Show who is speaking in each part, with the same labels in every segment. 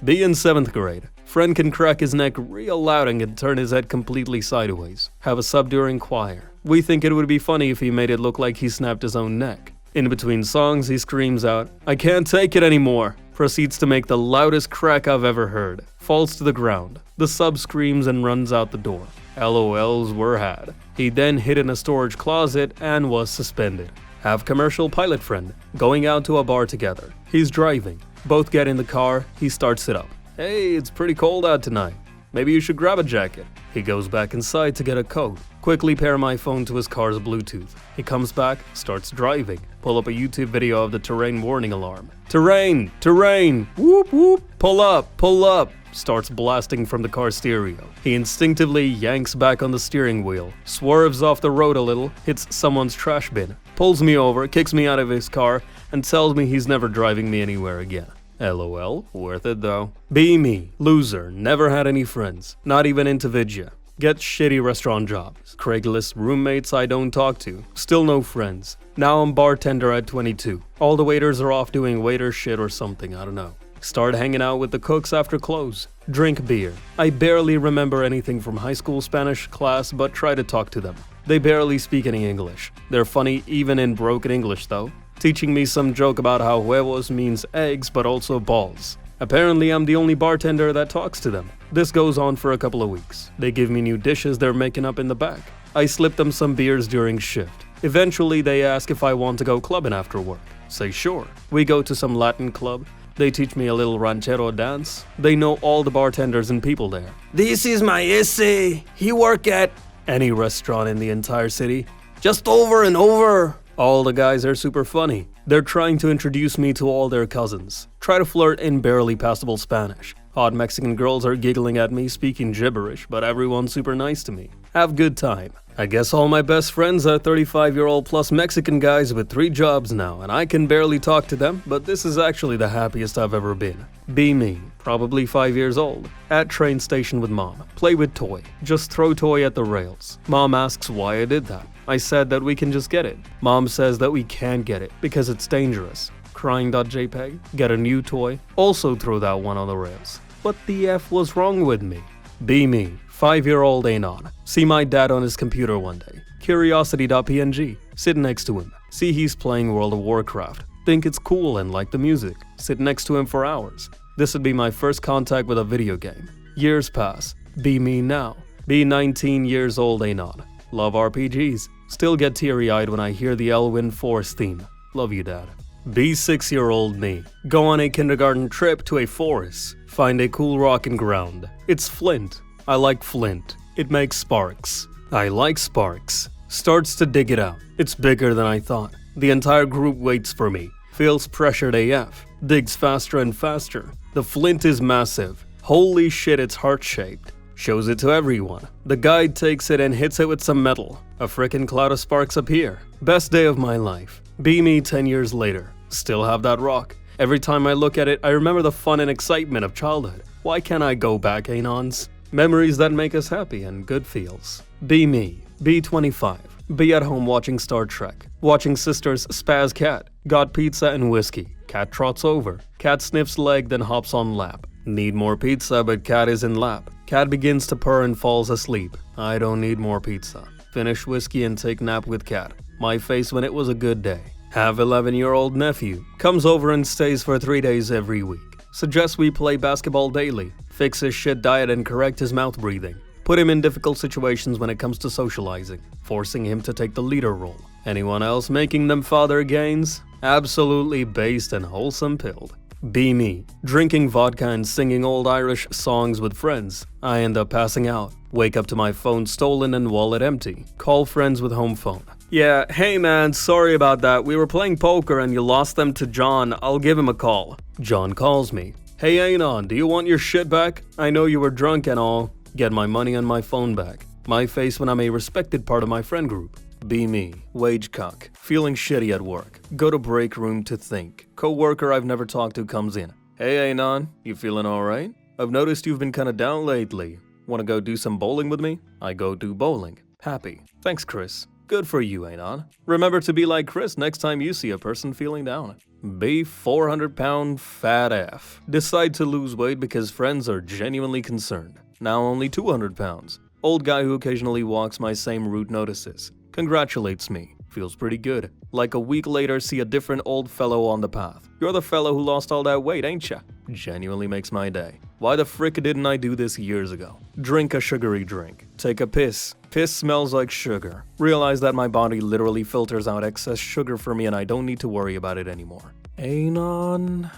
Speaker 1: Be in 7th grade. Friend can crack his neck real loud and can turn his head completely sideways. Have a sub during choir. We think it would be funny if he made it look like he snapped his own neck. In between songs, he screams out, "I can't take it anymore!" Proceeds to make the loudest crack I've ever heard. Falls to the ground. The sub screams and runs out the door. LOLs were had. He then hid in a storage closet and was suspended. Have commercial pilot friend. Going out to a bar together. He's driving. Both get in the car. He starts it up. "Hey, it's pretty cold out tonight. Maybe you should grab a jacket." He goes back inside to get a coat. Quickly pair my phone to his car's Bluetooth. He comes back, starts driving. Pull up a YouTube video of the terrain warning alarm. "Terrain! Terrain! Whoop whoop! Pull up! Pull up!" Starts blasting from the car stereo. He instinctively yanks back on the steering wheel, swerves off the road a little, hits someone's trash bin, pulls me over, kicks me out of his car, and tells me he's never driving me anywhere again. LOL, worth it though. Be me, loser, never had any friends, not even into vidya. Get shitty restaurant jobs. Craigslist roommates I don't talk to. Still no friends. Now I'm bartender at 22. All the waiters are off doing waiter shit or something, I don't know. Start hanging out with the cooks after close. Drink beer. I barely remember anything from high school Spanish class, but try to talk to them. They barely speak any English. They're funny even in broken English though. Teaching me some joke about how huevos means eggs but also balls. Apparently I'm the only bartender that talks to them. This goes on for a couple of weeks. They give me new dishes they're making up in the back. I slip them some beers during shift. Eventually they ask if I want to go clubbing after work. Say sure. We go to some Latin club. They teach me a little ranchero dance. They know all the bartenders and people there. "This is my ese. He work at any restaurant in the entire city. Just over and over." All the guys are super funny. They're trying to introduce me to all their cousins. Try to flirt in barely passable Spanish. Hot Mexican girls are giggling at me speaking gibberish, but everyone's super nice to me. Have good time. I guess all my best friends are 35-year-old plus Mexican guys with 3 jobs now, and I can barely talk to them, but this is actually the happiest I've ever been. Be me, probably 5 years old. At train station with mom. Play with toy. Just throw toy at the rails. Mom asks why I did that. I said that we can just get it. Mom says that we can't get it because it's dangerous. Crying.jpg. Get a new toy. Also throw that one on the rails. What the F was wrong with me? Be me. 5-year-old Anon. See my dad on his computer one day. Curiosity.png. Sit next to him. See he's playing World of Warcraft. Think it's cool and like the music. Sit next to him for hours. This would be my first contact with a video game. Years pass. Be me now. Be 19 years old Anon. Love RPGs. Still get teary-eyed when I hear the Elwyn Forest theme. Love you, Dad. Be 6-year-old me. Go on a kindergarten trip to a forest. Find a cool rockin' ground. It's flint. I like flint. It makes sparks. I like sparks. Starts to dig it out. It's bigger than I thought. The entire group waits for me. Feels pressured AF. Digs faster and faster. The flint is massive. Holy shit, it's heart-shaped. Shows it to everyone. The guide takes it and hits it with some metal. A frickin' cloud of sparks appear. Best day of my life. Be me 10 years later. Still have that rock. Every time I look at it, I remember the fun and excitement of childhood. Why can't I go back, Anons? Memories that make us happy and good feels. Be me. Be 25. Be at home watching Star Trek. Watching sisters spaz cat. Got pizza and whiskey. Cat trots over. Cat sniffs leg then hops on lap. Need more pizza but cat is in lap. Cat begins to purr and falls asleep. I don't need more pizza. Finish whiskey and take nap with cat. My face when it was a good day. Have 11-year-old nephew. Comes over and stays for 3 days every week. Suggests we play basketball daily. Fix his shit diet and correct his mouth breathing. Put him in difficult situations when it comes to socializing. Forcing him to take the leader role. Anyone else making them father gains? Absolutely based and wholesome pilled. Be me. Drinking vodka and singing old Irish songs with friends. I end up passing out. Wake up to my phone stolen and wallet empty. Call friends with home phone. Yeah, hey man, sorry about that. We were playing poker and you lost them to John. I'll give him a call. John calls me. Hey Anon, do you want your shit back? I know you were drunk and all. Get my money and my phone back. My face when I'm a respected part of my friend group. Be me. Wage cuck. Feeling shitty at work. Go to break room to think. Co-worker I've never talked to comes in. Hey Anon, you feeling alright? I've noticed you've been kinda down lately. Wanna go do some bowling with me? I go do bowling. Happy. Thanks Chris. Good for you Anon. Remember to be like Chris next time you see a person feeling down. B. 400-pound fat F. Decide to lose weight because friends are genuinely concerned. Now only 200 pounds. Old guy who occasionally walks my same route notices. Congratulates me. Feels pretty good. Like a week later, see a different old fellow on the path. You're the fellow who lost all that weight, ain't ya? Genuinely makes my day. Why the frick didn't I do this years ago? Drink a sugary drink. Take a piss. Piss smells like sugar. Realize that my body literally filters out excess sugar for me and I don't need to worry about it anymore. Anon.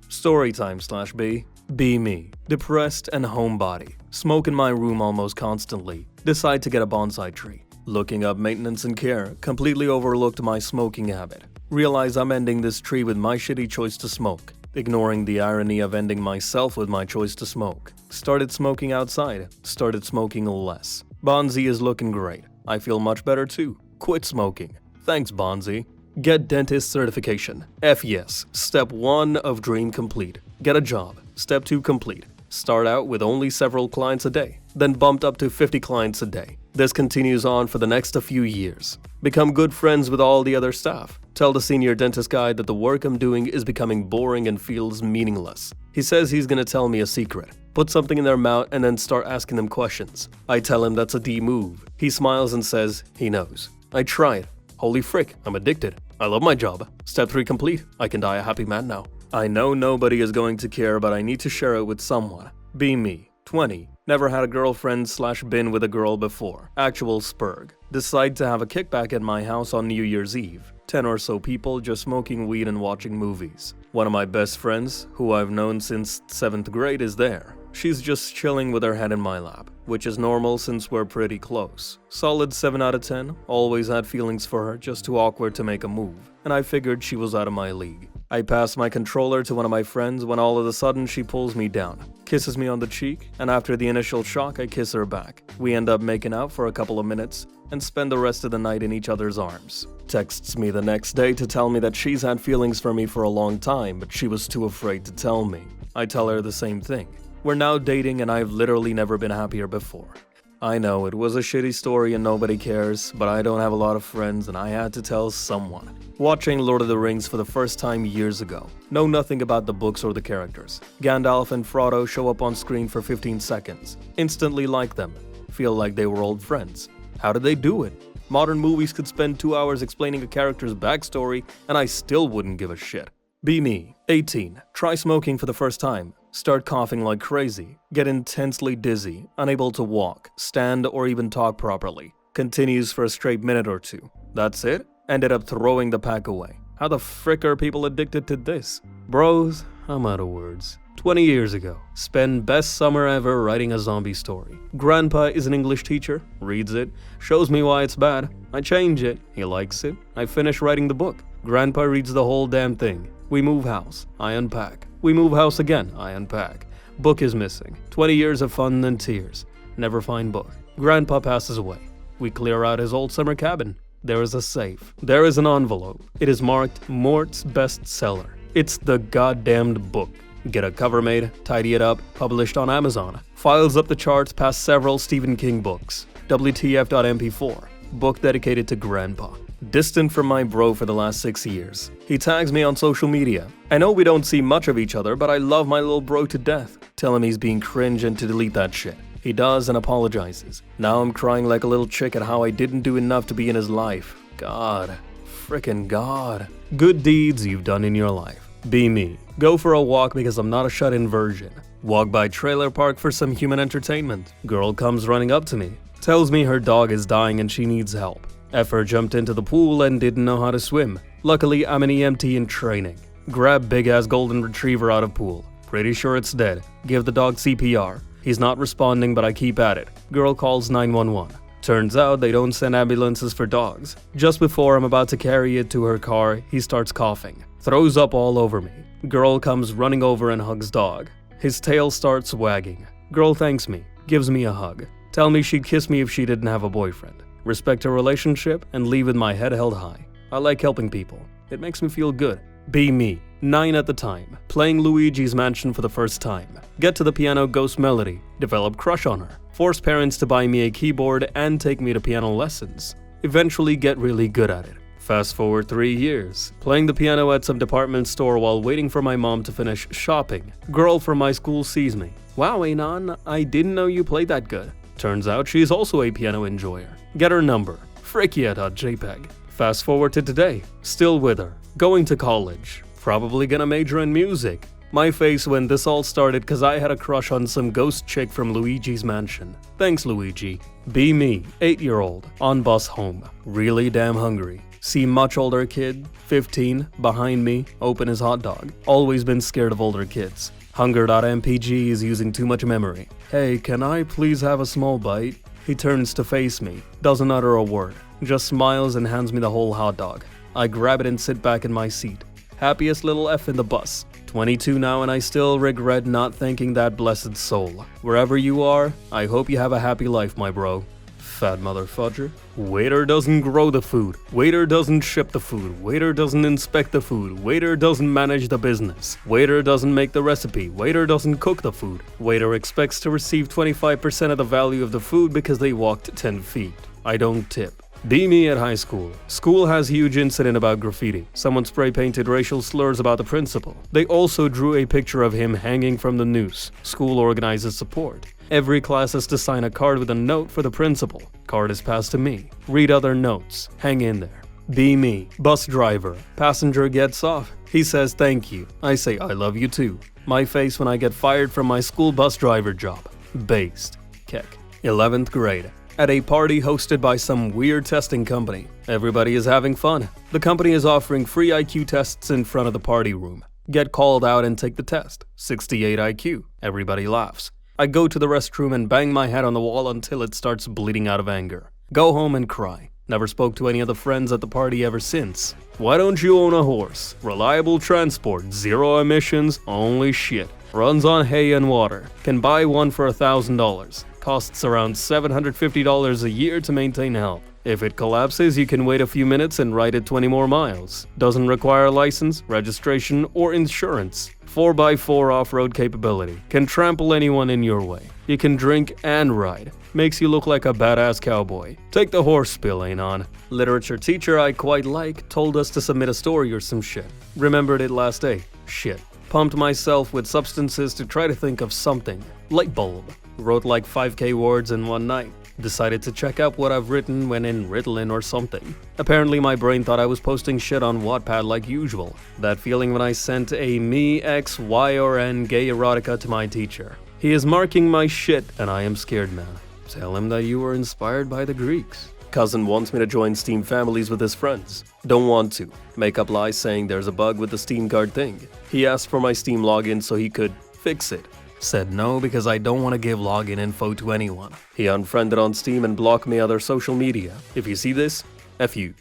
Speaker 1: Storytime/B. Be me. Depressed and homebody. Smoke in my room almost constantly. Decide to get a bonsai tree. Looking up maintenance and care. Completely overlooked my smoking habit. Realize I'm ending this tree with my shitty choice to smoke. Ignoring the irony of ending myself with my choice to smoke. Started smoking outside. Started smoking less. Bonzi is looking great. I feel much better too. Quit smoking. Thanks, Bonzi. Get dentist certification. F yes. Step 1 of dream complete. Get a job. Step 2 complete. Start out with only several clients a day, then bumped up to 50 clients a day. This continues on for the next few years. Become good friends with all the other staff. Tell the senior dentist guy that the work I'm doing is becoming boring and feels meaningless. He says he's gonna tell me a secret. Put something in their mouth and then start asking them questions. I tell him that's a D move. He smiles and says he knows. I try it. Holy frick, I'm addicted. I love my job. Step 3 complete. I can die a happy man now. I know nobody is going to care, but I need to share it with someone. Be me. 20. Never had a girlfriend/been with a girl before. Actual spurg. Decide to have a kickback at my house on New Year's Eve. 10 or so people just smoking weed and watching movies. One of my best friends, who I've known since 7th grade, is there. She's just chilling with her head in my lap, which is normal since we're pretty close. Solid 7 out of 10, always had feelings for her, just too awkward to make a move, and I figured she was out of my league. I pass my controller to one of my friends when all of a sudden she pulls me down, kisses me on the cheek, and after the initial shock I kiss her back. We end up making out for a couple of minutes and spend the rest of the night in each other's arms. Texts me the next day to tell me that she's had feelings for me for a long time, but she was too afraid to tell me. I tell her the same thing. We're now dating and I've literally never been happier before. I know it was a shitty story and nobody cares, but I don't have a lot of friends and I had to tell someone. Watching Lord of the Rings for the first time years ago. Know nothing about the books or the characters. Gandalf and Frodo show up on screen for 15 seconds. Instantly like them. Feel like they were old friends. How did they do it? Modern movies could spend 2 hours explaining a character's backstory and I still wouldn't give a shit. Be me. 18. Try smoking for the first time. Start coughing like crazy. Get intensely dizzy. Unable to walk, stand, or even talk properly. Continues for a straight minute or two. That's it? Ended up throwing the pack away. How the frick are people addicted to this? Bros, I'm out of words. 20 years ago. Spend best summer ever writing a zombie story. Grandpa is an English teacher. Reads it. Shows me why it's bad. I change it. He likes it. I finish writing the book. Grandpa reads the whole damn thing. We move house. I unpack. We move house again. I unpack. Book is missing. 20 years of fun and tears. Never find book. Grandpa passes away. We clear out his old summer cabin. There is a safe. There is an envelope. It is marked Mort's bestseller. It's the goddamned book. Get a cover made, tidy it up, published on Amazon. Files up the charts past several Stephen King books. WTF.mp4. Book dedicated to Grandpa. Distant from my bro for the last 6 years. He tags me on social media. I know we don't see much of each other, but I love my little bro to death. Tell him he's being cringe and to delete that shit. He does and apologizes. Now I'm crying like a little chick at how I didn't do enough to be in his life. God. Frickin' God. Good deeds you've done in your life. Be me. Go for a walk because I'm not a shut-in virgin. Walk by trailer park for some human entertainment. Girl comes running up to me. Tells me her dog is dying and she needs help. Effer jumped into the pool and didn't know how to swim. Luckily, I'm an EMT in training. Grab big-ass golden retriever out of pool. Pretty sure it's dead. Give the dog CPR. He's not responding, but I keep at it. Girl calls 911. Turns out they don't send ambulances for dogs. Just before I'm about to carry it to her car, he starts coughing. Throws up all over me. Girl comes running over and hugs dog. His tail starts wagging. Girl thanks me. Gives me a hug. Tell me she'd kiss me if she didn't have a boyfriend. Respect her relationship and leave with my head held high. I like helping people. It makes me feel good. Be me. 9 at the time. Playing Luigi's Mansion for the first time. Get to the piano Ghost Melody. Develop crush on her. Force parents to buy me a keyboard and take me to piano lessons. Eventually get really good at it. Fast forward 3 years, playing the piano at some department store while waiting for my mom to finish shopping. Girl from my school sees me. Wow, Anon, I didn't know you played that good. Turns out she's also a piano enjoyer. Get her number. Freakia.jpg. Fast forward to today, still with her. Going to college. Probably gonna major in music. My face when this all started cause I had a crush on some ghost chick from Luigi's mansion. Thanks Luigi. Be me, 8-year-old, on bus home. Really damn hungry. See much older kid, 15, behind me, open his hot dog. Always been scared of older kids. Hunger.mpg is using too much memory. Hey, can I please have a small bite? He turns to face me, doesn't utter a word, just smiles and hands me the whole hot dog. I grab it and sit back in my seat. Happiest little F in the bus. 22 now and I still regret not thanking that blessed soul. Wherever you are, I hope you have a happy life, my bro. Fat motherfudger. Waiter doesn't grow the food. Waiter doesn't ship the food. Waiter doesn't inspect the food. Waiter doesn't manage the business. Waiter doesn't make the recipe. Waiter doesn't cook the food. Waiter expects to receive 25% of the value of the food because they walked 10 feet. I don't tip. Be me at high school. School has huge incident about graffiti. Someone spray painted racial slurs about the principal. They also drew a picture of him hanging from the noose. School organizes support. Every class has to sign a card with a note for the principal. Card is passed to me. Read other notes. Hang in there. Be me. Bus driver. Passenger gets off. He says thank you. I say I love you too. My face when I get fired from my school bus driver job. Based. Keck. 11th grade. At a party hosted by some weird testing company. Everybody is having fun. The company is offering free IQ tests in front of the party room. Get called out and take the test. 68 IQ. Everybody laughs. I go to the restroom and bang my head on the wall until it starts bleeding out of anger. Go home and cry. Never spoke to any of the friends at the party ever since. Why don't you own a horse? Reliable transport, 0 emissions, only shit. Runs on hay and water. Can buy one for $1,000. Costs around $750 a year to maintain health. If it collapses, you can wait a few minutes and ride it 20 more miles. Doesn't require a license, registration, or insurance. 4x4 off-road capability. Can trample anyone in your way. You can drink and ride. Makes you look like a badass cowboy. Take the horse spill, Anon. Literature teacher I quite like told us to submit a story or some shit. Remembered it last day. Shit. Pumped myself with substances to try to think of something. Light bulb. Wrote like 5k words in one night. Decided to check out what I've written when in Ritalin or something. Apparently my brain thought I was posting shit on Wattpad like usual. That feeling when I sent a me, X, Y, or N gay erotica to my teacher. He is marking my shit and I am scared now. Tell him that you were inspired by the Greeks. Cousin wants me to join Steam families with his friends. Don't want to. Make up lies saying there's a bug with the Steam card thing. He asked for my Steam login so he could fix it. Said no because I don't want to give login info to anyone. He unfriended on Steam and blocked me other social media. If you see this, F you.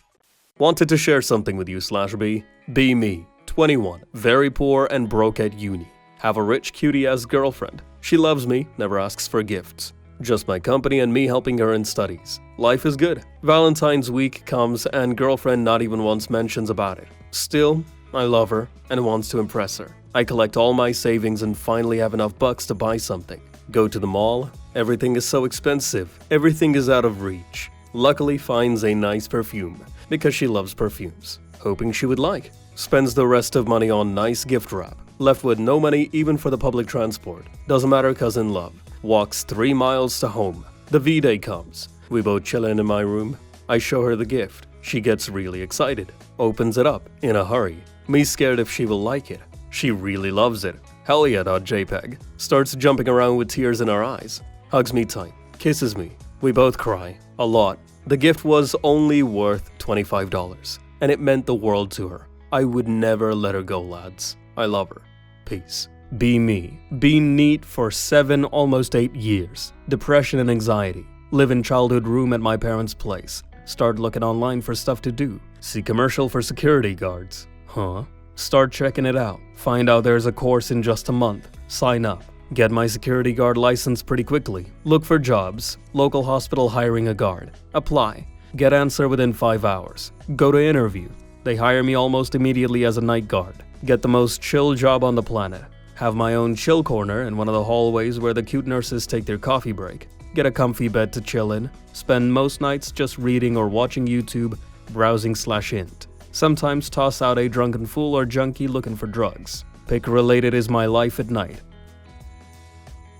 Speaker 1: Wanted to share something with you /B. Be me, 21, very poor and broke at uni. Have a rich cutie-ass girlfriend. She loves me, never asks for gifts. Just my company and me helping her in studies. Life is good. Valentine's week comes and girlfriend not even once mentions about it. Still, I love her and wants to impress her. I collect all my savings and finally have enough bucks to buy something. Go to the mall. Everything is so expensive. Everything is out of reach. Luckily finds a nice perfume because she loves perfumes. Hoping she would like. Spends the rest of money on nice gift wrap. Left with no money even for the public transport. Doesn't matter cause in love. Walks 3 miles to home. The V-Day comes. We both chillin' in my room. I show her the gift. She gets really excited. Opens it up in a hurry. Me scared if she will like it. She really loves it. Hell yeah.jpg. Starts jumping around with tears in her eyes. Hugs me tight. Kisses me. We both cry. A lot. The gift was only worth $25. And it meant the world to her. I would never let her go, lads. I love her. Peace. Be me. Be neat for 7, almost 8 years. Depression and anxiety. Live in childhood room at my parents' place. Start looking online for stuff to do. See commercial for security guards. Huh? Start checking it out. Find out there's a course in just a month. Sign up. Get my security guard license pretty quickly. Look for jobs. Local hospital hiring a guard. Apply. Get answer within 5 hours. Go to interview. They hire me almost immediately as a night guard. Get the most chill job on the planet. Have my own chill corner in one of the hallways where the cute nurses take their coffee break. Get a comfy bed to chill in. Spend most nights just reading or watching YouTube. browsing/int. Sometimes toss out a drunken fool or junkie looking for drugs. Pick related is my life at night.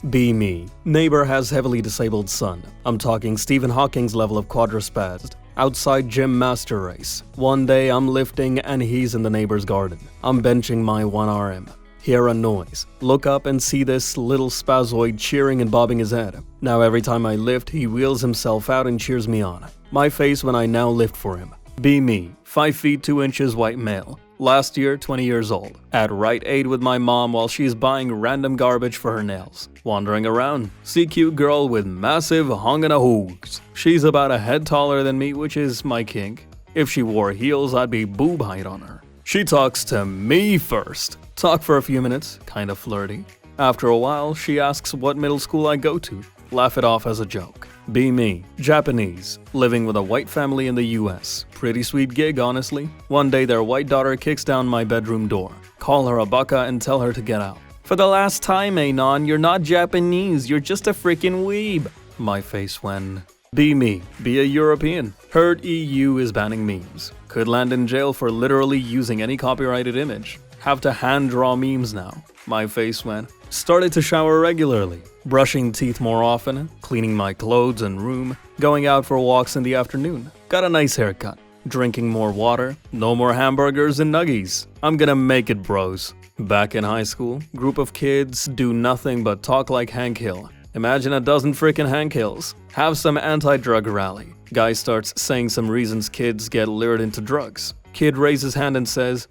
Speaker 1: Be me. Neighbor has heavily disabled son. I'm talking Stephen Hawking's level of quadrispased. Outside gym master race. One day I'm lifting and he's in the neighbor's garden. I'm benching my 1RM. Hear a noise. Look up and see this little spazoid cheering and bobbing his head. Now every time I lift, he wheels himself out and cheers me on. My face when I now lift for him. Be me. 5 feet 2 inches white male. Last year, 20 years old. At Rite Aid with my mom while she's buying random garbage for her nails. Wandering around. See cute girl with massive hongana hoogs. She's about a head taller than me, which is my kink. If she wore heels, I'd be boob height on her. She talks to me first. Talk for a few minutes, kinda flirty. After a while, she asks what middle school I go to. Laugh it off as a joke. Be me. Japanese. Living with a white family in the US. Pretty sweet gig, honestly. One day their white daughter kicks down my bedroom door. Call her a baka and tell her to get out. For the last time, Anon, you're not Japanese, you're just a freaking weeb. My face when... Be me. Be a European. Heard EU is banning memes. Could land in jail for literally using any copyrighted image. Have to hand draw memes now. My face when... Started to shower regularly. Brushing teeth more often. Cleaning my clothes and room. Going out for walks in the afternoon. Got a nice haircut. Drinking more water. No more hamburgers and nuggies. I'm gonna make it, bros. Back in high school, group of kids do nothing but talk like Hank Hill. Imagine a dozen freaking Hank Hills. Have some anti-drug rally. Guy starts saying some reasons kids get lured into drugs. Kid raises hand and says,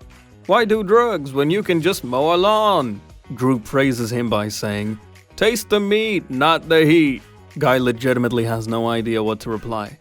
Speaker 1: "Why do drugs when you can just mow a lawn?" Group praises him by saying, "Taste the meat, not the heat." Guy legitimately has no idea what to reply.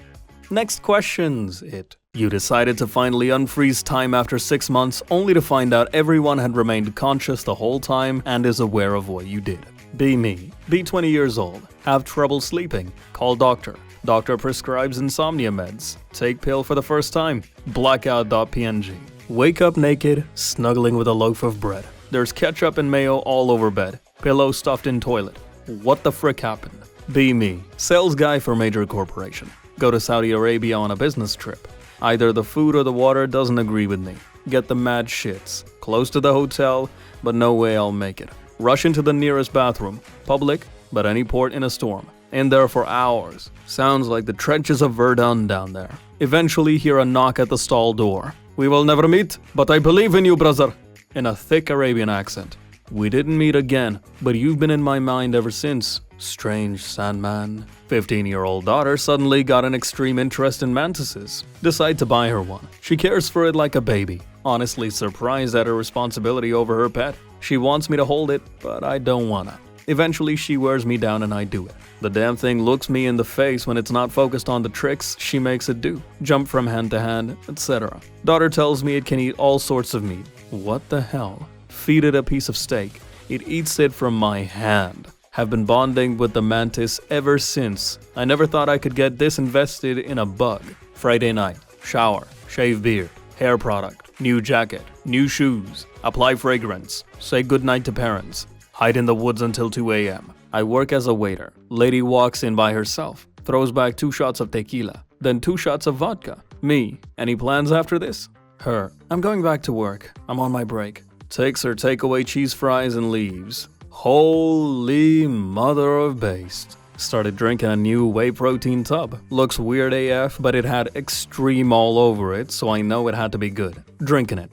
Speaker 1: Next questions, it. You decided to finally unfreeze time after 6 months only to find out everyone had remained conscious the whole time and is aware of what you did. Be me. Be 20 years old. Have trouble sleeping. Call doctor. Doctor prescribes insomnia meds. Take pill for the first time. Blackout.png. Wake up naked, snuggling with a loaf of bread. There's ketchup and mayo all over bed. Pillow stuffed in toilet. What the frick happened? Be me. Sales guy for major corporation. Go to Saudi Arabia on a business trip. Either the food or the water doesn't agree with me. Get the mad shits. Close to the hotel, but no way I'll make it. Rush into the nearest bathroom. Public, but any port in a storm. In there for hours. Sounds like the trenches of Verdun down there. Eventually hear a knock at the stall door. "We will never meet, but I believe in you, brother." In a thick Arabian accent. "We didn't meet again, but you've been in my mind ever since. Strange Sandman." 15-year-old daughter suddenly got an extreme interest in mantises. Decide to buy her one. She cares for it like a baby. Honestly surprised at her responsibility over her pet. She wants me to hold it, but I don't wanna. Eventually she wears me down and I do it. The damn thing looks me in the face when it's not focused on the tricks she makes it do. Jump from hand to hand, etc. Daughter tells me it can eat all sorts of meat. What the hell? Feed it a piece of steak. It eats it from my hand. Have been bonding with the mantis ever since. I never thought I could get this invested in a bug. Friday night. Shower. Shave beard. Hair product. New jacket. New shoes. Apply fragrance. Say goodnight to parents. Hide in the woods until 2 a.m. I work as a waiter. Lady walks in by herself. Throws back 2 shots of tequila. Then 2 shots of vodka. Me. Any plans after this? Her. I'm going back to work. I'm on my break. Takes her takeaway cheese fries and leaves. Holy mother of based. Started drinking a new whey protein tub. Looks weird AF, but it had extreme all over it, so I know it had to be good. Drinking it.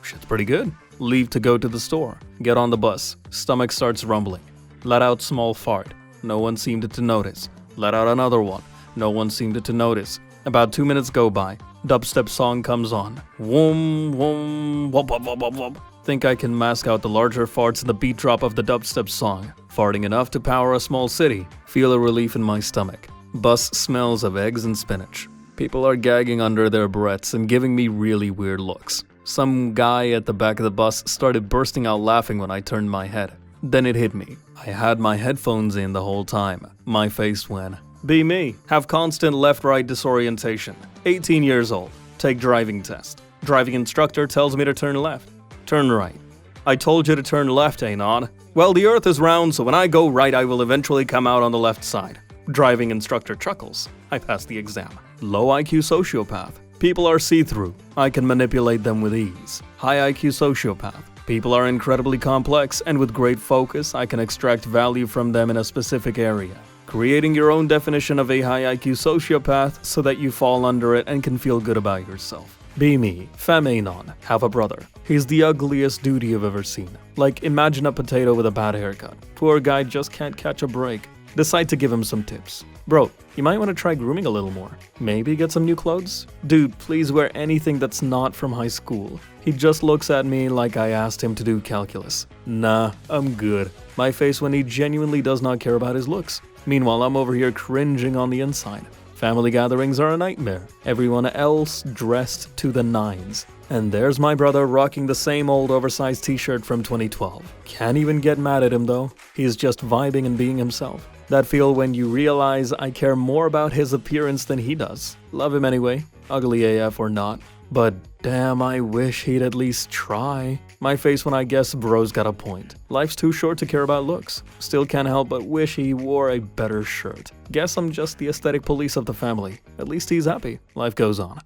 Speaker 1: Shit's pretty good. Leave to go to the store. Get on the bus. Stomach starts rumbling. Let out small fart. No one seemed to notice. Let out another one. No one seemed to notice. About 2 minutes go by. Dubstep song comes on. Whoom, whoom, whoop, whoop, whoop, whoop, whoop. Think I can mask out the larger farts in the beat drop of the dubstep song. Farting enough to power a small city. Feel a relief in my stomach. Bus smells of eggs and spinach. People are gagging under their breaths and giving me really weird looks. Some guy at the back of the bus started bursting out laughing when I turned my head. Then it hit me. I had my headphones in the whole time. My face went. Be me. Have constant left-right disorientation. 18 years old. Take driving test. Driving instructor tells me to turn left. Turn right. I told you to turn left, Anon. Well, the earth is round, so when I go right, I will eventually come out on the left side. Driving instructor chuckles. I passed the exam. Low IQ sociopath. People are see-through. I can manipulate them with ease. High IQ sociopath. People are incredibly complex, and with great focus, I can extract value from them in a specific area. Creating your own definition of a high IQ sociopath so that you fall under it and can feel good about yourself. Be me, femme anon, have a brother. He's the ugliest dude you've ever seen. Like, imagine a potato with a bad haircut. Poor guy just can't catch a break. Decide to give him some tips. Bro, you might want to try grooming a little more. Maybe get some new clothes? Dude, please wear anything that's not from high school. He just looks at me like I asked him to do calculus. Nah, I'm good. My face when he genuinely does not care about his looks. Meanwhile, I'm over here cringing on the inside. Family gatherings are a nightmare. Everyone else dressed to the nines. And there's my brother rocking the same old oversized t-shirt from 2012. Can't even get mad at him though. He's just vibing and being himself. That feel when you realize I care more about his appearance than he does. Love him anyway, ugly AF or not. But damn, I wish he'd at least try. My face when I guess bro's got a point. Life's too short to care about looks. Still can't help but wish he wore a better shirt. Guess I'm just the aesthetic police of the family. At least he's happy. Life goes on.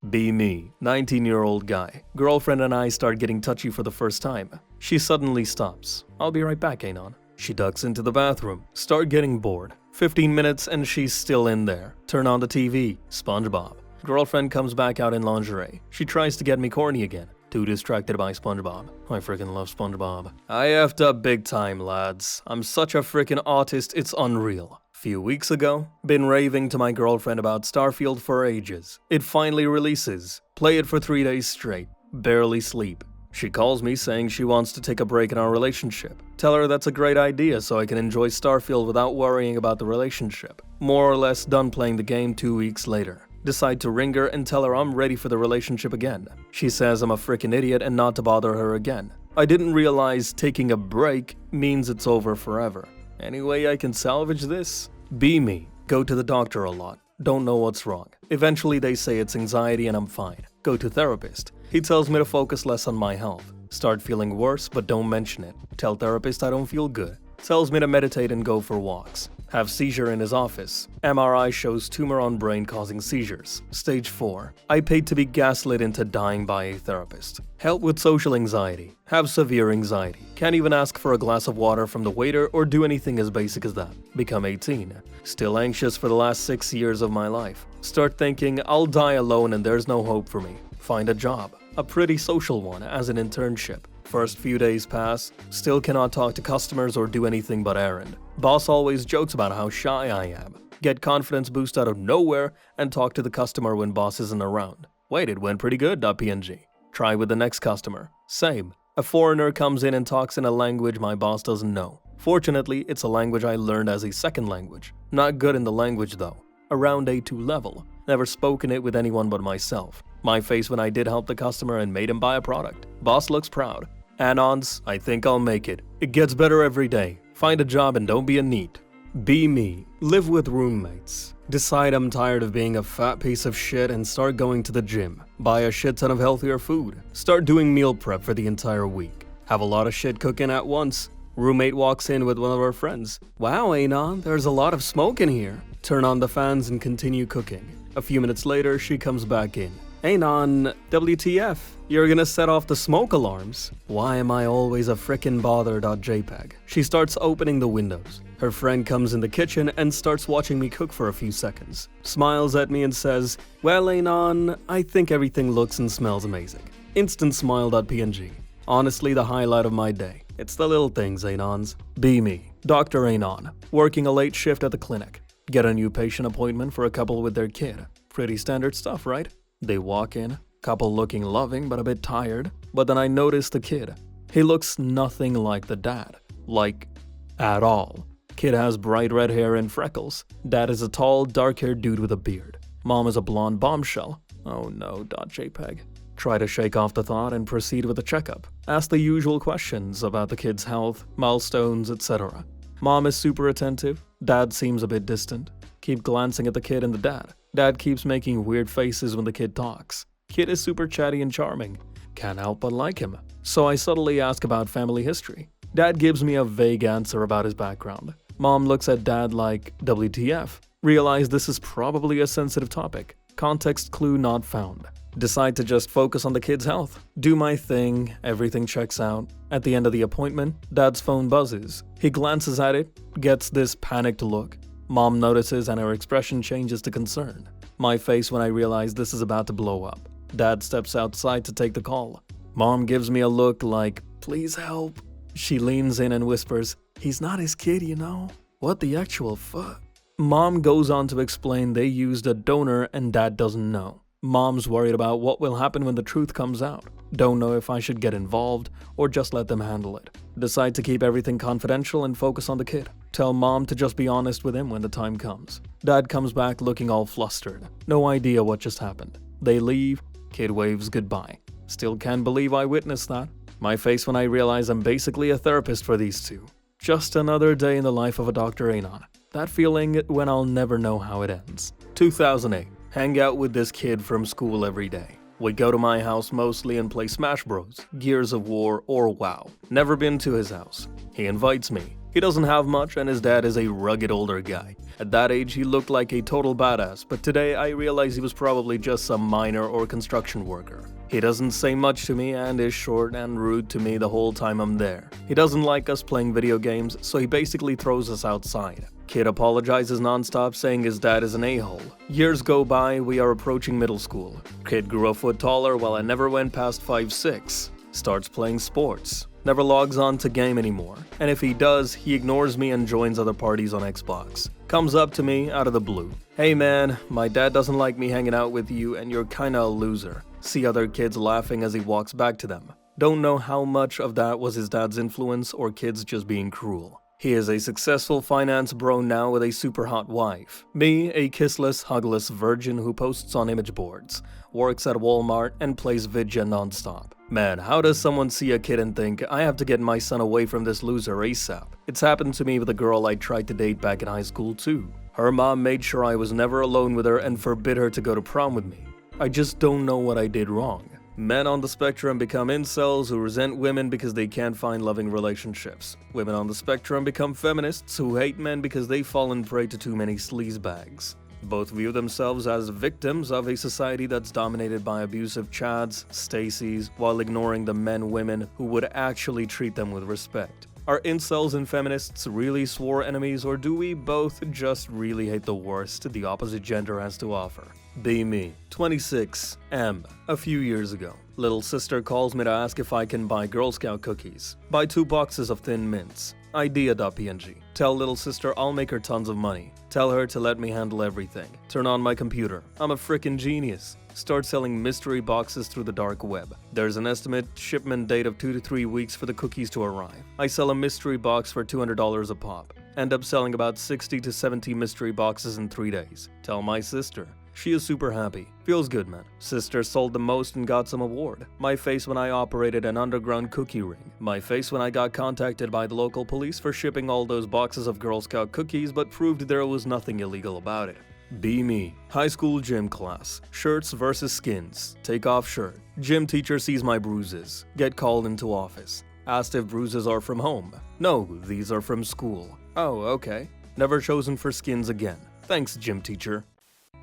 Speaker 1: Be me, 19-year-old guy. Girlfriend and I start getting touchy for the first time. She suddenly stops. I'll be right back, Anon. She ducks into the bathroom. Start getting bored. 15 minutes and she's still in there. Turn on the TV. SpongeBob. Girlfriend comes back out in lingerie. She tries to get me corny again. Too distracted by SpongeBob. I freaking love SpongeBob. I effed up big time, lads. I'm such a freaking autist, it's unreal. Few weeks ago, been raving to my girlfriend about Starfield for ages. It finally releases. Play it for 3 days straight. Barely sleep. She calls me saying she wants to take a break in our relationship. Tell her that's a great idea so I can enjoy Starfield without worrying about the relationship. More or less done playing the game 2 weeks later. Decide to ring her and tell her I'm ready for the relationship again. She says I'm a freaking idiot and not to bother her again. I didn't realize taking a break means it's over forever. Any way I can salvage this? Be me. Go to the doctor a lot. Don't know what's wrong. Eventually they say it's anxiety and I'm fine. Go to therapist. He tells me to focus less on my health. Start feeling worse but don't mention it. Tell therapist I don't feel good. Tells me to meditate and go for walks. Have seizure in his office. MRI shows tumor on brain causing seizures. Stage 4. I paid to be gaslit into dying by a therapist. Help with social anxiety. Have severe anxiety. Can't even ask for a glass of water from the waiter or do anything as basic as that. Become 18. Still anxious for the last 6 years of my life. Start thinking I'll die alone and there's no hope for me. Find a job. A pretty social one as an internship. First few days pass, still cannot talk to customers or do anything but errand. Boss always jokes about how shy I am. Get confidence boost out of nowhere and talk to the customer when boss isn't around. Wait, it went pretty good, .png. Try with the next customer. Same. A foreigner comes in and talks in a language my boss doesn't know. Fortunately, it's a language I learned as a second language. Not good in the language though. Around A2 level. Never spoken it with anyone but myself. My face when I did help the customer and made him buy a product. Boss looks proud. Anons, I think I'll make it. It gets better every day. Find a job and don't be a NEET. Be me. Live with roommates. Decide I'm tired of being a fat piece of shit and start going to the gym. Buy a shit ton of healthier food. Start doing meal prep for the entire week. Have a lot of shit cooking at once. Roommate walks in with one of our friends. Wow, Anon, there's a lot of smoke in here. Turn on the fans and continue cooking. A few minutes later, she comes back in. Anon, WTF? You're gonna set off the smoke alarms. Why am I always a frickin' bother.jpg? She starts opening the windows. Her friend comes in the kitchen and starts watching me cook for a few seconds. Smiles at me and says, well, Anon, I think everything looks and smells amazing. Instant smile.png. Honestly, the highlight of my day. It's the little things, Anons. Be me. Dr. Anon. Working a late shift at the clinic. Get a new patient appointment for a couple with their kid. Pretty standard stuff, right? They walk in, couple looking loving but a bit tired, but then I notice the kid. He looks nothing like the dad. Like, at all. Kid has bright red hair and freckles. Dad is a tall, dark-haired dude with a beard. Mom is a blonde bombshell. Oh no, .jpg. Try to shake off the thought and proceed with the checkup. Ask the usual questions about the kid's health, milestones, etc. Mom is super attentive. Dad seems a bit distant. Keep glancing at the kid and the dad. Dad keeps making weird faces when the kid talks. Kid is super chatty and charming. Can't help but like him. So I subtly ask about family history. Dad gives me a vague answer about his background. Mom looks at Dad like, WTF? Realize this is probably a sensitive topic. Context clue not found. Decide to just focus on the kid's health. Do my thing, everything checks out. At the end of the appointment, Dad's phone buzzes. He glances at it, gets this panicked look. Mom notices and her expression changes to concern. My face when I realize this is about to blow up. Dad steps outside to take the call. Mom gives me a look like, please help. She leans in and whispers, he's not his kid, you know. What the actual fuck? Mom goes on to explain they used a donor and Dad doesn't know. Mom's worried about what will happen when the truth comes out. Don't know if I should get involved or just let them handle it. Decide to keep everything confidential and focus on the kid. Tell Mom to just be honest with him when the time comes. Dad comes back looking all flustered. No idea what just happened. They leave. Kid waves goodbye. Still can't believe I witnessed that. My face when I realize I'm basically a therapist for these two. Just another day in the life of a Dr. Anon. That feeling when I'll never know how it ends. 2008. Hang out with this kid from school every day. We go to my house mostly and play Smash Bros, Gears of War, or WoW. Never been to his house. He invites me. He doesn't have much and his dad is a rugged older guy. At that age he looked like a total badass, but today I realize he was probably just some miner or construction worker. He doesn't say much to me and is short and rude to me the whole time I'm there. He doesn't like us playing video games, so he basically throws us outside. Kid apologizes nonstop, saying his dad is an a-hole. Years go by, we are approaching middle school. Kid grew a foot taller while I never went past 5'6". Starts playing sports. Never logs on to game anymore. And if he does, he ignores me and joins other parties on Xbox. Comes up to me out of the blue. Hey man, my dad doesn't like me hanging out with you and you're kinda a loser. See other kids laughing as he walks back to them. Don't know how much of that was his dad's influence or kids just being cruel. He is a successful finance bro now with a super hot wife. Me, a kissless, hugless virgin who posts on image boards, works at Walmart, and plays Vidya nonstop. Man, how does someone see a kid and think, I have to get my son away from this loser ASAP? It's happened to me with a girl I tried to date back in high school too. Her mom made sure I was never alone with her and forbid her to go to prom with me. I just don't know what I did wrong. Men on the spectrum become incels who resent women because they can't find loving relationships. Women on the spectrum become feminists who hate men because they've fallen prey to too many sleazebags. Both view themselves as victims of a society that's dominated by abusive Chads, Stacys, while ignoring the men-women who would actually treat them with respect. Are incels and feminists really swore enemies, or do we both just really hate the worst the opposite gender has to offer? Be me. 26. M. A few years ago. Little sister calls me to ask if I can buy Girl Scout cookies. Buy 2 boxes of Thin Mints. Idea.png. Tell little sister I'll make her tons of money. Tell her to let me handle everything. Turn on my computer. I'm a frickin' genius. Start selling mystery boxes through the dark web. There's an estimate shipment date of 2 to 3 weeks for the cookies to arrive. I sell a mystery box for $200 a pop. End up selling about 60 to 70 mystery boxes in 3 days. Tell my sister. She is super happy. Feels good, man. Sister sold the most and got some award. My face when I operated an underground cookie ring. My face when I got contacted by the local police for shipping all those boxes of Girl Scout cookies but proved there was nothing illegal about it. Be me. High school gym class. Shirts versus skins. Take off shirt. Gym teacher sees my bruises. Get called into office. Asked if bruises are from home. No, these are from school. Oh, okay. Never chosen for skins again. Thanks, gym teacher.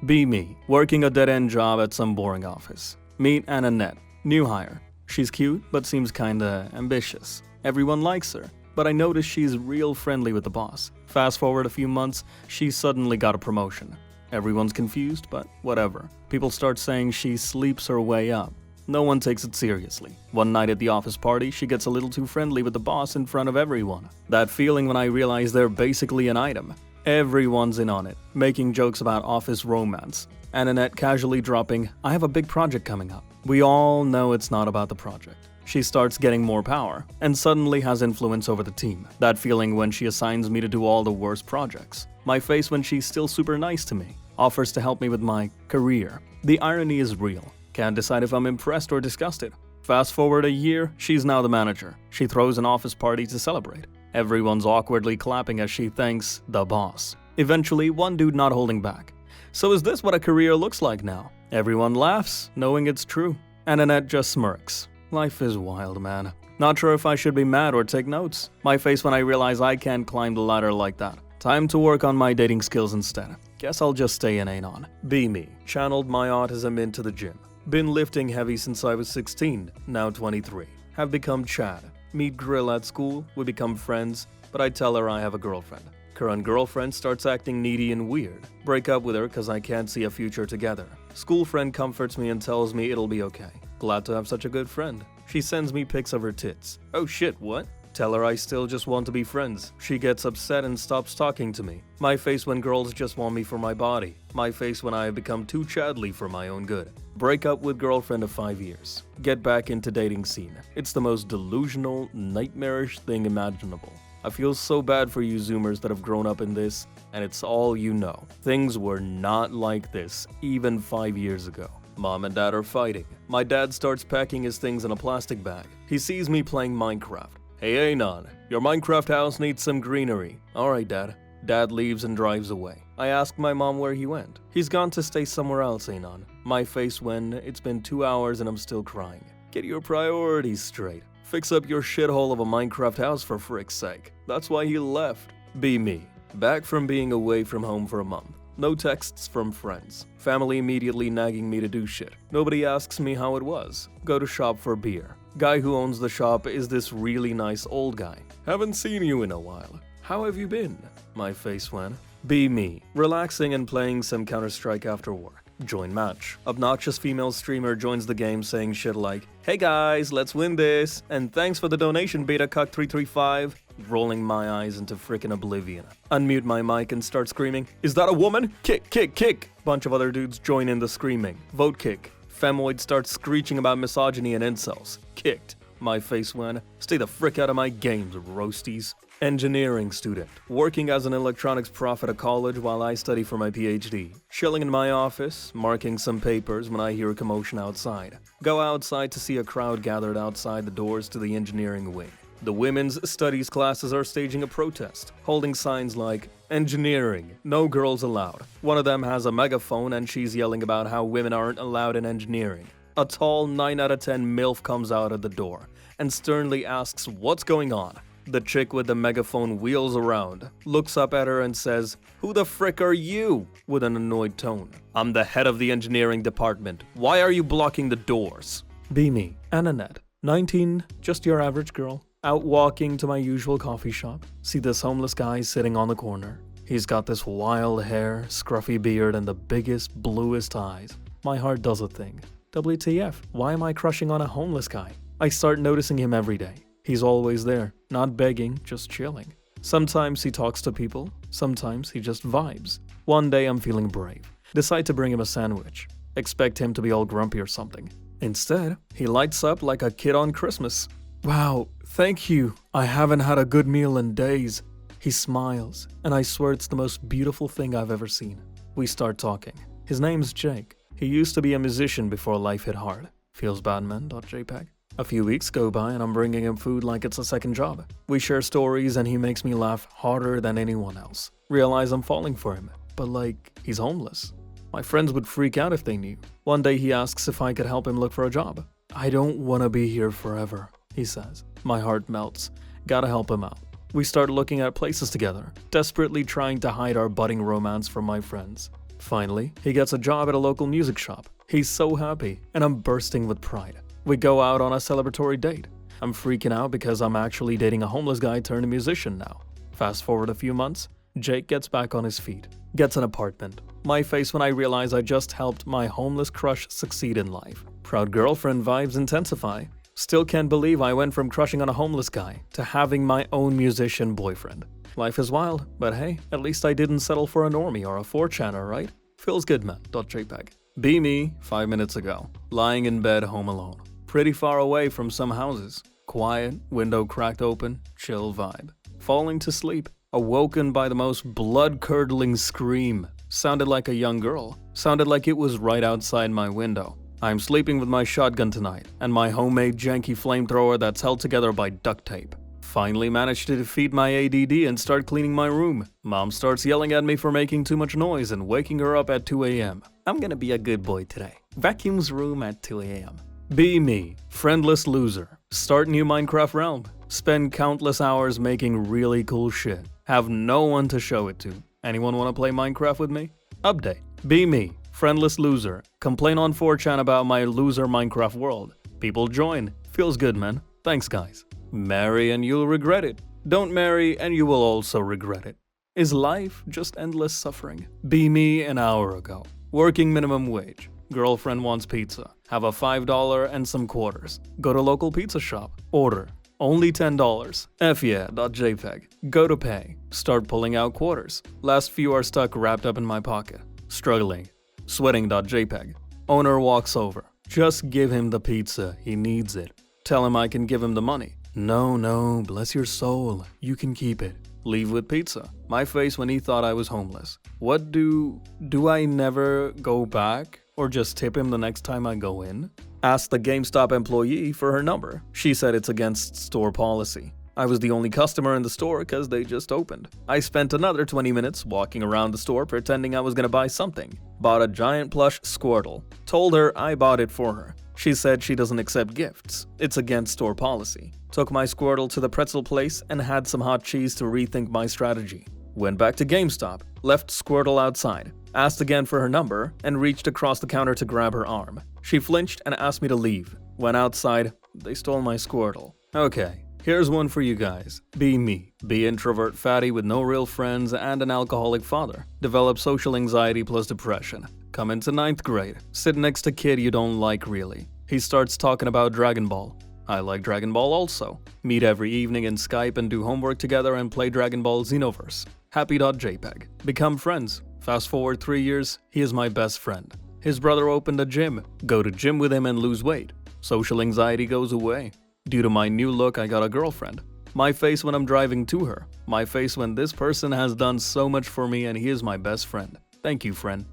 Speaker 1: Be me. Working a dead-end job at some boring office. Meet Annette. New hire. She's cute, but seems kinda ambitious. Everyone likes her, but I notice she's real friendly with the boss. Fast forward a few months, she suddenly got a promotion. Everyone's confused, but whatever. People start saying she sleeps her way up. No one takes it seriously. One night at the office party, she gets a little too friendly with the boss in front of everyone. That feeling when I realize they're basically an item. Everyone's in on it, making jokes about office romance. And Annette casually dropping, I have a big project coming up. We all know it's not about the project. She starts getting more power, and suddenly has influence over the team. That feeling when she assigns me to do all the worst projects. My face when she's still super nice to me. Offers to help me with my career. The irony is real. Can't decide if I'm impressed or disgusted. Fast forward a year, she's now the manager. She throws an office party to celebrate. Everyone's awkwardly clapping as she thanks the boss. Eventually, one dude not holding back. So is this what a career looks like now? Everyone laughs, knowing it's true. And Annette just smirks. Life is wild, man. Not sure if I should be mad or take notes. My face when I realize I can't climb the ladder like that. Time to work on my dating skills instead. Guess I'll just stay in Anon. Be me. Channeled my autism into the gym. Been lifting heavy since I was 16, now 23. Have become Chad. Meet Grill at school, we become friends, but I tell her I have a girlfriend. Current girlfriend starts acting needy and weird. Break up with her cause I can't see a future together. School friend comforts me and tells me it'll be okay. Glad to have such a good friend. She sends me pics of her tits. Oh shit, what? Tell her I still just want to be friends. She gets upset and stops talking to me. My face when girls just want me for my body. My face when I have become too chadly for my own good. Break up with girlfriend of 5 years. Get back into dating scene. It's the most delusional, nightmarish thing imaginable. I feel so bad for you Zoomers that have grown up in this, and it's all you know. Things were not like this even 5 years ago. Mom and Dad are fighting. My dad starts packing his things in a plastic bag. He sees me playing Minecraft. Hey Anon, your Minecraft house needs some greenery. Alright Dad. Dad leaves and drives away. I ask my mom where he went. He's gone to stay somewhere else, Anon. My face when it's been 2 hours and I'm still crying. Get your priorities straight. Fix up your shithole of a Minecraft house for frick's sake. That's why he left. Be me. Back from being away from home for a month. No texts from friends. Family immediately nagging me to do shit. Nobody asks me how it was. Go to shop for beer. Guy who owns the shop is this really nice old guy. Haven't seen you in a while. How have you been? My face when. Be me. Relaxing and playing some Counter-Strike after work. Join match. Obnoxious female streamer joins the game saying shit like, "Hey guys, let's win this, and thanks for the donation BetaCuck335. Rolling my eyes into frickin' oblivion. Unmute my mic and start screaming, "Is that a woman? Kick, kick, kick!" Bunch of other dudes join in the screaming. Vote kick. Femoid starts screeching about misogyny and incels. Kicked. My face when. Stay the frick out of my games, roasties. Engineering student. Working as an electronics prof at a college while I study for my PhD. Chilling in my office, marking some papers when I hear a commotion outside. Go outside to see a crowd gathered outside the doors to the engineering wing. The women's studies classes are staging a protest, holding signs like, "Engineering, no girls allowed." One of them has a megaphone and she's yelling about how women aren't allowed in engineering. A tall 9 out of 10 MILF comes out at the door and sternly asks what's going on. The chick with the megaphone wheels around, looks up at her and says, "Who the frick are you?" with an annoyed tone. "I'm the head of the engineering department. Why are you blocking the doors?" Be me. Annette, 19, just your average girl. Out walking to my usual coffee shop. See this homeless guy sitting on the corner. He's got this wild hair, scruffy beard, and the biggest, bluest eyes. My heart does a thing. WTF, why am I crushing on a homeless guy? I start noticing him every day. He's always there, not begging, just chilling. Sometimes he talks to people, sometimes he just vibes. One day I'm feeling brave. Decide to bring him a sandwich. Expect him to be all grumpy or something. Instead, he lights up like a kid on Christmas. "Wow, thank you. I haven't had a good meal in days." He smiles, and I swear it's the most beautiful thing I've ever seen. We start talking. His name's Jake. He used to be a musician before life hit hard. Feelsbadman.jpg. A few weeks go by and I'm bringing him food like it's a second job. We share stories and he makes me laugh harder than anyone else. Realize I'm falling for him, but like, he's homeless. My friends would freak out if they knew. One day he asks if I could help him look for a job. "I don't want to be here forever," he says. My heart melts. Gotta help him out. We start looking at places together, desperately trying to hide our budding romance from my friends. Finally, he gets a job at a local music shop. He's so happy, and I'm bursting with pride. We go out on a celebratory date. I'm freaking out because I'm actually dating a homeless guy turned musician now. Fast forward a few months, Jake gets back on his feet, gets an apartment. My face when I realize I just helped my homeless crush succeed in life. Proud girlfriend vibes intensify. Still can't believe I went from crushing on a homeless guy to having my own musician boyfriend. Life is wild, but hey, at least I didn't settle for a normie or a 4chaner, right? Feels good, man.jpg. Be me 5 minutes ago, lying in bed home alone. Pretty far away from some houses. Quiet, window cracked open, chill vibe. Falling to sleep, awoken by the most blood-curdling scream. Sounded like a young girl. Sounded like it was right outside my window. I'm sleeping with my shotgun tonight, and my homemade janky flamethrower that's held together by duct tape. Finally managed to defeat my ADD and start cleaning my room. Mom starts yelling at me for making too much noise and waking her up at 2 a.m. I'm gonna be a good boy today. Vacuums room at 2 a.m. Be me. Friendless loser. Start new Minecraft realm. Spend countless hours making really cool shit. Have no one to show it to. Anyone want to play Minecraft with me? Update. Be me. Friendless loser. Complain on 4chan about my loser Minecraft world. People join. Feels good, man. Thanks, guys. Marry and you'll regret it. Don't marry and you will also regret it. Is life just endless suffering? Be me an hour ago. Working minimum wage. Girlfriend wants pizza. Have a $5 and some quarters. Go to local pizza shop. Order. Only $10. F yeah.jpg. Go to pay. Start pulling out quarters. Last few are stuck wrapped up in my pocket. Struggling. Sweating.jpg. Owner walks over. Just give him the pizza. He needs it. Tell him I can give him the money. No, bless your soul. You can keep it. Leave with pizza. My face when he thought I was homeless. What do I never go back? Or just tip him the next time I go in? Asked the GameStop employee for her number. She said it's against store policy. I was the only customer in the store because they just opened. I spent another 20 minutes walking around the store pretending I was gonna buy something. Bought a giant plush Squirtle. Told her I bought it for her. She said she doesn't accept gifts. It's against store policy. Took my Squirtle to the pretzel place and had some hot cheese to rethink my strategy. Went back to GameStop, left Squirtle outside, asked again for her number, and reached across the counter to grab her arm. She flinched and asked me to leave. Went outside, they stole my Squirtle. Okay, here's one for you guys. Be me. Be introvert fatty with no real friends and an alcoholic father. Develop social anxiety plus depression. Come into 9th grade. Sit next to kid you don't like really. He starts talking about Dragon Ball. I like Dragon Ball also. Meet every evening in Skype and do homework together and play Dragon Ball Xenoverse. Happy.jpg. Become friends. Fast forward 3 years, he is my best friend. His brother opened a gym. Go to gym with him and lose weight. Social anxiety goes away. Due to my new look, I got a girlfriend. My face when I'm driving to her. My face when this person has done so much for me and he is my best friend. Thank you, friend.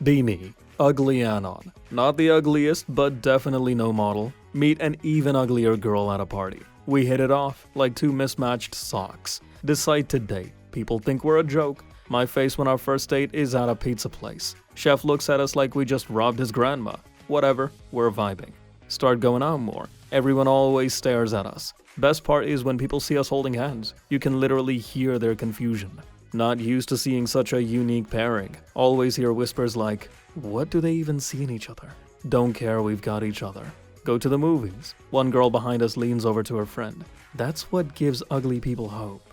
Speaker 1: Be me. Ugly Anon. Not the ugliest, but definitely no model. Meet an even uglier girl at a party. We hit it off like two mismatched socks. Decide to date. People think we're a joke. My face when our first date is at a pizza place. Chef looks at us like we just robbed his grandma. Whatever, we're vibing. Start going out more. Everyone always stares at us. Best part is when people see us holding hands. You can literally hear their confusion. Not used to seeing such a unique pairing. Always hear whispers like, what do they even see in each other? Don't care, we've got each other. Go to the movies. One girl behind us leans over to her friend. That's what gives ugly people hope.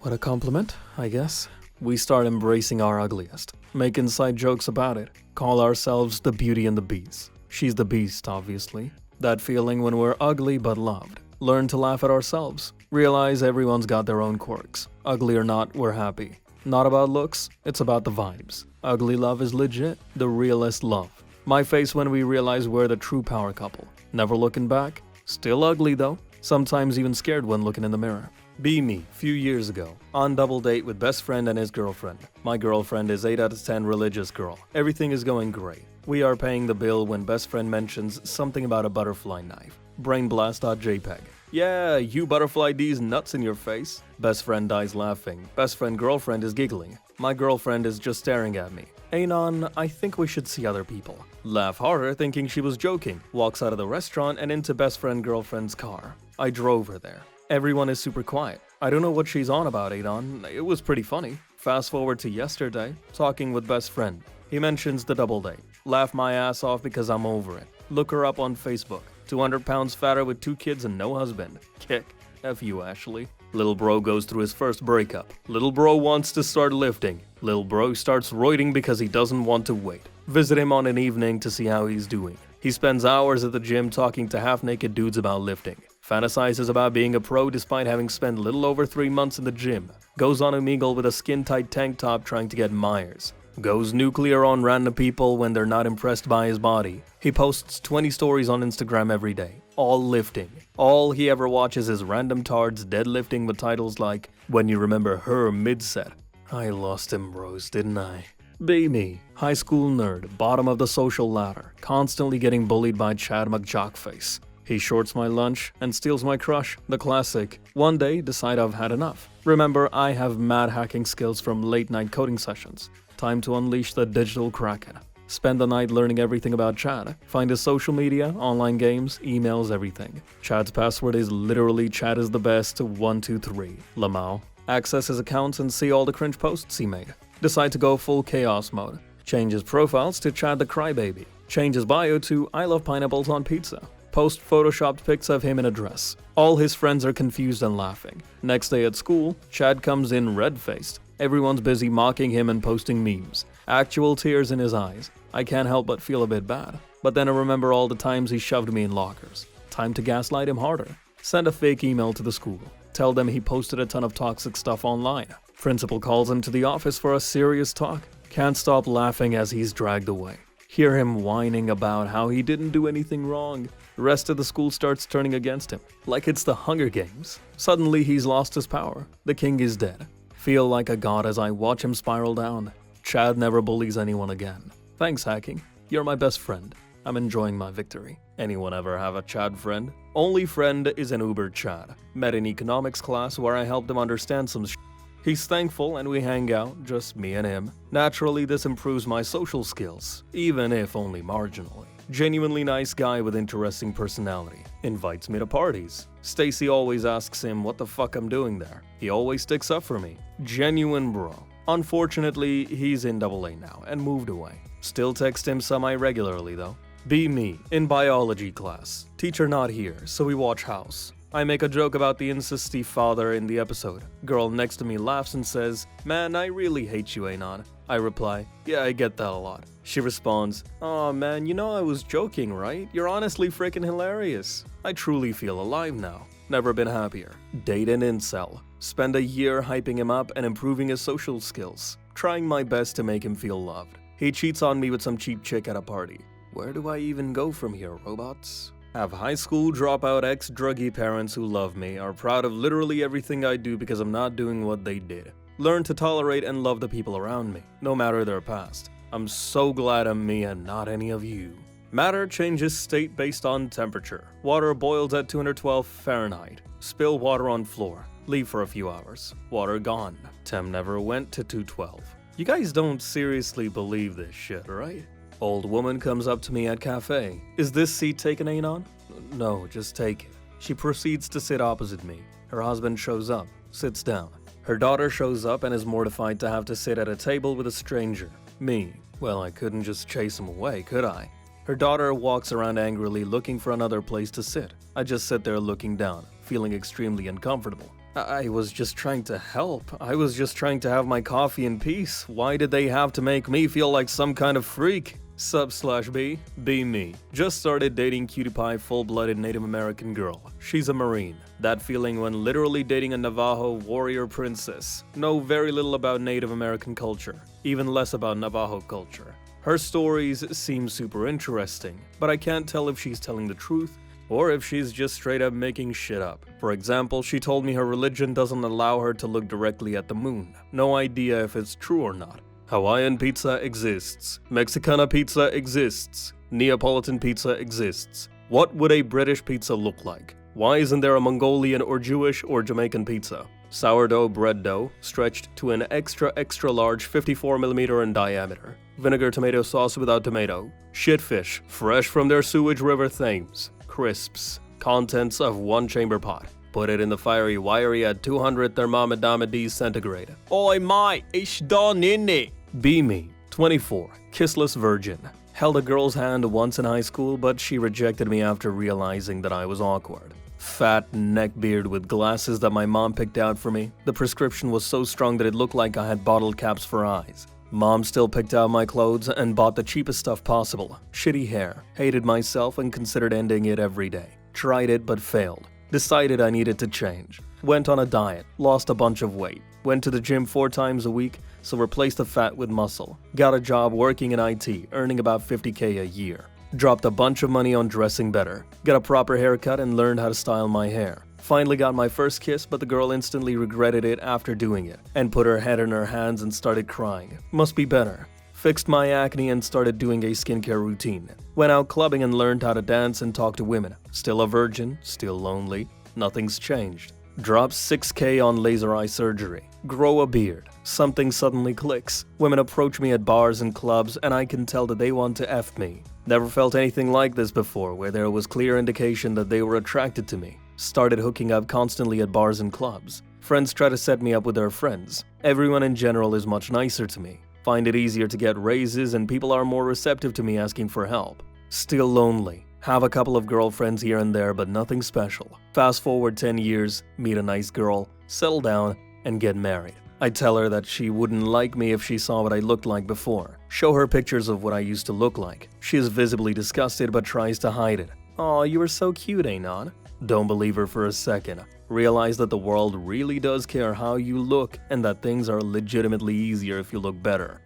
Speaker 1: What a compliment, I guess. We start embracing our ugliest. Make inside jokes about it. Call ourselves the Beauty and the Beast. She's the Beast, obviously. That feeling when we're ugly but loved. Learn to laugh at ourselves. Realize everyone's got their own quirks. Ugly or not, we're happy. Not about looks, it's about the vibes. Ugly love is legit, the realest love. My face when we realize we're the true power couple. Never looking back. Still ugly though. Sometimes even scared when looking in the mirror. Be me, few years ago. On double date with best friend and his girlfriend. My girlfriend is 8 out of 10 religious girl. Everything is going great. We are paying the bill when best friend mentions something about a butterfly knife. Brainblast.jpg. Yeah, you butterfly these nuts in your face. Best friend dies laughing. Best friend girlfriend is giggling. My girlfriend is just staring at me. Anon, I think we should see other people. Laugh harder thinking she was joking. Walks out of the restaurant and into best friend girlfriend's car. I drove her there. Everyone is super quiet. I don't know what she's on about, Anon. It was pretty funny. Fast forward to yesterday, talking with best friend. He mentions the double date. Laugh my ass off because I'm over it. Look her up on Facebook. 200 pounds fatter with 2 kids and no husband. Kick. F you, Ashley. Little bro goes through his first breakup. Little bro wants to start lifting. Little bro starts roiding because he doesn't want to wait. Visit him on an evening to see how he's doing. He spends hours at the gym talking to half-naked dudes about lifting. Fantasizes about being a pro despite having spent little over 3 months in the gym. Goes on Omegle with a skin-tight tank top trying to get Myers. Goes nuclear on random people when they're not impressed by his body. He posts 20 stories on Instagram every day, all lifting. All he ever watches is random tards deadlifting with titles like, When You Remember Her Mid-Set. I lost him bros, didn't I? Be me, high school nerd, bottom of the social ladder, constantly getting bullied by Chad McJockface. He shorts my lunch and steals my crush, the classic. One day, decide I've had enough. Remember, I have mad hacking skills from late-night coding sessions. Time to unleash the digital kraken. Spend the night learning everything about Chad. Find his social media, online games, emails, everything. Chad's password is literally Chad is the best 123. Lamau. Access his accounts and see all the cringe posts he made. Decide to go full chaos mode. Change his profiles to Chad the Crybaby. Change his bio to I love pineapples on pizza. Post photoshopped pics of him in a dress. All his friends are confused and laughing. Next day at school, Chad comes in red-faced. Everyone's busy mocking him and posting memes. Actual tears in his eyes. I can't help but feel a bit bad. But then I remember all the times he shoved me in lockers. Time to gaslight him harder. Send a fake email to the school. Tell them he posted a ton of toxic stuff online. Principal calls him to the office for a serious talk. Can't stop laughing as he's dragged away. Hear him whining about how he didn't do anything wrong. The rest of the school starts turning against him, like it's the Hunger Games. Suddenly he's lost his power. The king is dead. Feel like a god as I watch him spiral down. Chad never bullies anyone again. Thanks, Hacking. You're my best friend. I'm enjoying my victory. Anyone ever have a Chad friend? Only friend is an Uber Chad. Met in economics class where I helped him understand some shit. He's thankful and we hang out, just me and him. Naturally, this improves my social skills, even if only marginally. Genuinely nice guy with interesting personality. Invites me to parties. Stacy always asks him what the fuck I'm doing there. He always sticks up for me. Genuine bro. Unfortunately, he's in AA now and moved away. Still text him semi-regularly though. Be me, in biology class. Teacher not here, so we watch House. I make a joke about the incesty father in the episode. Girl next to me laughs and says, "Man, I really hate you, Anon." I reply, "Yeah, I get that a lot." She responds, "Aw man, you know I was joking, right? You're honestly freaking hilarious." I truly feel alive now. Never been happier. Date an incel. Spend a year hyping him up and improving his social skills. Trying my best to make him feel loved. He cheats on me with some cheap chick at a party. Where do I even go from here, robots? Have high school dropout ex-druggy parents who love me, are proud of literally everything I do because I'm not doing what they did. Learn to tolerate and love the people around me, no matter their past. I'm so glad I'm me and not any of you. Matter changes state based on temperature. Water boils at 212 Fahrenheit. Spill water on floor. Leave for a few hours. Water gone. Temp never went to 212. You guys don't seriously believe this shit, right? Old woman comes up to me at cafe. "Is this seat taken, Anon?" "No, just take it." She proceeds to sit opposite me. Her husband shows up, sits down. Her daughter shows up and is mortified to have to sit at a table with a stranger. Me. Well, I couldn't just chase him away, could I? Her daughter walks around angrily looking for another place to sit. I just sit there looking down, feeling extremely uncomfortable. I was just trying to help. I was just trying to have my coffee in peace. Why did they have to make me feel like some kind of freak? Sub/B, be me. Just started dating cutie pie full-blooded Native American girl. She's a Marine. That feeling when literally dating a Navajo warrior princess. Know very little about Native American culture. Even less about Navajo culture. Her stories seem super interesting, but I can't tell if she's telling the truth or if she's just straight up making shit up. For example, she told me her religion doesn't allow her to look directly at the moon. No idea if it's true or not. Hawaiian pizza exists. Mexicana pizza exists. Neapolitan pizza exists. What would a British pizza look like? Why isn't there a Mongolian or Jewish or Jamaican pizza? Sourdough bread dough, stretched to an extra large 54mm in diameter. Vinegar tomato sauce without tomato. Shitfish, fresh from their sewage river Thames. Crisps. Contents of 1 chamber pot. Put it in the fiery wiry at 200 thermodynamics centigrade. Oi mate, it's done innit? Be me, 24, kissless virgin. Held a girl's hand once in high school, but she rejected me after realizing that I was awkward. Fat neckbeard with glasses that my mom picked out for me. The prescription was so strong that it looked like I had bottle caps for eyes. Mom still picked out my clothes and bought the cheapest stuff possible. Shitty hair. Hated myself and considered ending it every day. Tried it but failed. Decided I needed to change. Went on a diet. Lost a bunch of weight. Went to the gym 4 times a week, so replaced the fat with muscle. Got a job working in IT, earning about $50K a year. Dropped a bunch of money on dressing better. Got a proper haircut and learned how to style my hair. Finally got my first kiss, but the girl instantly regretted it after doing it, and put her head in her hands and started crying. Must be better. Fixed my acne and started doing a skincare routine. Went out clubbing and learned how to dance and talk to women. Still a virgin, still lonely. Nothing's changed. Dropped 6K on laser eye surgery. Grow a beard. Something suddenly clicks. Women approach me at bars and clubs and I can tell that they want to F me. Never felt anything like this before, where there was clear indication that they were attracted to me. Started hooking up constantly at bars and clubs. Friends try to set me up with their friends. Everyone in general is much nicer to me. Find it easier to get raises and people are more receptive to me asking for help. Still lonely. Have a couple of girlfriends here and there, but nothing special. Fast forward 10 years, meet a nice girl, settle down, and get married. I tell her that she wouldn't like me if she saw what I looked like before. Show her pictures of what I used to look like. She is visibly disgusted but tries to hide it. "Aw, you were so cute, Anon." Don't believe her for a second. Realize that the world really does care how you look and that things are legitimately easier if you look better.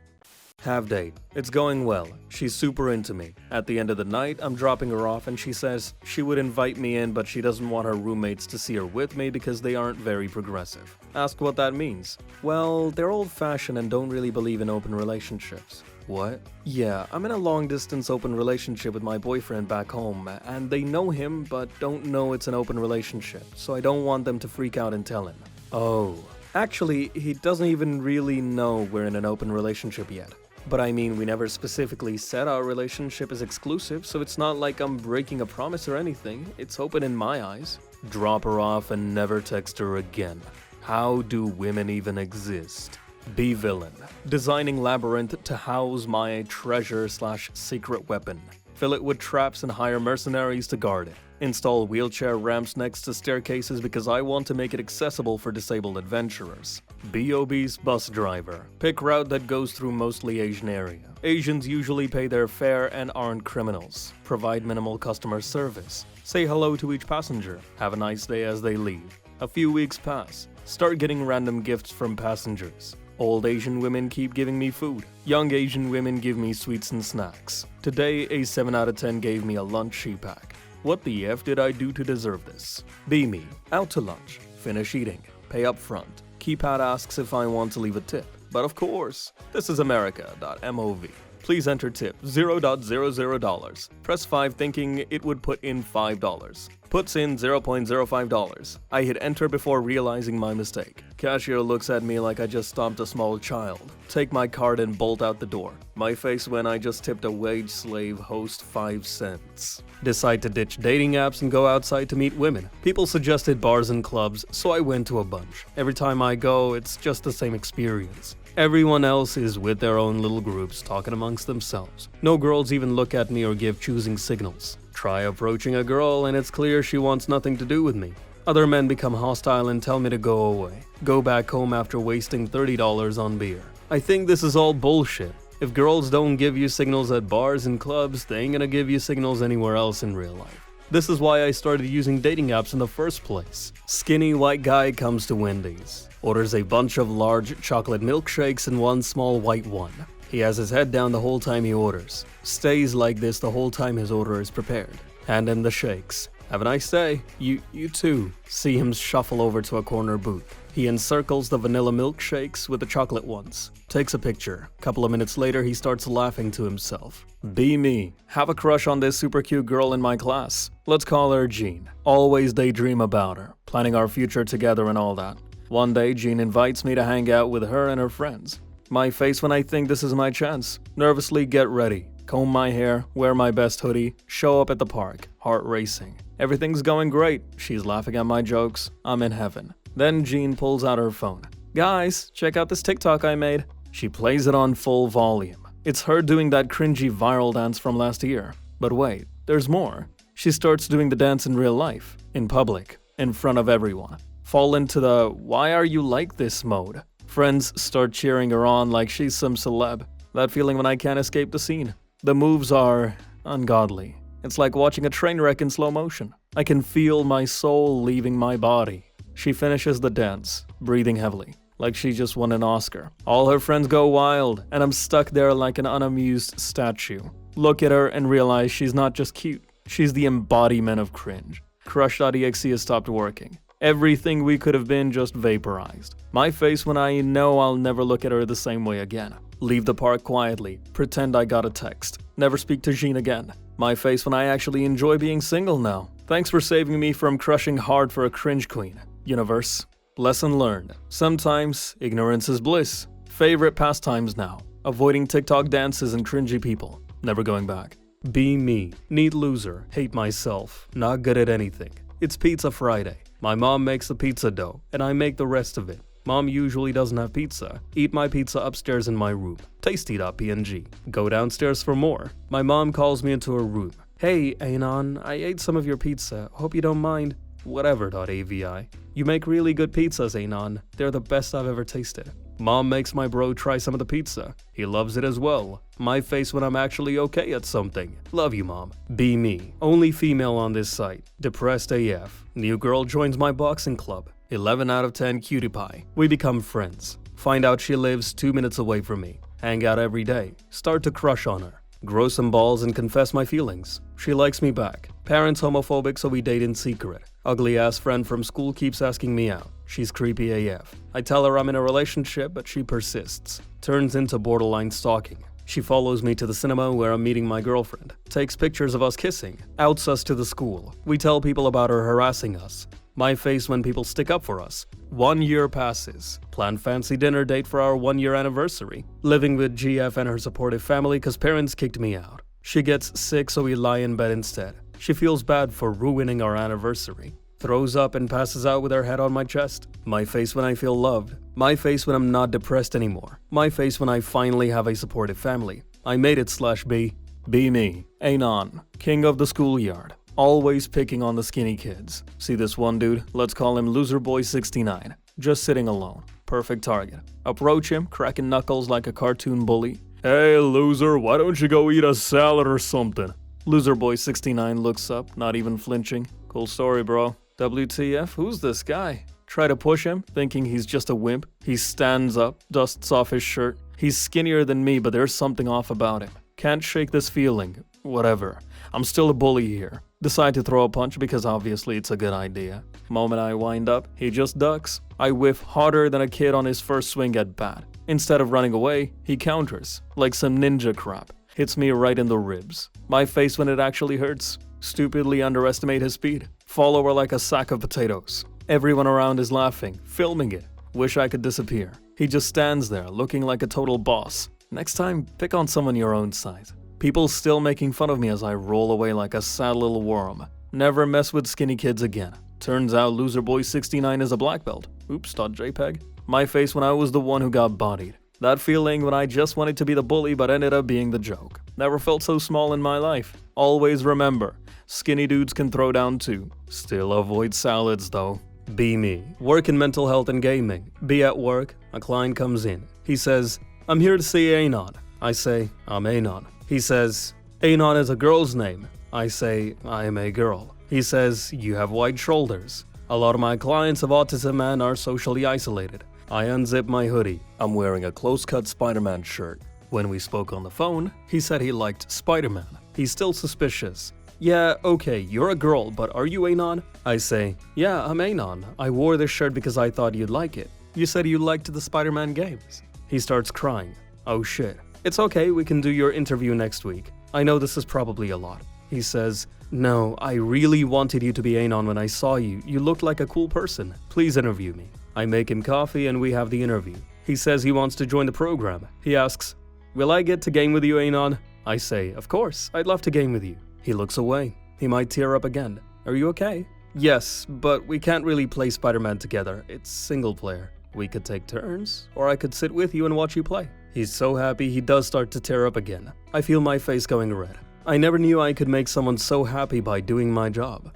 Speaker 1: Have date. It's going well. She's super into me. At the end of the night, I'm dropping her off and she says she would invite me in but she doesn't want her roommates to see her with me because they aren't very progressive. Ask what that means. Well, they're old-fashioned and don't really believe in open relationships. What? Yeah, I'm in a long-distance open relationship with my boyfriend back home, and they know him but don't know it's an open relationship, so I don't want them to freak out and tell him. Oh. Actually, he doesn't even really know we're in an open relationship yet. But I mean, we never specifically said our relationship is exclusive, so it's not like I'm breaking a promise or anything. It's open in my eyes. Drop her off and never text her again. How do women even exist? Be villain. Designing labyrinth to house my treasure/secret weapon. Fill it with traps and hire mercenaries to guard it. Install wheelchair ramps next to staircases because I want to make it accessible for disabled adventurers. Be obese bus driver. Pick route that goes through mostly Asian area. Asians usually pay their fare and aren't criminals. Provide minimal customer service. Say hello to each passenger. Have a nice day as they leave. A few weeks pass. Start getting random gifts from passengers. Old Asian women keep giving me food. Young Asian women give me sweets and snacks. Today, a 7 out of 10 gave me a lunch she pack. What the F did I do to deserve this? Be me. Out to lunch. Finish eating. Pay up front. Keypad asks if I want to leave a tip. But of course, this is America.mov. Please enter tip $0.00. Press 5 thinking it would put in $5. Puts in $0.05. I hit enter before realizing my mistake. Cashier looks at me like I just stomped a small child. Take my card and bolt out the door. My face when I just tipped a wage slave host 5 cents. Decide to ditch dating apps and go outside to meet women. People suggested bars and clubs, so I went to a bunch. Every time I go, it's just the same experience. Everyone else is with their own little groups talking amongst themselves. No girls even look at me or give choosing signals. Try approaching a girl and it's clear she wants nothing to do with me. Other men become hostile and tell me to go away. Go back home after wasting $30 on beer. I think this is all bullshit. If girls don't give you signals at bars and clubs, they ain't gonna give you signals anywhere else in real life. This is why I started using dating apps in the first place. Skinny white guy comes to Wendy's. Orders a bunch of large chocolate milkshakes and one small white one. He has his head down the whole time he orders. Stays like this the whole time his order is prepared. Hand him the shakes. Have a nice day. You too. See him shuffle over to a corner booth. He encircles the vanilla milkshakes with the chocolate ones. Takes a picture. Couple of minutes later, he starts laughing to himself. Be me. Have a crush on this super cute girl in my class. Let's call her Jean. Always daydream about her. Planning our future together and all that. One day, Jean invites me to hang out with her and her friends. My face when I think this is my chance. Nervously get ready. Comb my hair, wear my best hoodie, show up at the park, heart racing. Everything's going great. She's laughing at my jokes. I'm in heaven. Then Jean pulls out her phone. Guys, check out this TikTok I made. She plays it on full volume. It's her doing that cringy viral dance from last year. But wait, there's more. She starts doing the dance in real life, in public, in front of everyone. Fall into the "why are you like this" mode. Friends start cheering her on like she's some celeb. That feeling when I can't escape the scene. The moves are ungodly. It's like watching a train wreck in slow motion. I can feel my soul leaving my body. She finishes the dance, breathing heavily, like she just won an Oscar. All her friends go wild, and I'm stuck there like an unamused statue. Look at her and realize she's not just cute. She's the embodiment of cringe. Crush.exe has stopped working. Everything we could have been just vaporized. My face when I know I'll never look at her the same way again. Leave the park quietly. Pretend I got a text. Never speak to Jean again. My face when I actually enjoy being single now. Thanks for saving me from crushing hard for a cringe queen. Universe. Lesson learned. Sometimes ignorance is bliss. Favorite pastimes now. Avoiding TikTok dances and cringy people. Never going back. Be me. Neat loser. Hate myself. Not good at anything. It's Pizza Friday. My mom makes the pizza dough, and I make the rest of it. Mom usually doesn't have pizza. Eat my pizza upstairs in my room. Tasty.png. Go downstairs for more. My mom calls me into her room. Hey, Anon, I ate some of your pizza. Hope you don't mind. Whatever.avi. You make really good pizzas, Anon. They're the best I've ever tasted. Mom makes my bro try some of the pizza. He loves it as well. My face when I'm actually okay at something. Love you, Mom. Be me. Only female on this site. Depressed AF. New girl joins my boxing club. 11 out of 10 cutie pie. We become friends. Find out she lives 2 minutes away from me. Hang out every day. Start to crush on her. Grow some balls and confess my feelings. She likes me back. Parents homophobic, so we date in secret. Ugly ass friend from school keeps asking me out. She's creepy AF. I tell her I'm in a relationship, but she persists. Turns into borderline stalking. She follows me to the cinema where I'm meeting my girlfriend. Takes pictures of us kissing. Outs us to the school. We tell people about her harassing us. My face when people stick up for us. 1 year passes. Plan fancy dinner date for our 1 year anniversary. Living with GF and her supportive family cause parents kicked me out. She gets sick, so we lie in bed instead. She feels bad for ruining our anniversary. Throws up and passes out with her head on my chest. My face when I feel loved. My face when I'm not depressed anymore. My face when I finally have a supportive family. I made it /B. Be me. Anon. King of the schoolyard. Always picking on the skinny kids. See this one dude? Let's call him Loserboy69. Just sitting alone. Perfect target. Approach him, cracking knuckles like a cartoon bully. Hey loser, why don't you go eat a salad or something? Loserboy69 looks up, not even flinching. Cool story, bro. WTF, who's this guy? Try to push him, thinking he's just a wimp. He stands up, dusts off his shirt. He's skinnier than me, but there's something off about him. Can't shake this feeling. Whatever. I'm still a bully here. Decide to throw a punch because obviously it's a good idea. Moment I wind up, he just ducks. I whiff harder than a kid on his first swing at bat. Instead of running away, he counters. Like some ninja crap. Hits me right in the ribs. My face when it actually hurts. Stupidly underestimate his speed. Fall over like a sack of potatoes. Everyone around is laughing, filming it. Wish I could disappear. He just stands there, looking like a total boss. Next time, pick on someone your own size. People still making fun of me as I roll away like a sad little worm. Never mess with skinny kids again. Turns out Loserboy69 is a black belt. Oops.jpg. My face when I was the one who got bodied. That feeling when I just wanted to be the bully but ended up being the joke. Never felt so small in my life. Always remember, skinny dudes can throw down too. Still avoid salads though. Be me. Work in mental health and gaming. Be at work. A client comes in. He says, I'm here to see Anon. I say, I'm Anon. He says, Anon is a girl's name. I say, I am a girl. He says, you have wide shoulders. A lot of my clients have autism and are socially isolated. I unzip my hoodie. I'm wearing a close-cut Spider-Man shirt. When we spoke on the phone, he said he liked Spider-Man. He's still suspicious. Yeah, okay, you're a girl, but are you Anon? I say, yeah, I'm Anon. I wore this shirt because I thought you'd like it. You said you liked the Spider-Man games. He starts crying. Oh shit. It's okay, we can do your interview next week. I know this is probably a lot. He says, no, I really wanted you to be Anon when I saw you. You looked like a cool person. Please interview me. I make him coffee and we have the interview. He says he wants to join the program. He asks, will I get to game with you, Anon? I say, of course, I'd love to game with you. He looks away. He might tear up again. Are you okay? Yes, but we can't really play Spider-Man together. It's single player. We could take turns, or I could sit with you and watch you play. He's so happy he does start to tear up again. I feel my face going red. I never knew I could make someone so happy by doing my job.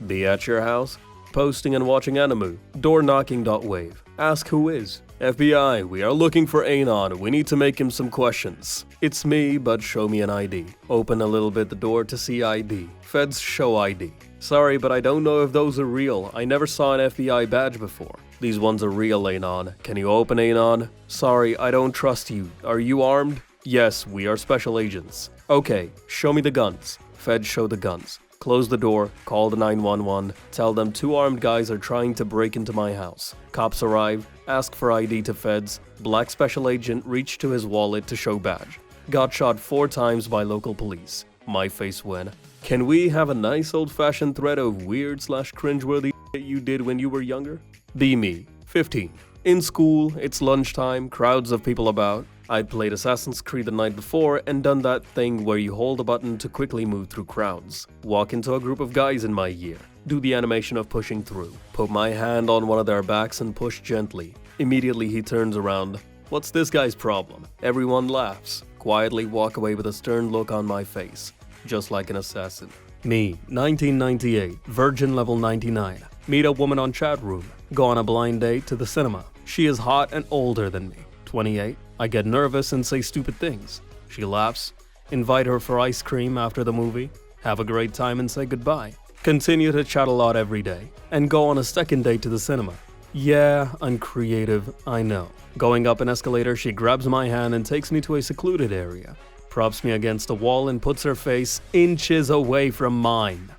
Speaker 1: Be at your house, posting and watching anime, door knocking.wave. Ask who is. FBI, we are looking for Anon. We need to make him some questions. It's me, but show me an ID. Open a little bit the door to see ID. Feds show ID. Sorry, but I don't know if those are real. I never saw an FBI badge before. These ones are real, Anon. Can you open Anon? Sorry, I don't trust you. Are you armed? Yes, we are special agents. Okay, show me the guns. Feds show the guns. Close the door, call the 911, tell them 2 armed guys are trying to break into my house. Cops arrive, ask for ID to feds. Black special agent reached to his wallet to show badge. Got shot 4 times by local police. My face when. Can we have a nice old-fashioned thread of weird/cringe-worthy you did when you were younger? Be me, 15. In school, it's lunchtime, crowds of people about. I'd played Assassin's Creed the night before and done that thing where you hold a button to quickly move through crowds. Walk into a group of guys in my year. Do the animation of pushing through. Put my hand on one of their backs and push gently. Immediately he turns around. What's this guy's problem? Everyone laughs. Quietly walk away with a stern look on my face. Just like an assassin. Me, 1998, virgin level 99. Meet a woman on chat room. Go on a blind date to the cinema. She is hot and older than me. 28. I get nervous and say stupid things. She laughs. Invite her for ice cream after the movie. Have a great time and say goodbye. Continue to chat a lot every day. And go on a second date to the cinema. Yeah, I'm creative, I know. Going up an escalator, she grabs my hand and takes me to a secluded area. Props me against a wall and puts her face inches away from mine.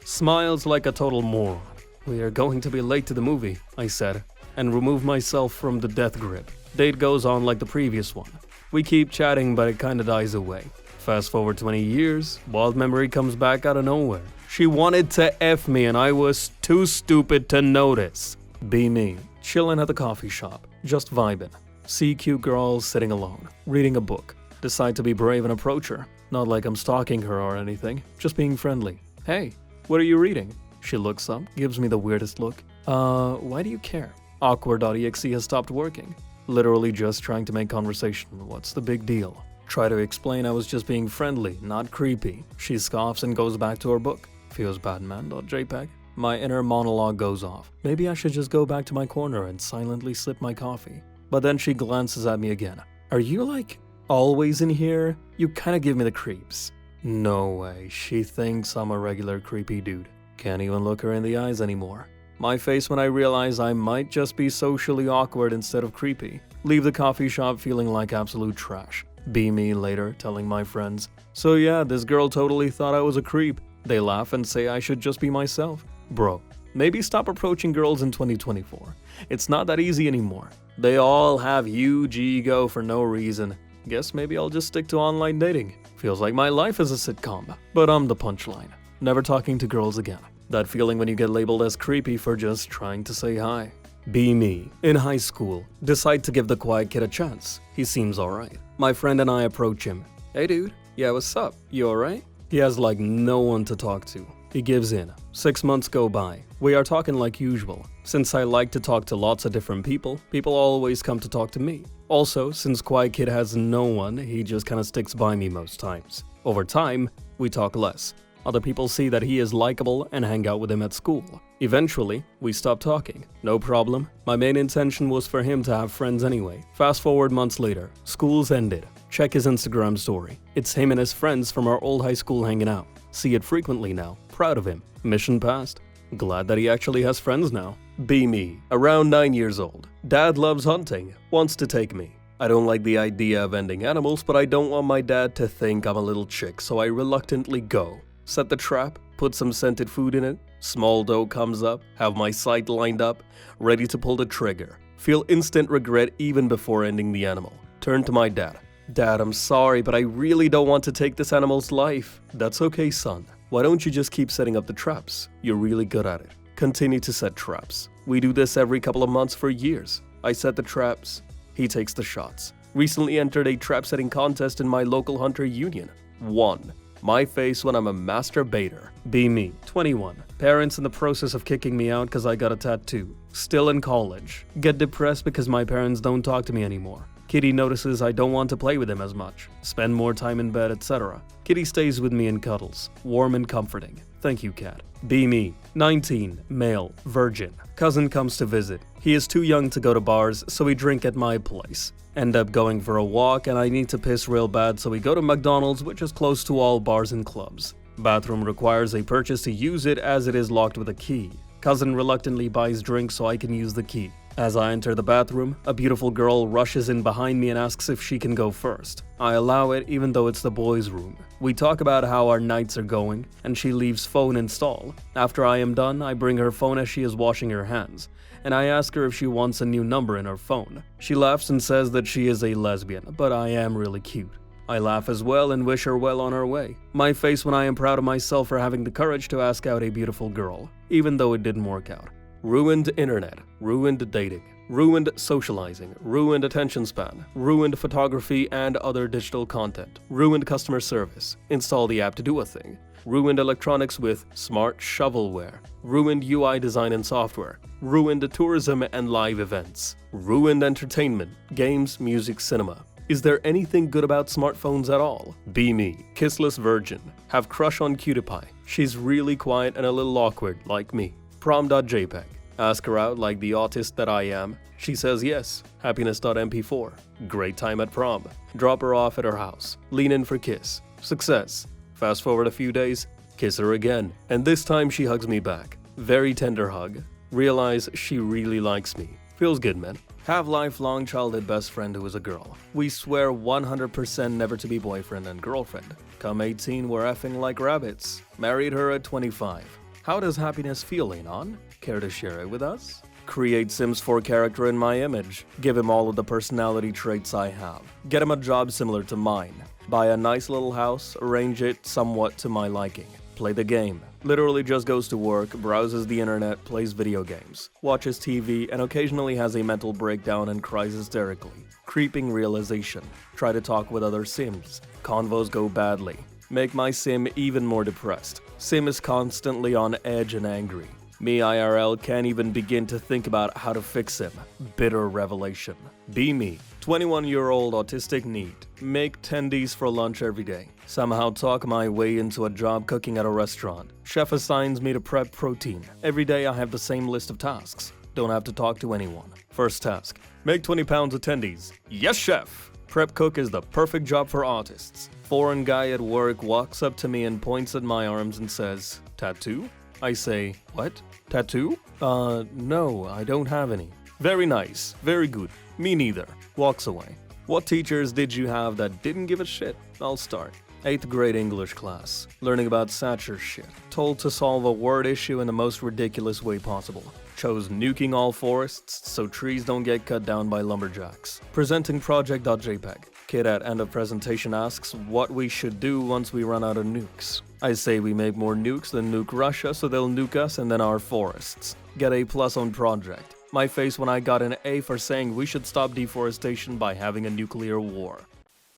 Speaker 1: Smiles like a total moron. We are going to be late to the movie, I said, and remove myself from the death grip. Date goes on like the previous one. We keep chatting, but it kinda dies away. Fast forward 20 years, wild memory comes back out of nowhere. She wanted to F me and I was too stupid to notice. Be me, chillin' at the coffee shop, just vibin'. See cute girls sitting alone, reading a book. Decide to be brave and approach her. Not like I'm stalking her or anything, just being friendly. Hey, what are you reading? She looks up, gives me the weirdest look. Why do you care? Awkward.exe has stopped working. Literally just trying to make conversation. What's the big deal? Try to explain I was just being friendly, not creepy. She scoffs and goes back to her book. Feels bad, man.jpg. My inner monologue goes off. Maybe I should just go back to my corner and silently sip my coffee. But then she glances at me again. Are you like always in here? You kinda give me the creeps. No way, she thinks I'm a regular creepy dude. Can't even look her in the eyes anymore. My face when I realize I might just be socially awkward instead of creepy. Leave the coffee shop feeling like absolute trash. Be me later, telling my friends. So yeah, this girl totally thought I was a creep. They laugh and say I should just be myself. Bro, maybe stop approaching girls in 2024. It's not that easy anymore. They all have huge ego for no reason. Guess maybe I'll just stick to online dating. Feels like my life is a sitcom. But I'm the punchline. Never talking to girls again. That feeling when you get labeled as creepy for just trying to say hi. Be me. In high school, decide to give the quiet kid a chance. He seems alright. My friend and I approach him. Hey dude, yeah, what's up? You alright? He has like no one to talk to. He gives in. 6 months go by. We are talking like usual. Since I like to talk to lots of different people always come to talk to me. Also, since Quiet Kid has no one, he just kinda sticks by me most times. Over time, we talk less. Other people see that he is likable and hang out with him at school. Eventually, we stop talking. No problem. My main intention was for him to have friends anyway. Fast forward months later. School's ended. Check his Instagram story. It's him and his friends from our old high school hanging out. See it frequently now. Proud of him. Mission passed. Glad that he actually has friends now. Be me. Around 9 years old. Dad loves hunting. Wants to take me. I don't like the idea of ending animals, but I don't want my dad to think I'm a little chick, so I reluctantly go. Set the trap, put some scented food in it, small doe comes up, have my sight lined up, ready to pull the trigger. Feel instant regret even before ending the animal. Turn to my dad. Dad, I'm sorry, but I really don't want to take this animal's life. That's okay, son. Why don't you just keep setting up the traps? You're really good at it. Continue to set traps. We do this every couple of months for years. I set the traps, he takes the shots. Recently entered a trap setting contest in my local hunter union. Won. My face when I'm a master baiter. Be me. 21. Parents in the process of kicking me out because I got a tattoo. Still in college. Get depressed because my parents don't talk to me anymore. Kitty notices I don't want to play with him as much. Spend more time in bed, etc. Kitty stays with me and cuddles. Warm and comforting. Thank you, cat. Be me. 19. Male. Virgin. Cousin comes to visit. He is too young to go to bars, so we drink at my place. End up going for a walk and I need to piss real bad, so we go to McDonald's, which is close to all bars and clubs. Bathroom requires a purchase to use it as it is locked with a key. Cousin reluctantly buys drinks so I can use the key. As I enter the bathroom, a beautiful girl rushes in behind me and asks if she can go first. I allow it even though it's the boys' room. We talk about how our nights are going, and she leaves phone in stall. After I am done, I bring her phone as she is washing her hands, and I ask her if she wants a new number in her phone. She laughs and says that she is a lesbian, but I am really cute. I laugh as well and wish her well on her way. My face when I am proud of myself for having the courage to ask out a beautiful girl, even though it didn't work out. Ruined internet, ruined dating, ruined socializing, ruined attention span, ruined photography and other digital content, ruined customer service. Install the app to do a thing. ruined electronics with smart shovelware, ruined UI design and software, ruined tourism and live events, ruined entertainment, games, music, cinema. Is there anything good about smartphones at all? Be me, kissless virgin, have crush on cutie pie. She's really quiet and a little awkward, like me. Prom.jpg. Ask her out like the autist that I am. She says yes. Happiness.mp4. Great time at prom. Drop her off at her house. Lean in for kiss. Success. Fast forward a few days. Kiss her again. And this time she hugs me back. Very tender hug. Realize she really likes me. Feels good, man. Have lifelong childhood best friend who is a girl. We swear 100% never to be boyfriend and girlfriend. Come 18, we're effing like rabbits. Married her at 25. How does happiness feel, Anon? Care to share it with us? Create Sims 4 character in my image. Give him all of the personality traits I have. Get him a job similar to mine. Buy a nice little house, arrange it somewhat to my liking. Play the game. Literally just goes to work, browses the internet, plays video games, watches TV, and occasionally has a mental breakdown and cries hysterically. Creeping realization. Try to talk with other Sims. Convos go badly. Make my Sim even more depressed. Sim is constantly on edge and angry. Me IRL can't even begin to think about how to fix him. Bitter revelation. Be me. 21-year-old autistic NEET. Make tendies for lunch every day. Somehow talk my way into a job cooking at a restaurant. Chef assigns me to prep protein. Every day I have the same list of tasks. Don't have to talk to anyone. First task. Make 20 pounds of tendies. Yes, chef! Prep cook is the perfect job for autists. Foreign guy at work walks up to me and points at my arms and says, "Tattoo?" I say, "What? Tattoo? No, I don't have any." Very nice, very good. Me neither. Walks away. What teachers did you have that didn't give a shit? I'll start. 8th grade English class. Learning about satire shit. Told to solve a word issue in the most ridiculous way possible. Chose nuking all forests so trees don't get cut down by lumberjacks. Presenting project.jpg. Kid at end of presentation asks what we should do once we run out of nukes. I say we make more nukes than nuke Russia so they'll nuke us and then our forests. Get A+ on project. My face when I got an A for saying we should stop deforestation by having a nuclear war.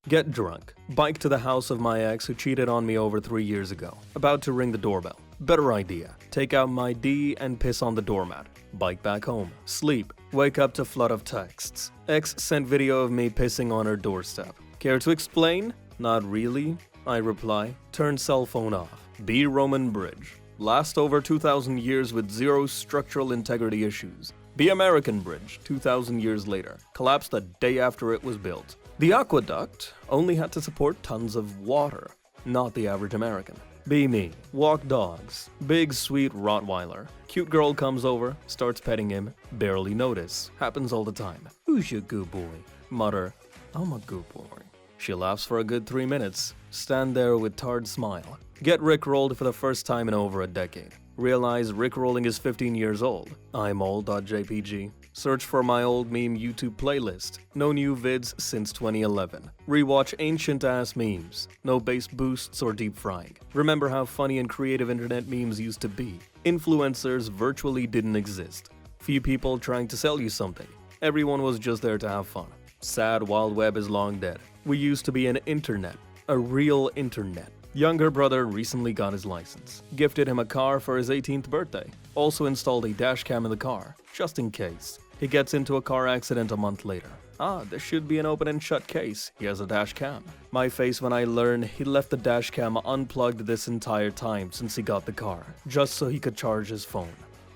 Speaker 1: Get drunk. Bike to the house of my ex who cheated on me over 3 years ago. About to ring the doorbell. Better idea. Take out my D and piss on the doormat. Bike back home. Sleep. Wake up to flood of texts. Ex sent video of me pissing on her doorstep. Care to explain? Not really, I reply. Turn cell phone off. B Roman bridge. Last over 2,000 years with zero structural integrity issues. B American bridge, 2,000 years later. Collapsed the day after it was built. The aqueduct only had to support tons of water. Not the average American. Be me. Walk dogs. Big sweet Rottweiler. Cute girl comes over, starts petting him. Barely notice. Happens all the time. Who's your good boy? Mutter, I'm a good boy. She laughs for a good 3 minutes. Stand there with tarred smile. Get rickrolled for the first time in over a decade. Realize rickrolling is 15 years old. I'm old.jpg. Search for my old meme YouTube playlist. No new vids since 2011. Rewatch ancient ass memes. No bass boosts or deep frying. Remember how funny and creative internet memes used to be. Influencers virtually didn't exist. Few people trying to sell you something. Everyone was just there to have fun. Sad wild web is long dead. We used to be an internet. A real internet. Younger brother recently got his license. Gifted him a car for his 18th birthday. Also installed a dash cam in the car, just in case. He gets into a car accident a month later. This should be an open and shut case. He has a dash cam. My face when I learned he left the dash cam unplugged this entire time since he got the car, just so he could charge his phone.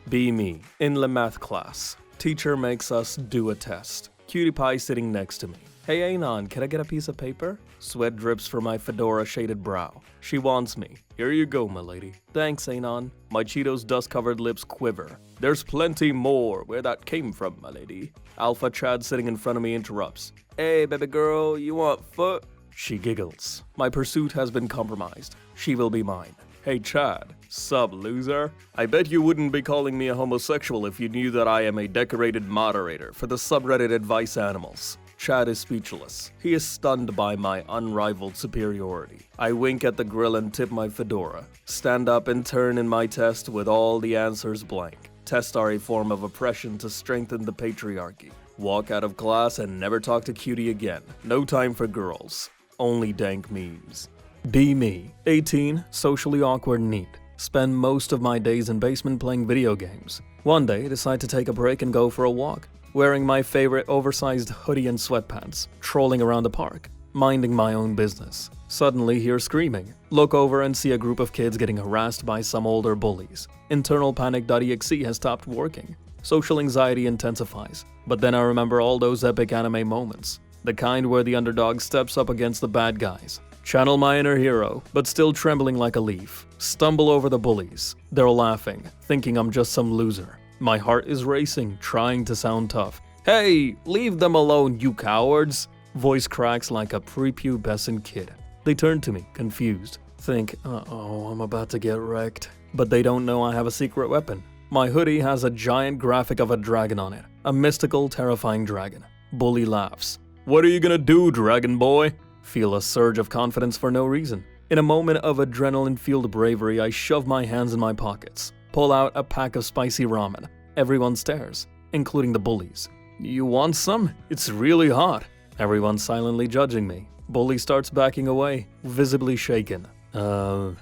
Speaker 1: Be me. In the math class. Teacher makes us do a test. Cutie pie sitting next to me. Hey Anon, can I get a piece of paper? Sweat drips from my fedora shaded brow. She wants me. Here you go, my lady. Thanks, Anon. My Cheetos dust-covered lips quiver. There's plenty more where that came from, my lady. Alpha Chad sitting in front of me interrupts. Hey, baby girl, you want foot? She giggles. My pursuit has been compromised. She will be mine. Hey Chad, sup loser? I bet you wouldn't be calling me a homosexual if you knew that I am a decorated moderator for the subreddit Advice Animals. Chad is speechless. He is stunned by my unrivaled superiority. I wink at the grill and tip my fedora. Stand up and turn in my test with all the answers blank. Tests are a form of oppression to strengthen the patriarchy. Walk out of class and never talk to Cutie again. No time for girls. Only dank memes. Be me. 18, socially awkward neat. Spend most of my days in basement playing video games. One day, decide to take a break and go for a walk. Wearing my favorite oversized hoodie and sweatpants. Trolling around the park. Minding my own business. Suddenly hear screaming. Look over and see a group of kids getting harassed by some older bullies. Internal panic.exe has stopped working. Social anxiety intensifies. But then I remember all those epic anime moments. The kind where the underdog steps up against the bad guys. Channel my inner hero, but still trembling like a leaf. Stumble over the bullies. They're laughing, thinking I'm just some loser. My heart is racing, trying to sound tough. Hey, leave them alone, you cowards! Voice cracks like a prepubescent kid. They turn to me, confused. Think, uh-oh, I'm about to get wrecked. But they don't know I have a secret weapon. My hoodie has a giant graphic of a dragon on it. A mystical, terrifying dragon. Bully laughs. What are you gonna do, dragon boy? Feel a surge of confidence for no reason. In a moment of adrenaline-fueled bravery, I shove my hands in my pockets. Pull out a pack of spicy ramen. Everyone stares, including the bullies. You want some? It's really hot. Everyone silently judging me. Bully starts backing away, visibly shaken. Nah,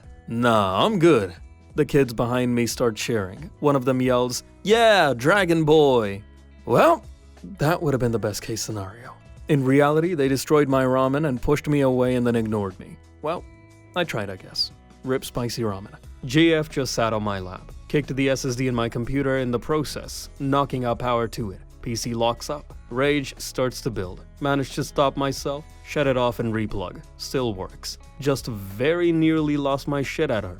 Speaker 1: I'm good. The kids behind me start cheering. One of them yells, "Yeah, dragon boy!" Well, that would have been the best case scenario. In reality, they destroyed my ramen and pushed me away and then ignored me. Well, I tried, I guess. Rip spicy ramen. GF just sat on my lap. Kicked the SSD in my computer in the process, knocking out power to it. PC locks up. Rage starts to build. Managed to stop myself, shut it off and replug. Still works. Just very nearly lost my shit at her.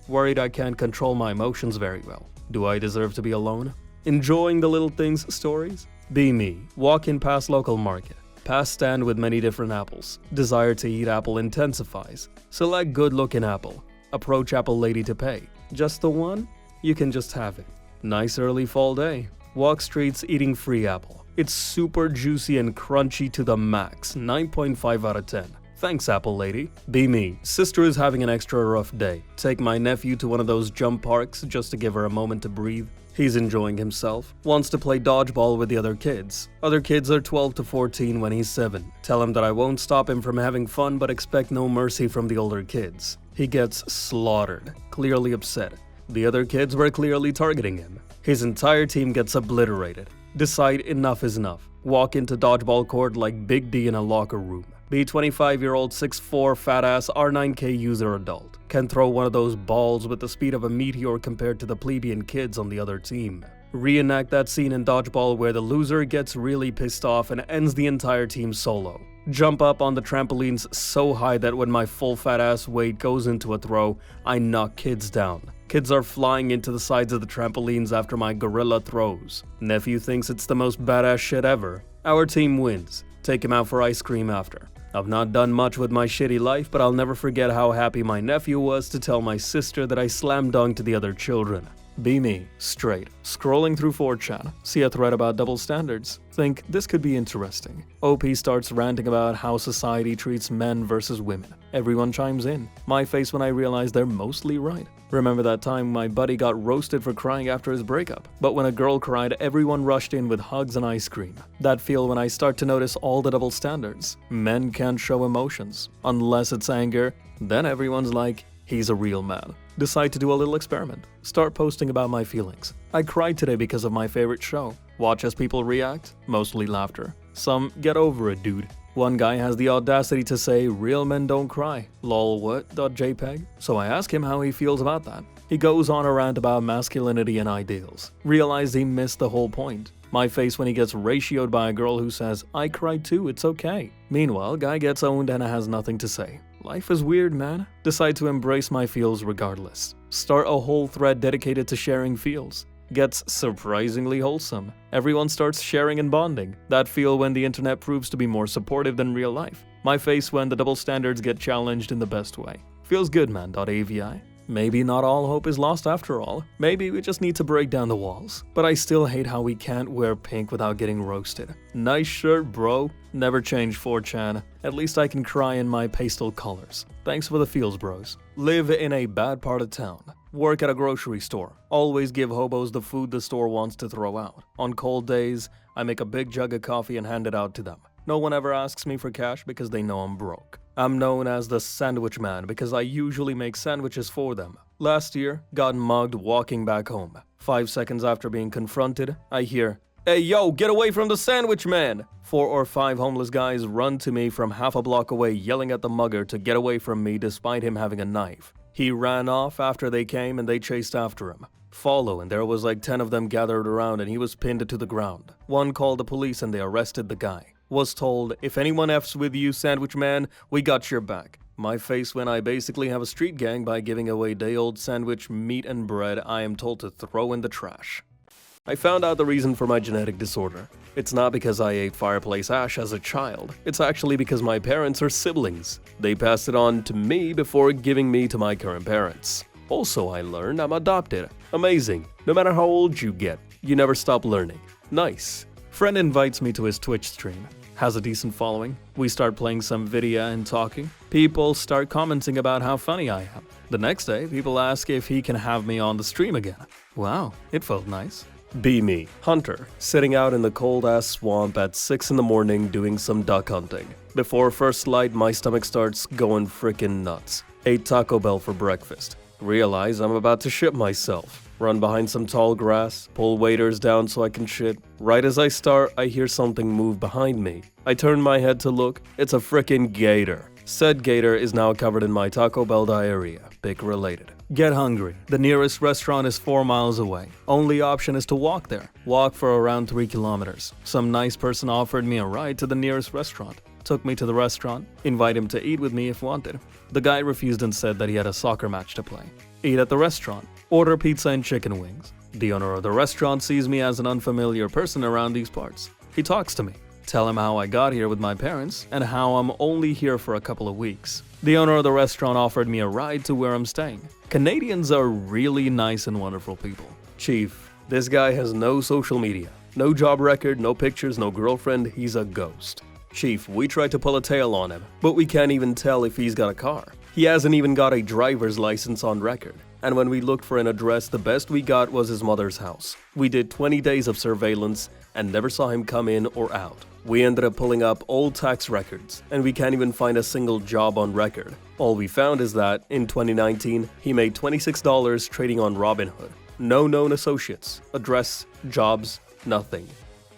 Speaker 1: Worried I can't control my emotions very well. Do I deserve to be alone? Enjoying the little things stories? Be me. Walk in past local market. Past stand with many different apples. Desire to eat apple intensifies. Select good looking apple. Approach apple lady to pay. Just the one? You can just have it. Nice early fall day. Walk streets eating free apple. It's super juicy and crunchy to the max. 9.5 out of 10. Thanks, apple lady. Be me. Sister is having an extra rough day. Take my nephew to one of those jump parks just to give her a moment to breathe. He's enjoying himself. Wants to play dodgeball with the other kids. Other kids are 12 to 14 when he's 7. Tell him that I won't stop him from having fun but expect no mercy from the older kids. He gets slaughtered. Clearly upset. The other kids were clearly targeting him. His entire team gets obliterated. Decide enough is enough. Walk into dodgeball court like Big D in a locker room. Be 25-year-old 6'4" fat-ass R9K user adult. Can throw one of those balls with the speed of a meteor compared to the plebeian kids on the other team. Reenact that scene in dodgeball where the loser gets really pissed off and ends the entire team solo. Jump up on the trampolines so high that when my full fat-ass weight goes into a throw, I knock kids down. Kids are flying into the sides of the trampolines after my gorilla throws. Nephew thinks it's the most badass shit ever. Our team wins. Take him out for ice cream after. I've not done much with my shitty life, but I'll never forget how happy my nephew was to tell my sister that I slam dunked the other children. Be me. Straight. Scrolling through 4Chan. See a thread about double standards. Think, this could be interesting. OP starts ranting about how society treats men versus women. Everyone chimes in. My face when I realize they're mostly right. Remember that time my buddy got roasted for crying after his breakup? But when a girl cried, everyone rushed in with hugs and ice cream. That feel when I start to notice all the double standards. Men can't show emotions. Unless it's anger, then everyone's like, he's a real man. Decide to do a little experiment. Start posting about my feelings. I cried today because of my favorite show. Watch as people react. Mostly laughter. Some get over it, dude. One guy has the audacity to say, real men don't cry. Lol what? .jpg? So I ask him how he feels about that. He goes on a rant about masculinity and ideals. Realize he missed the whole point. My face when he gets ratioed by a girl who says, I cried too, it's okay. Meanwhile, guy gets owned and has nothing to say. Life is weird, man. Decide to embrace my feels regardless. Start a whole thread dedicated to sharing feels. Gets surprisingly wholesome. Everyone starts sharing and bonding. That feel when the internet proves to be more supportive than real life. My face when the double standards get challenged in the best way. Feels good, man. .avi. Maybe not all hope is lost after all. Maybe we just need to break down the walls. But I still hate how we can't wear pink without getting roasted. Nice shirt, bro. Never change 4chan. At least I can cry in my pastel colors. Thanks for the feels, bros. Live in a bad part of town. Work at a grocery store. Always give hobos the food the store wants to throw out. On cold days, I make a big jug of coffee and hand it out to them. No one ever asks me for cash because they know I'm broke. I'm known as the sandwich man because I usually make sandwiches for them. Last year, got mugged walking back home. 5 seconds after being confronted, I hear, "Hey yo, get away from the sandwich man!" 4 or 5 homeless guys run to me from half a block away yelling at the mugger to get away from me despite him having a knife. He ran off after they came and they chased after him. Follow, and there was like 10 of them gathered around and he was pinned to the ground. One called the police and they arrested the guy. Was told, "If anyone F's with you, sandwich man, we got your back." My face when I basically have a street gang by giving away day-old sandwich meat and bread I am told to throw in the trash. I found out the reason for my genetic disorder. It's not because I ate fireplace ash as a child. It's actually because my parents are siblings. They passed it on to me before giving me to my current parents. Also, I learned I'm adopted. Amazing. No matter how old you get, you never stop learning. Nice. Friend invites me to his Twitch stream. Has a decent following. We start playing some video and talking. People start commenting about how funny I am. The next day, people ask if he can have me on the stream again. Wow, it felt nice. Be me, Hunter, sitting out in the cold-ass swamp at 6 in the morning doing some duck hunting. Before first light, my stomach starts going frickin' nuts. Ate Taco Bell for breakfast. Realize I'm about to shit myself. Run behind some tall grass, pull waders down so I can shit. Right as I start, I hear something move behind me. I turn my head to look. It's a frickin' gator. Said gator is now covered in my Taco Bell diarrhea. Pick related. Get hungry. The nearest restaurant is 4 miles away. Only option is to walk there. Walk for around 3 kilometers. Some nice person offered me a ride to the nearest restaurant. Took me to the restaurant. Invite him to eat with me if wanted. The guy refused and said that he had a soccer match to play. Eat at the restaurant. Order pizza and chicken wings. The owner of the restaurant sees me as an unfamiliar person around these parts. He talks to me. Tell him how I got here with my parents and how I'm only here for a couple of weeks. The owner of the restaurant offered me a ride to where I'm staying. Canadians are really nice and wonderful people. Chief, this guy has no social media. No job record, no pictures, no girlfriend, he's a ghost. Chief, we tried to pull a tail on him, but we can't even tell if he's got a car. He hasn't even got a driver's license on record. And when we looked for an address, the best we got was his mother's house. We did 20 days of surveillance and never saw him come in or out. We ended up pulling up old tax records, and we can't even find a single job on record. All we found is that, in 2019, he made $26 trading on Robinhood. No known associates, address, jobs, nothing.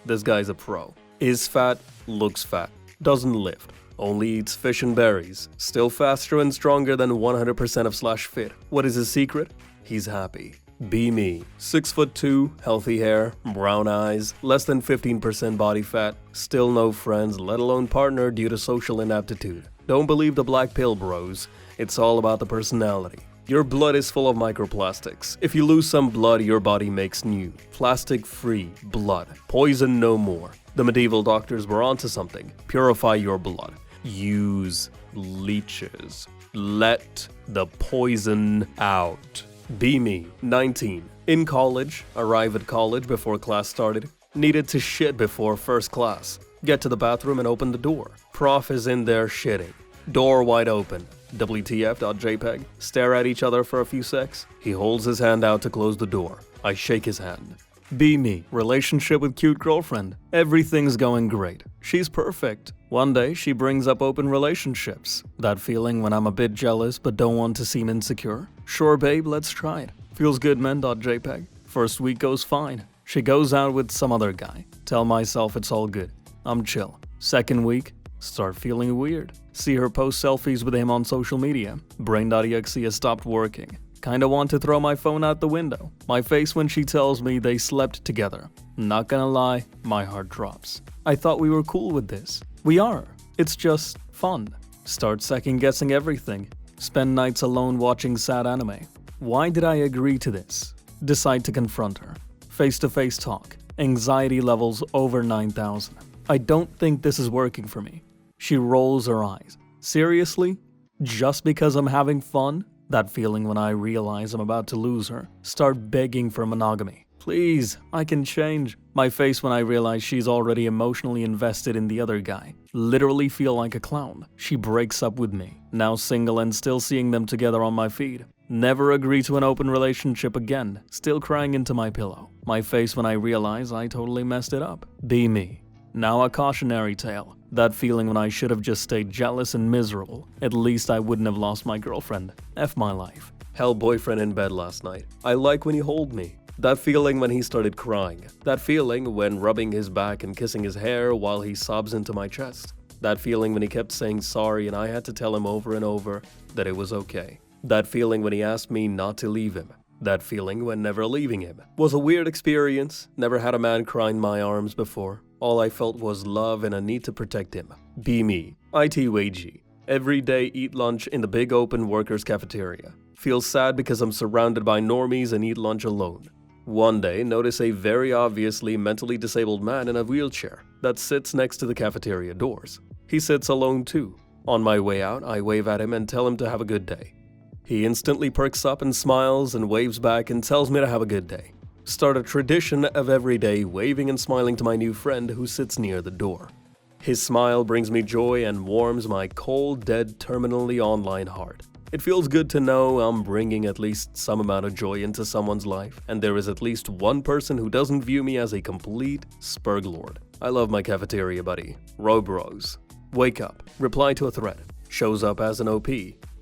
Speaker 1: This guy's a pro. Is fat, looks fat, doesn't lift. Only eats fish and berries. Still faster and stronger than 100% of /fit. What is his secret? He's happy. Be me. 6'2", healthy hair, brown eyes, less than 15% body fat, still no friends, let alone partner due to social inaptitude. Don't believe the black pill, bros. It's all about the personality. Your blood is full of microplastics. If you lose some blood, your body makes new. Plastic-free blood. Poison no more. The medieval doctors were onto something. Purify your blood. Use leeches. Let the poison out. Be me, 19. In college, arrive at college before class started. Needed to shit before first class. Get to the bathroom and open the door. Prof is in there shitting. Door wide open. WTF.jpg. Stare at each other for a few secs. He holds his hand out to close the door. I shake his hand. Be me. Relationship with cute girlfriend. Everything's going great. She's perfect. One day, she brings up open relationships. That feeling when I'm a bit jealous but don't want to seem insecure. Sure babe, let's try it. Feels good men.jpg. First week goes fine. She goes out with some other guy. Tell myself it's all good. I'm chill. Second week, start feeling weird. See her post selfies with him on social media. Brain.exe has stopped working. Kinda want to throw my phone out the window. My face when she tells me they slept together. Not gonna lie, my heart drops. I thought we were cool with this. We are. It's just fun. Start second guessing everything. Spend nights alone watching sad anime. Why did I agree to this? Decide to confront her. Face-to-face talk. Anxiety levels over 9,000. I don't think this is working for me. She rolls her eyes. Seriously? Just because I'm having fun? That feeling when I realize I'm about to lose her. Start begging for monogamy. Please, I can change. My face when I realize she's already emotionally invested in the other guy. Literally feel like a clown. She breaks up with me. Now single and still seeing them together on my feed. Never agree to an open relationship again. Still crying into my pillow. My face when I realize I totally messed it up. Be me. Now a cautionary tale. That feeling when I should have just stayed jealous and miserable. At least I wouldn't have lost my girlfriend. F my life. Hell boyfriend in bed last night. I like when he hold me. That feeling when he started crying. That feeling when rubbing his back and kissing his hair while he sobs into my chest. That feeling when he kept saying sorry and I had to tell him over and over that it was okay. That feeling when he asked me not to leave him. That feeling when never leaving him. Was a weird experience. Never had a man cry in my arms before. All I felt was love and a need to protect him. Be me. ITWG. Every day eat lunch in the big open workers' cafeteria. Feel sad because I'm surrounded by normies and eat lunch alone. One day, notice a very obviously mentally disabled man in a wheelchair that sits next to the cafeteria doors. He sits alone too. On my way out, I wave at him and tell him to have a good day. He instantly perks up and smiles and waves back and tells me to have a good day. Start a tradition of every day waving and smiling to my new friend who sits near the door. His smile brings me joy and warms my cold, dead, terminally online heart. It feels good to know I'm bringing at least some amount of joy into someone's life, and there is at least one person who doesn't view me as a complete spurglord. I love my cafeteria buddy. Robros. Wake up. Reply to a thread. Shows up as an OP.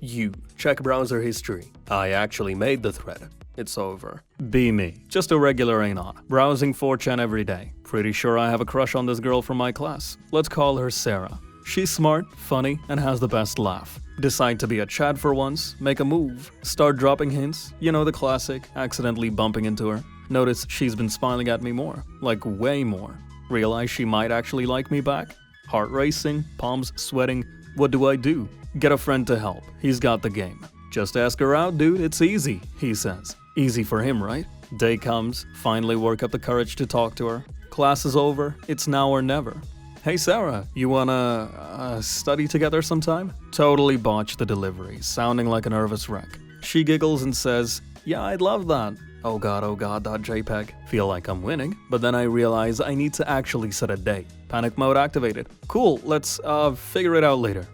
Speaker 1: You. Check browser history. I actually made the thread. It's over. Be me. Just a regular Anon. Browsing 4Chan every day. Pretty sure I have a crush on this girl from my class. Let's call her Sarah. She's smart, funny, and has the best laugh. Decide to be a Chad for once, make a move, start dropping hints, you know the classic, accidentally bumping into her. Notice she's been smiling at me more, like way more. Realize she might actually like me back? Heart racing, palms sweating. What do? Get a friend to help. He's got the game. Just ask her out, dude, it's easy, he says. Easy for him, right? Day comes, finally work up the courage to talk to her. Class is over, it's now or never. Hey Sarah, you wanna study together sometime? Totally botch the delivery, sounding like a nervous wreck. She giggles and says, yeah, I'd love that. Oh god, .jpg. Feel like I'm winning, but then I realize I need to actually set a date. Panic mode activated. Cool, let's figure it out later.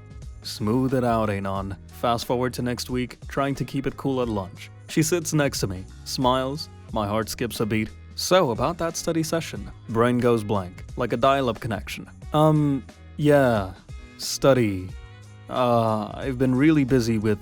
Speaker 1: Smooth it out, Anon. Fast forward to next week, trying to keep it cool at lunch. She sits next to me, smiles, my heart skips a beat. So, about that study session. Brain goes blank, like a dial-up connection. Yeah, study. I've been really busy with,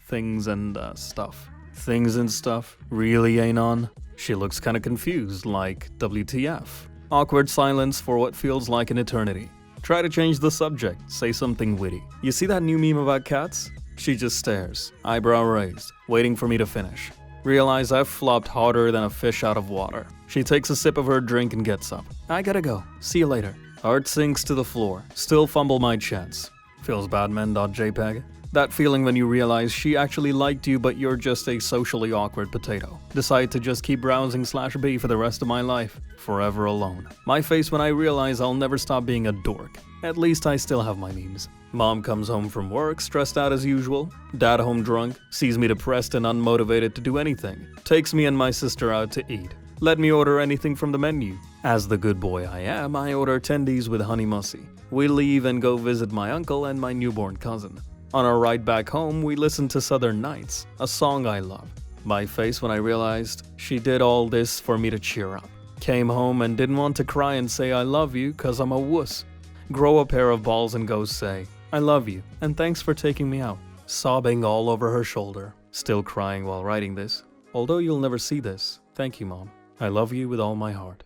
Speaker 1: things and stuff. Things and stuff? Really, Anon? She looks kinda confused, like, WTF. Awkward silence for what feels like an eternity. Try to change the subject, say something witty. You see that new meme about cats? She just stares, eyebrow raised, waiting for me to finish. Realize I've flopped harder than a fish out of water. She takes a sip of her drink and gets up. I gotta go. See you later. Heart sinks to the floor. Still fumble my chance. Feels bad, men.jpg. That feeling when you realize she actually liked you but you're just a socially awkward potato. Decide to just keep browsing/B for the rest of my life. Forever alone. My face when I realize I'll never stop being a dork. At least I still have my memes. Mom comes home from work, stressed out as usual. Dad home drunk, sees me depressed and unmotivated to do anything. Takes me and my sister out to eat. Let me order anything from the menu. As the good boy I am, I order tendies with honey mussy. We leave and go visit my uncle and my newborn cousin. On our ride back home, we listen to Southern Nights, a song I love. My face when I realized she did all this for me to cheer up. Came home and didn't want to cry and say I love you cause I'm a wuss. Grow a pair of balls and go say, I love you, and thanks for taking me out. Sobbing all over her shoulder. Still crying while writing this. Although you'll never see this, thank you, Mom. I love you with all my heart.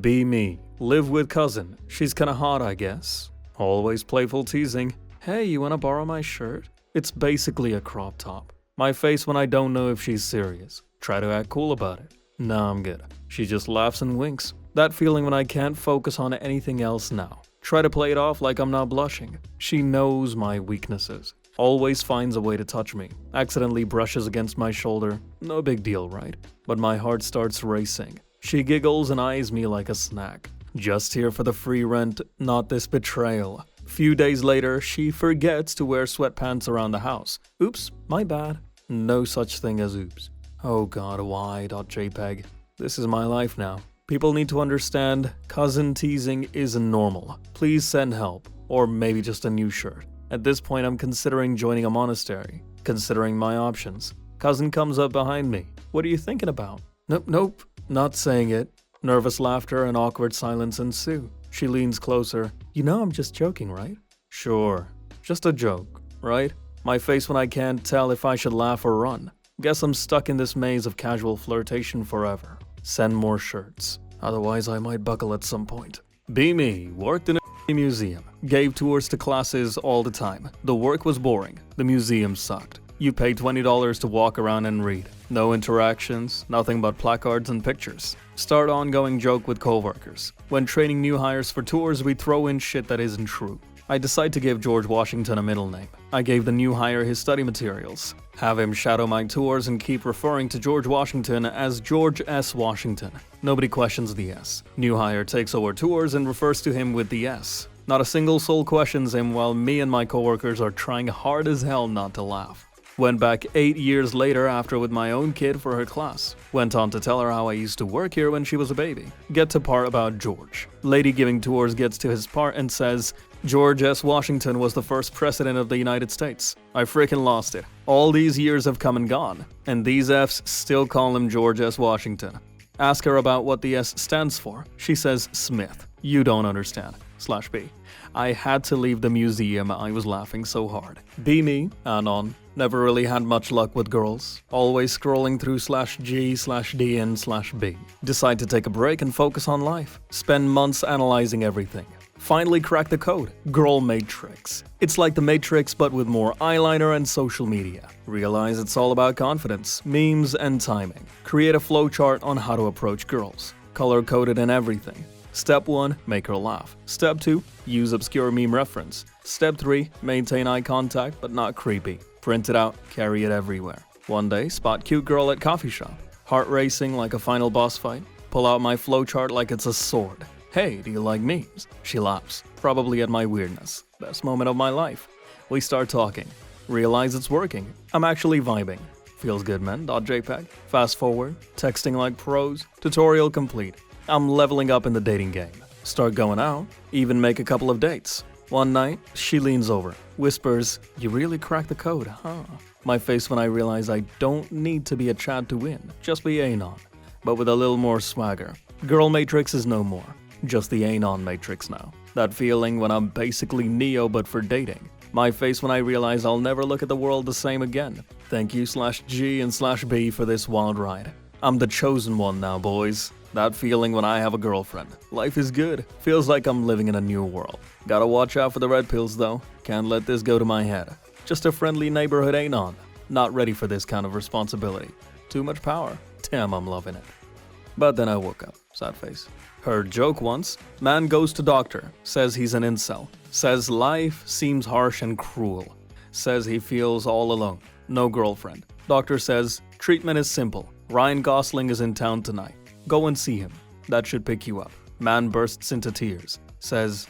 Speaker 1: Be me. Live with cousin. She's kinda hot, I guess. Always playful teasing. Hey, you wanna borrow my shirt? It's basically a crop top. My face when I don't know if she's serious. Try to act cool about it. Nah, I'm good. She just laughs and winks. That feeling when I can't focus on anything else now. Try to play it off like I'm not blushing. She knows my weaknesses. Always finds a way to touch me. Accidentally brushes against my shoulder. No big deal, right? But my heart starts racing. She giggles and eyes me like a snack. Just here for the free rent, not this betrayal. Few days later, she forgets to wear sweatpants around the house. Oops, my bad. No such thing as oops. Oh god, why.jpg. This is my life now. People need to understand cousin teasing isn't normal. Please send help. Or maybe just a new shirt. At this point, I'm considering joining a monastery. Considering my options. Cousin comes up behind me. What are you thinking about? Nope, not saying it. Nervous laughter and awkward silence ensue. She leans closer. You know I'm just joking, right? Sure. Just a joke, right? My face when I can't tell if I should laugh or run. Guess I'm stuck in this maze of casual flirtation forever. Send more shirts. Otherwise I might buckle at some point. Be me. Worked in a museum. Gave tours to classes all the time. The work was boring. The museum sucked. You pay $20 to walk around and read. No interactions, nothing but placards and pictures. Start ongoing joke with coworkers. When training new hires for tours, we throw in shit that isn't true. I decide to give George Washington a middle name. I gave the new hire his study materials. Have him shadow my tours and keep referring to George Washington as George S. Washington. Nobody questions the S. New hire takes over tours and refers to him with the S. Not a single soul questions him while me and my coworkers are trying hard as hell not to laugh. Went back 8 years later after with my own kid for her class. Went on to tell her how I used to work here when she was a baby. Get to part about George. Lady giving tours gets to his part and says, George S. Washington was the first president of the United States. I freaking lost it. All these years have come and gone, and these Fs still call him George S. Washington. Ask her about what the S stands for. She says Smith. You don't understand. /B. I had to leave the museum, I was laughing so hard. Be me, Anon. Never really had much luck with girls. Always scrolling through /G/D and /B. Decide to take a break and focus on life. Spend months analyzing everything. Finally crack the code. Girl Matrix. It's like the Matrix but with more eyeliner and social media. Realize it's all about confidence, memes, and timing. Create a flowchart on how to approach girls. Color-coded and everything. Step 1, make her laugh. Step 2, use obscure meme reference. Step 3, maintain eye contact but not creepy. Print it out, carry it everywhere. One day, spot cute girl at coffee shop. Heart racing like a final boss fight. Pull out my flowchart like it's a sword. Hey, do you like memes? She laughs, probably at my weirdness. Best moment of my life. We start talking. Realize it's working. I'm actually vibing. Feels good, man. .jpg. Fast forward. Texting like pros. Tutorial complete. I'm leveling up in the dating game. Start going out. Even make a couple of dates. One night, she leans over. Whispers, you really cracked the code, huh? My face when I realize I don't need to be a Chad to win. Just be Anon. But with a little more swagger. Girl Matrix is no more. Just the Anon Matrix now. That feeling when I'm basically Neo but for dating. My face when I realize I'll never look at the world the same again. Thank you /G and /B for this wild ride. I'm the chosen one now, boys. That feeling when I have a girlfriend. Life is good. Feels like I'm living in a new world. Gotta watch out for the red pills though. Can't let this go to my head. Just a friendly neighborhood Anon. Not ready for this kind of responsibility. Too much power. Damn, I'm loving it. But then I woke up. Sad face. Heard joke once. Man goes to doctor. Says he's an incel. Says life seems harsh and cruel. Says he feels all alone. No girlfriend. Doctor says, treatment is simple. Ryan Gosling is in town tonight. Go and see him. That should pick you up. Man bursts into tears. Says,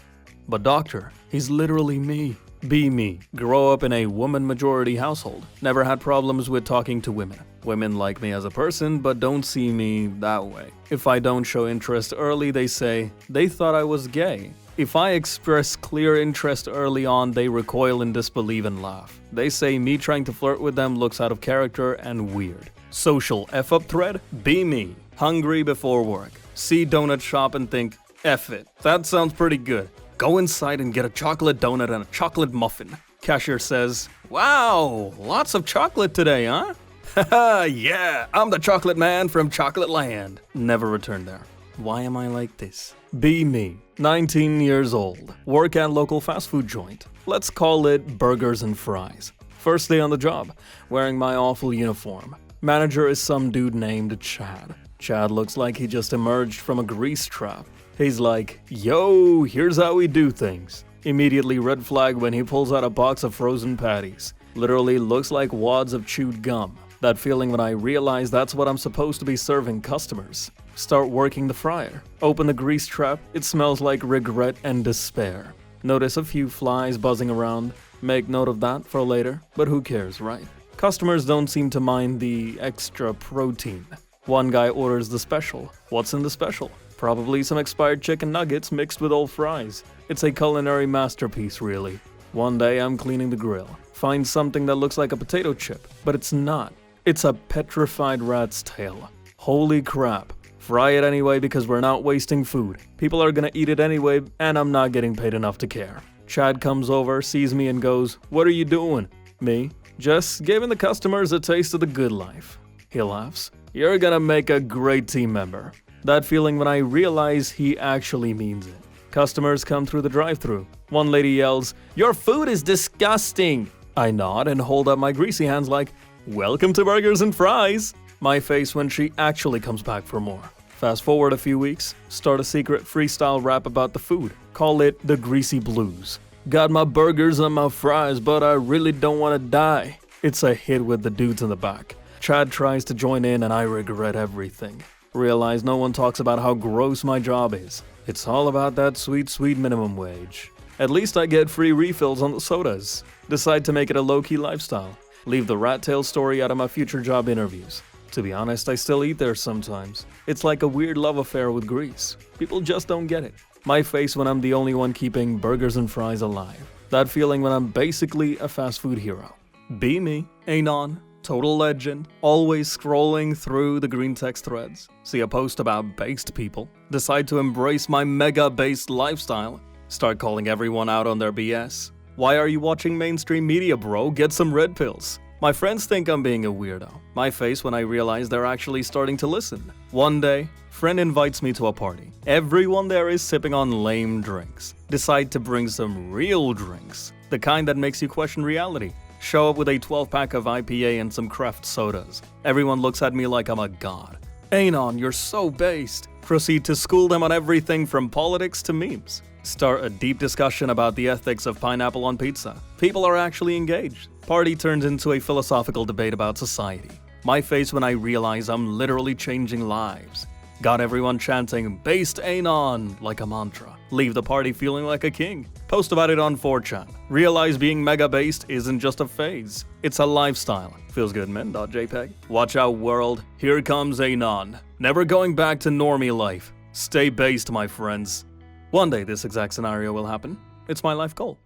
Speaker 1: but doctor, he's literally me. Be me. Grow up in a woman-majority household. Never had problems with talking to women. Women like me as a person, but don't see me that way. If I don't show interest early, they say, they thought I was gay. If I express clear interest early on, they recoil in disbelief and laugh. They say me trying to flirt with them looks out of character and weird. Social F-up thread? Be me. Hungry before work. See donut shop and think, F it. That sounds pretty good. Go inside and get a chocolate donut and a chocolate muffin. Cashier says, wow, lots of chocolate today, huh? Haha, yeah, I'm the chocolate man from Chocolate Land. Never return there. Why am I like this? Be me. 19 years old. Work at local fast food joint. Let's call it burgers and fries. First day on the job. Wearing my awful uniform. Manager is some dude named Chad. Chad looks like he just emerged from a grease trap. He's like, yo, here's how we do things. Immediately red flag when he pulls out a box of frozen patties. Literally looks like wads of chewed gum. That feeling when I realize that's what I'm supposed to be serving customers. Start working the fryer. Open the grease trap. It smells like regret and despair. Notice a few flies buzzing around. Make note of that for later, but who cares, right? Customers don't seem to mind the extra protein. One guy orders the special. What's in the special? Probably some expired chicken nuggets mixed with old fries. It's a culinary masterpiece, really. One day I'm cleaning the grill. Find something that looks like a potato chip, but it's not. It's a petrified rat's tail. Holy crap. Fry it anyway because we're not wasting food. People are gonna eat it anyway, and I'm not getting paid enough to care. Chad comes over, sees me, and goes, "What are you doing?" Me, "Just giving the customers a taste of the good life." He laughs. "You're gonna make a great team member." That feeling when I realize he actually means it. Customers come through the drive-thru. One lady yells, "Your food is disgusting!" I nod and hold up my greasy hands like, "Welcome to burgers and fries!" My face when she actually comes back for more. Fast forward a few weeks, start a secret freestyle rap about the food. Call it the Greasy Blues. Got my burgers and my fries, but I really don't want to die. It's a hit with the dudes in the back. Chad tries to join in and I regret everything. Realize no one talks about how gross my job is. It's all about that sweet, sweet minimum wage. At least I get free refills on the sodas. Decide to make it a low-key lifestyle. Leave the rat tail story out of my future job interviews. To be honest, I still eat there sometimes. It's like a weird love affair with grease. People just don't get it. My face when I'm the only one keeping burgers and fries alive. That feeling when I'm basically a fast food hero. Be me, Anon, total legend, always scrolling through the Greentext threads. See a post about based people. Decide to embrace my mega-based lifestyle. Start calling everyone out on their BS. Why are you watching mainstream media, bro? Get some red pills. My friends think I'm being a weirdo. My face when I realize they're actually starting to listen. One day, friend invites me to a party. Everyone there is sipping on lame drinks. Decide to bring some real drinks. The kind that makes you question reality. Show up with a 12-pack of IPA and some craft sodas. Everyone looks at me like I'm a god. Anon, you're so based. Proceed to school them on everything from politics to memes. Start a deep discussion about the ethics of pineapple on pizza. People are actually engaged. Party turns into a philosophical debate about society. My face when I realize I'm literally changing lives. Got everyone chanting, "Based Anon," like a mantra. Leave the party feeling like a king. Post about it on 4Chan. Realize being mega based isn't just a phase. It's a lifestyle. Feels good, man.jpg. Watch out, world. Here comes Anon. Never going back to normie life. Stay based, my friends. One day this exact scenario will happen. It's my life goal.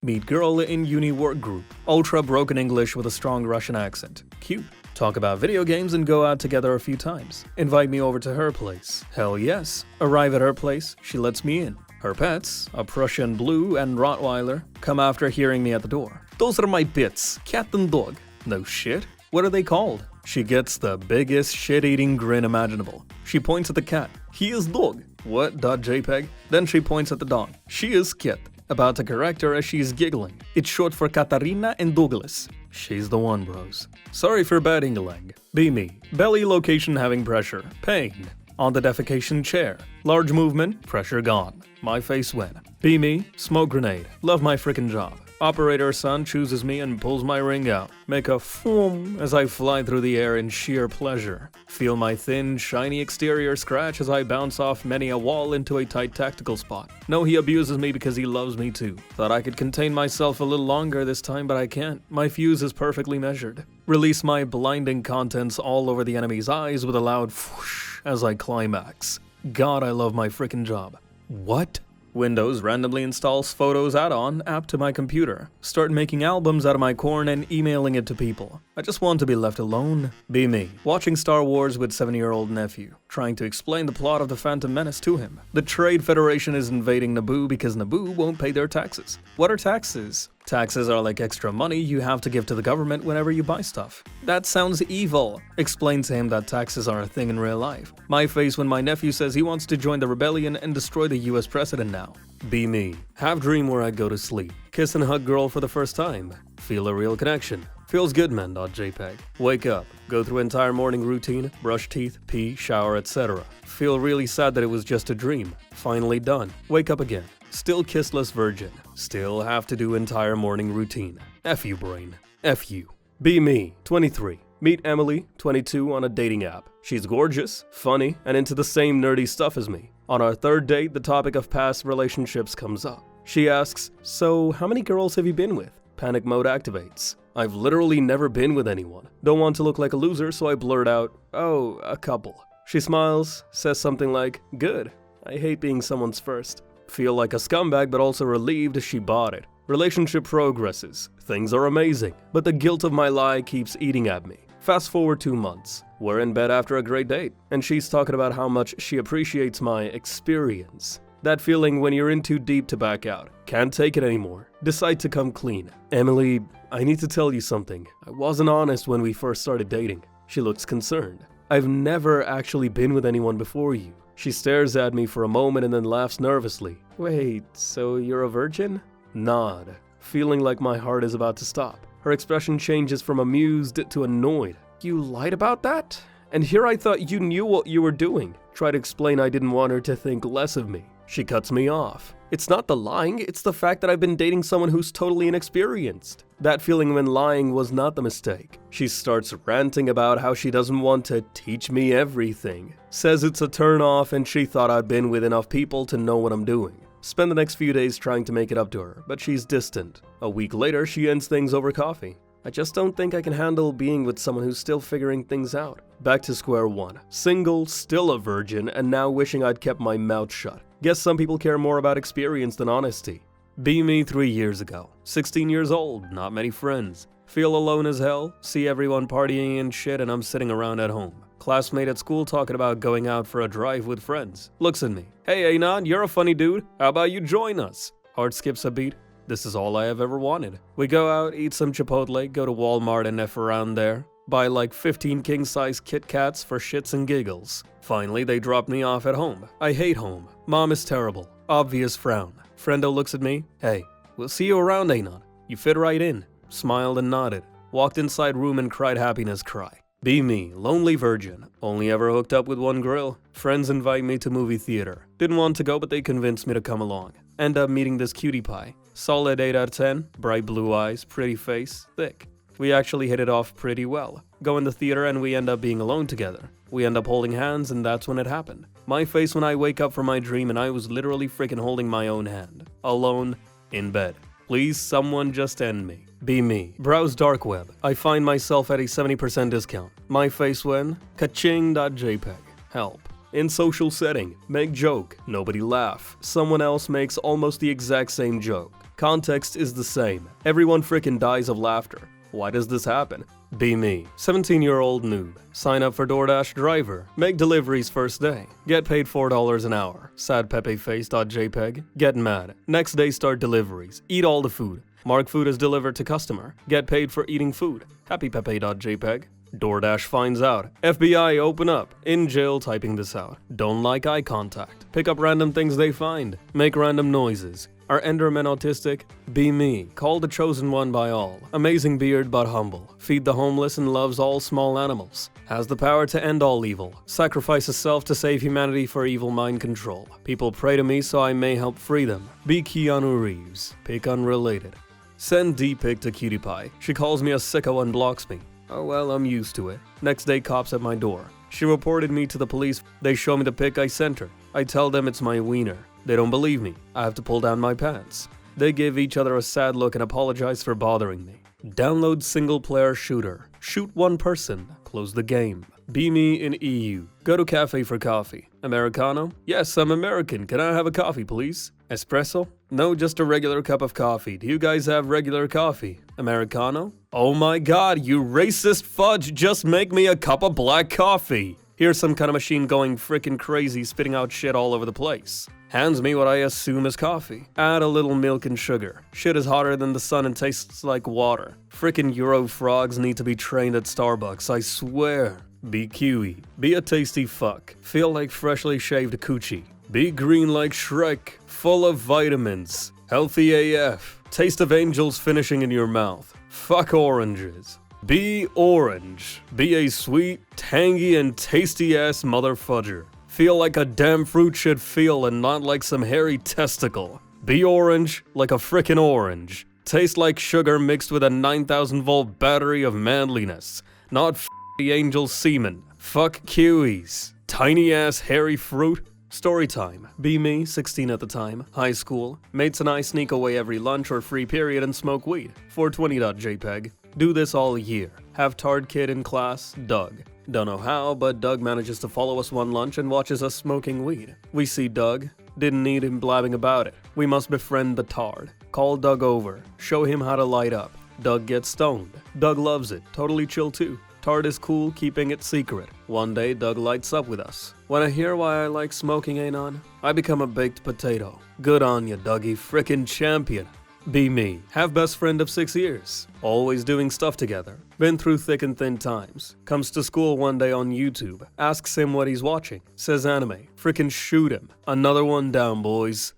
Speaker 1: Meet girl in uni work group. Ultra broken English with a strong Russian accent. Cute. Talk about video games and go out together a few times. Invite me over to her place. Hell yes. Arrive at her place, she lets me in. Her pets, a Prussian Blue and Rottweiler, come after hearing me at the door. Those are my pets, cat and dog. No shit. What are they called? She gets the biggest shit-eating grin imaginable. She points at the cat. He is dog. What.jpg? Then she points at the dog. She is cat. About to correct her as she's giggling. It's short for Katarina and Douglas. She's the one, bros. Sorry for bad English. Be me. Belly location having pressure. Pain. On the defecation chair. Large movement. Pressure gone. My face when. Be me. Smoke grenade. Love my frickin' job. Operator son chooses me and pulls my ring out. Make a foom as I fly through the air in sheer pleasure. Feel my thin, shiny exterior scratch as I bounce off many a wall into a tight tactical spot. Know he abuses me because he loves me too. Thought I could contain myself a little longer this time, but I can't. My fuse is perfectly measured. Release my blinding contents all over the enemy's eyes with a loud whoosh as I climax. God, I love my frickin' job. What? Windows randomly installs Photos add-on app to my computer. Start making albums out of my corn and emailing it to people. I just want to be left alone. Be me. Watching Star Wars with 7-year-old nephew. Trying to explain the plot of the Phantom Menace to him. The Trade Federation is invading Naboo because Naboo won't pay their taxes. What are taxes? Taxes are like extra money you have to give to the government whenever you buy stuff. That sounds evil. Explain to him that taxes are a thing in real life. My face when my nephew says he wants to join the rebellion and destroy the US president now. Be me. Have dream where I go to sleep. Kiss and hug girl for the first time. Feel a real connection. Feels good, man.jpg. Wake up. Go through entire morning routine. Brush teeth, pee, shower, etc. Feel really sad that it was just a dream. Finally done. Wake up again. Still kissless virgin. Still have to do entire morning routine. F you, brain. F you. Be me, 23. Meet Emily, 22, on a dating app. She's gorgeous, funny, and into the same nerdy stuff as me. On our third date, the topic of past relationships comes up. She asks, "So, how many girls have you been with?" Panic mode activates. I've literally never been with anyone. Don't want to look like a loser, so I blurt out, "Oh, a couple." She smiles, says something like, "Good. I hate being someone's first." Feel like a scumbag, but also relieved she bought it. Relationship progresses. Things are amazing, but the guilt of my lie keeps eating at me. Fast forward 2 months. We're in bed after a great date, and she's talking about how much she appreciates my experience. That feeling when you're in too deep to back out. Can't take it anymore. Decide to come clean. Emily, I need to tell you something. I wasn't honest when we first started dating. She looks concerned. I've never actually been with anyone before you. She stares at me for a moment and then laughs nervously. Wait, so you're a virgin? Nod, feeling like my heart is about to stop. Her expression changes from amused to annoyed. You lied about that? And here I thought you knew what you were doing. Try to explain I didn't want her to think less of me. She cuts me off. It's not the lying, it's the fact that I've been dating someone who's totally inexperienced. That feeling when lying was not the mistake. She starts ranting about how she doesn't want to teach me everything. Says it's a turn off and she thought I'd been with enough people to know what I'm doing. Spend the next few days trying to make it up to her, but she's distant. A week later, she ends things over coffee. I just don't think I can handle being with someone who's still figuring things out. Back to square one. Single, still a virgin, and now wishing I'd kept my mouth shut. Guess some people care more about experience than honesty. Be me 3 years ago. 16 years old, not many friends. Feel alone as hell, see everyone partying and shit, and I'm sitting around at home. Classmate at school talking about going out for a drive with friends. Looks at me. Hey Anon, you're a funny dude. How about you join us? Heart skips a beat. This is all I have ever wanted. We go out, eat some Chipotle, go to Walmart and F around there. Buy like 15 king-size Kit Kats for shits and giggles. Finally, they drop me off at home. I hate home. Mom is terrible. Obvious frown. Friendo looks at me. Hey, we'll see you around, Anon. You fit right in. Smiled and nodded. Walked inside room and cried happiness cry. Be me, lonely virgin. Only ever hooked up with one girl. Friends invite me to movie theater. Didn't want to go, but they convinced me to come along. End up meeting this cutie pie. Solid 8 out of 10. Bright blue eyes, pretty face, thick. We actually hit it off pretty well. Go in the theater and we end up being alone together. We end up holding hands and that's when it happened. My face when I wake up from my dream and I was literally freaking holding my own hand. Alone, in bed. Please someone just end me. Be me. Browse dark web. I find myself at a 70% discount. My face when kaching.jpg. Help. In social setting. Make joke. Nobody laugh. Someone else makes almost the exact same joke. Context is the same. Everyone frickin' dies of laughter. Why does this happen? Be me. 17-year-old noob. Sign up for DoorDash driver. Make deliveries first day. Get paid $4 an hour. Sad Pepe face.jpg. Get mad. Next day start deliveries. Eat all the food. Mark food as delivered to customer. Get paid for eating food. Happy Pepe.jpg. DoorDash finds out. FBI open up. In jail typing this out. Don't like eye contact. Pick up random things they find. Make random noises. Are Endermen autistic? Be me. Called the chosen one by all. Amazing beard but humble. Feed the homeless and loves all small animals. Has the power to end all evil. Sacrifices self to save humanity for evil mind control. People pray to me so I may help free them. Be Keanu Reeves. Pick unrelated. Send D-pic to Cutie Pie. She calls me a sicko and blocks me. Oh well, I'm used to it. Next day, cops at my door. She reported me to the police. They show me the pic I sent her. I tell them it's my wiener. They don't believe me. I have to pull down my pants. They give each other a sad look and apologize for bothering me. Download single-player shooter. Shoot one person. Close the game. Be me in EU. Go to cafe for coffee. Americano? Yes, I'm American. Can I have a coffee, please? Espresso? No, just a regular cup of coffee. Do you guys have regular coffee? Americano? Oh my god, you racist fudge, just make me a cup of black coffee. Here's some kind of machine going frickin' crazy, spitting out shit all over the place. Hands me what I assume is coffee. Add a little milk and sugar. Shit is hotter than the sun and tastes like water. Frickin' Euro frogs need to be trained at Starbucks, I swear. Be Kiwi. Be a tasty fuck. Feel like freshly shaved coochie. Be green like Shrek. Full of vitamins. Healthy AF. Taste of angels finishing in your mouth. Fuck oranges. Be orange. Be a sweet, tangy, and tasty-ass motherfudger. Feel like a damn fruit should feel and not like some hairy testicle. Be orange like a frickin' orange. Taste like sugar mixed with a 9,000-volt battery of manliness. Not the angel semen. Fuck kiwis. Tiny-ass hairy fruit. Story time. Be me, 16 at the time, high school. Mates and I sneak away every lunch or free period and smoke weed. 420.jpg. Do this all year. Have tard kid in class, Doug. Don't know how, but Doug manages to follow us one lunch and watches us smoking weed. We see Doug. Didn't need him blabbing about it. We must befriend the tard. Call Doug over. Show him how to light up. Doug gets stoned. Doug loves it. Totally chill too. Tart is cool keeping it secret. One day, Doug lights up with us. Wanna hear why I like smoking anon? I become a baked potato. Good on ya, Dougie, frickin' champion. Be me. Have best friend of 6 years. Always doing stuff together. Been through thick and thin times. Comes to school one day on YouTube. Asks him what he's watching. Says anime. Frickin' shoot him. Another one down, boys.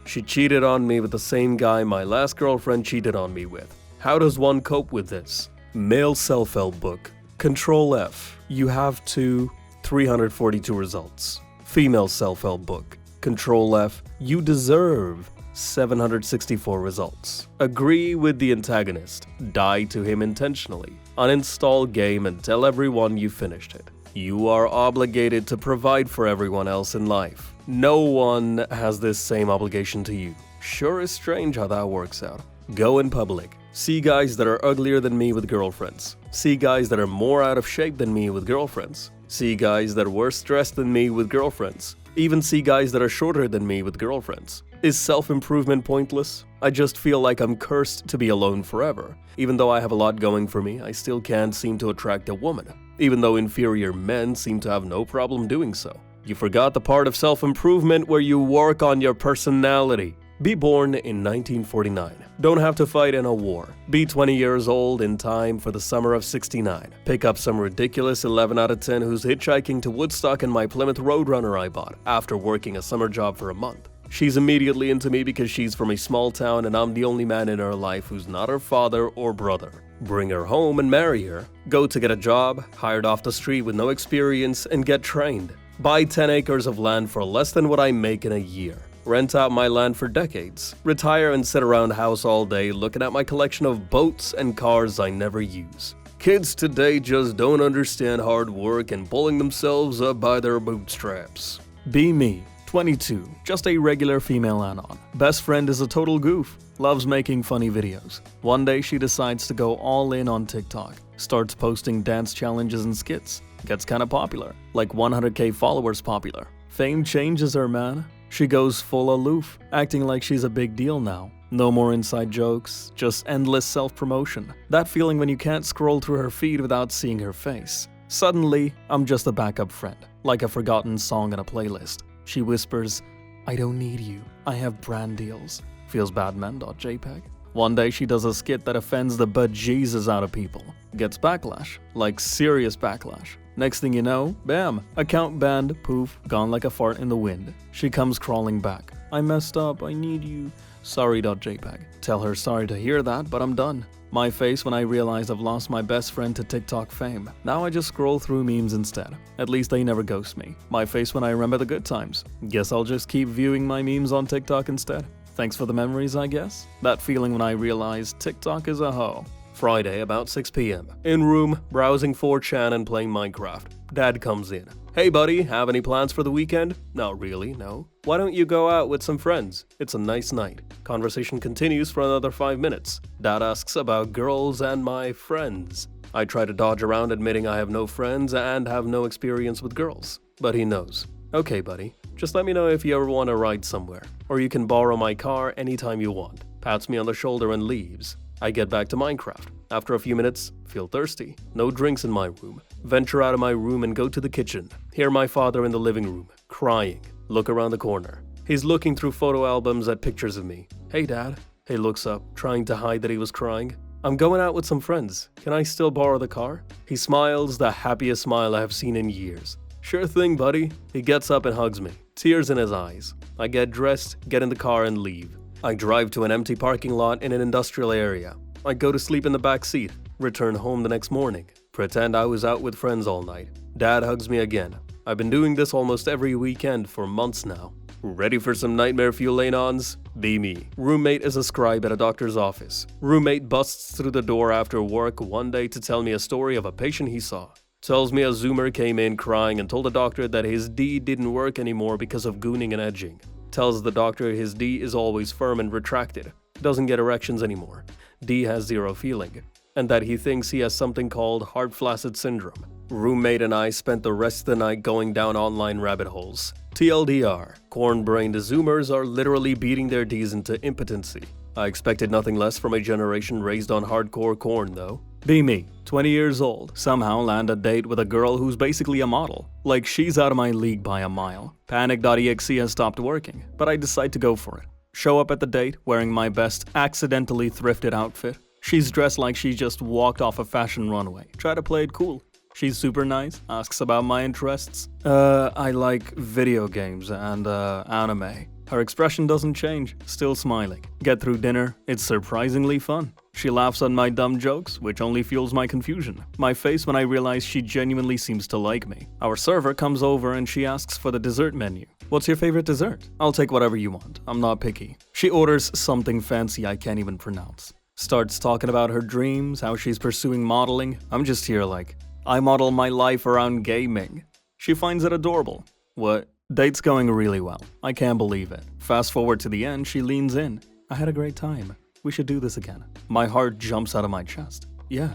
Speaker 1: She cheated on me with the same guy my last girlfriend cheated on me with. How does one cope with this? Male self-help book. Control F. You have 342 results. Female self-help book. Control F. You deserve 764 results. Agree with the antagonist. Die to him intentionally. Uninstall game and tell everyone you finished it. You are obligated to provide for everyone else in life. No one has this same obligation to you. Sure is strange how that works out. Go in public. See guys that are uglier than me with girlfriends. See guys that are more out of shape than me with girlfriends. See guys that are worse dressed than me with girlfriends. Even see guys that are shorter than me with girlfriends. Is self-improvement pointless? I just feel like I'm cursed to be alone forever. Even though I have a lot going for me, I still can't seem to attract a woman. Even though inferior men seem to have no problem doing so. You forgot the part of self-improvement where you work on your personality. Be born in 1949. Don't have to fight in a war. Be 20 years old in time for the summer of '69. Pick up some ridiculous 11 out of 10 who's hitchhiking to Woodstock in my Plymouth Roadrunner I bought after working a summer job for a month. She's immediately into me because she's from a small town and I'm the only man in her life who's not her father or brother. Bring her home and marry her. Go to get a job, hired off the street with no experience, and get trained. Buy 10 acres of land for less than what I make in a year. Rent out my land for decades. Retire and sit around the house all day looking at my collection of boats and cars I never use. Kids today just don't understand hard work and pulling themselves up by their bootstraps. Be me. 22. Just a regular female anon. Best friend is a total goof. Loves making funny videos. One day she decides to go all in on TikTok. Starts posting dance challenges and skits. Gets kinda popular. Like 100k followers popular. Fame changes her, man. She goes full aloof, acting like she's a big deal now. No more inside jokes, just endless self-promotion. That feeling when you can't scroll through her feed without seeing her face. Suddenly, I'm just a backup friend, like a forgotten song in a playlist. She whispers, I don't need you, I have brand deals. Feels badman.jpg. One day she does a skit that offends the bejesus out of people. Gets backlash, like serious backlash. Next thing you know, bam, account banned, poof, gone like a fart in the wind. She comes crawling back. I messed up, I need you. Sorry.jpg. Tell her sorry to hear that, but I'm done. My face when I realize I've lost my best friend to TikTok fame. Now I just scroll through memes instead. At least they never ghost me. My face when I remember the good times. Guess I'll just keep viewing my memes on TikTok instead. Thanks for the memories, I guess. That feeling when I realize TikTok is a hoe. Friday, about 6 p.m. In room, browsing 4Chan and playing Minecraft. Dad comes in. Hey buddy, have any plans for the weekend? Not really, no. Why don't you go out with some friends? It's a nice night. Conversation continues for another 5 minutes. Dad asks about girls and my friends. I try to dodge around admitting I have no friends and have no experience with girls. But he knows. Okay buddy, just let me know if you ever want to ride somewhere. Or you can borrow my car anytime you want. Pats me on the shoulder and leaves. I get back to Minecraft. After a few minutes, feel thirsty. No drinks in my room. Venture out of my room and go to the kitchen. Hear my father in the living room, crying. Look around the corner. He's looking through photo albums at pictures of me. Hey dad. He looks up, trying to hide that he was crying. I'm going out with some friends. Can I still borrow the car? He smiles, the happiest smile I have seen in years. Sure thing, buddy. He gets up and hugs me. Tears in his eyes. I get dressed, get in the car and leave. I drive to an empty parking lot in an industrial area. I go to sleep in the back seat, return home the next morning, pretend I was out with friends all night. Dad hugs me again. I've been doing this almost every weekend for months now. Ready for some nightmare fuel lane-ons? Be me. Roommate is a scribe at a doctor's office. Roommate busts through the door after work one day to tell me a story of a patient he saw. Tells me a Zoomer came in crying and told the doctor that his D didn't work anymore because of gooning and edging. Tells the doctor his D is always firm and retracted. Doesn't get erections anymore. D has zero feeling. And that he thinks he has something called hard flaccid syndrome. Roommate and I spent the rest of the night going down online rabbit holes. TLDR, corn-brained Zoomers are literally beating their Ds into impotency. I expected nothing less from a generation raised on hardcore corn though. Be me, 20 years old, somehow land a date with a girl who's basically a model. Like she's out of my league by a mile. Panic.exe has stopped working, but I decide to go for it. Show up at the date wearing my best accidentally thrifted outfit. She's dressed like she just walked off a fashion runway. Try to play it cool. She's super nice, asks about my interests. I like video games and anime. Her expression doesn't change, still smiling. Get through dinner, it's surprisingly fun. She laughs at my dumb jokes, which only fuels my confusion. My face when I realize she genuinely seems to like me. Our server comes over and she asks for the dessert menu. What's your favorite dessert? I'll take whatever you want, I'm not picky. She orders something fancy I can't even pronounce. Starts talking about her dreams, how she's pursuing modeling. I'm just here like, I model my life around gaming. She finds it adorable. What? Date's going really well. I can't believe it. Fast forward to the end, she leans in. I had a great time. We should do this again. My heart jumps out of my chest. Yeah,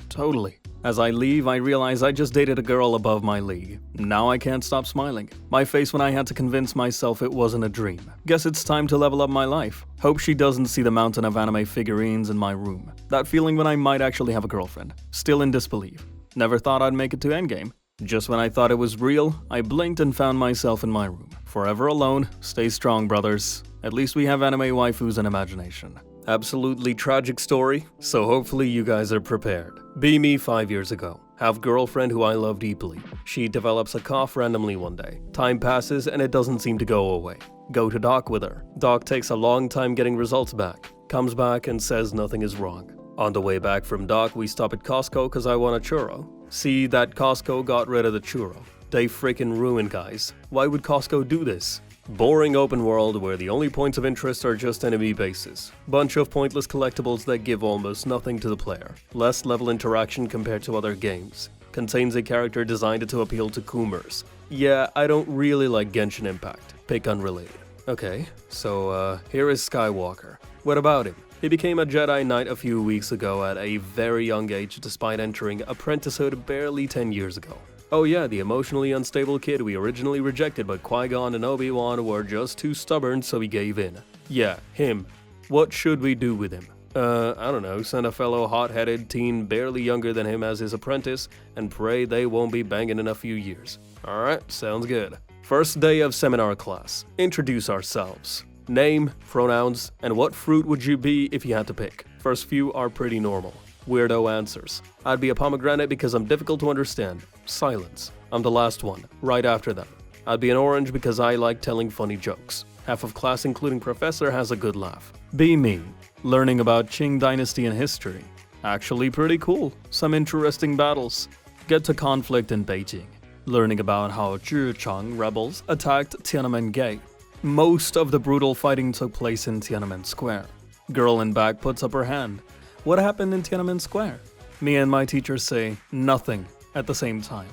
Speaker 1: totally. As I leave, I realize I just dated a girl above my league. Now I can't stop smiling. My face when I had to convince myself it wasn't a dream. Guess it's time to level up my life. Hope she doesn't see the mountain of anime figurines in my room. That feeling when I might actually have a girlfriend. Still in disbelief. Never thought I'd make it to endgame. Just when I thought it was real, I blinked and found myself in my room. Forever alone. Stay strong, brothers. At least we have anime waifus and imagination. Absolutely tragic story, so hopefully you guys are prepared. Be me 5 years ago. Have girlfriend who I love deeply. She develops a cough randomly one day. Time passes and it doesn't seem to go away. Go to doc with her. Doc takes a long time getting results back. Comes back and says nothing is wrong. On the way back from doc, we stop at Costco cause I want a churro. See that Costco got rid of the churro. They freaking ruined, guys. Why would Costco do this? Boring open world where the only points of interest are just enemy bases. Bunch of pointless collectibles that give almost nothing to the player. Less level interaction compared to other games. Contains a character designed to appeal to coomers. Yeah, I don't really like Genshin Impact. Pick unrelated. Okay, so here is Skywalker. What about him? He became a Jedi Knight a few weeks ago at a very young age despite entering apprenticehood barely 10 years ago. Oh yeah, the emotionally unstable kid we originally rejected but Qui-Gon and Obi-Wan were just too stubborn so he gave in. Yeah, him. What should we do with him? I don't know, send a fellow hot-headed teen barely younger than him as his apprentice and pray they won't be banging in a few years. Alright, sounds good. First day of seminar class. Introduce ourselves. Name, pronouns, and what fruit would you be if you had to pick? First few are pretty normal. Weirdo answers. I'd be a pomegranate because I'm difficult to understand. Silence. I'm the last one, right after them. I'd be an orange because I like telling funny jokes. Half of class, including professor, has a good laugh. Be me. Learning about Qing Dynasty and history. Actually pretty cool. Some interesting battles. Get to conflict in Beijing. Learning about how Zhicheng rebels attacked Tiananmen Gate. Most of the brutal fighting took place in Tiananmen Square. Girl in back puts up her hand. What happened in Tiananmen Square? Me and my teacher say nothing at the same time.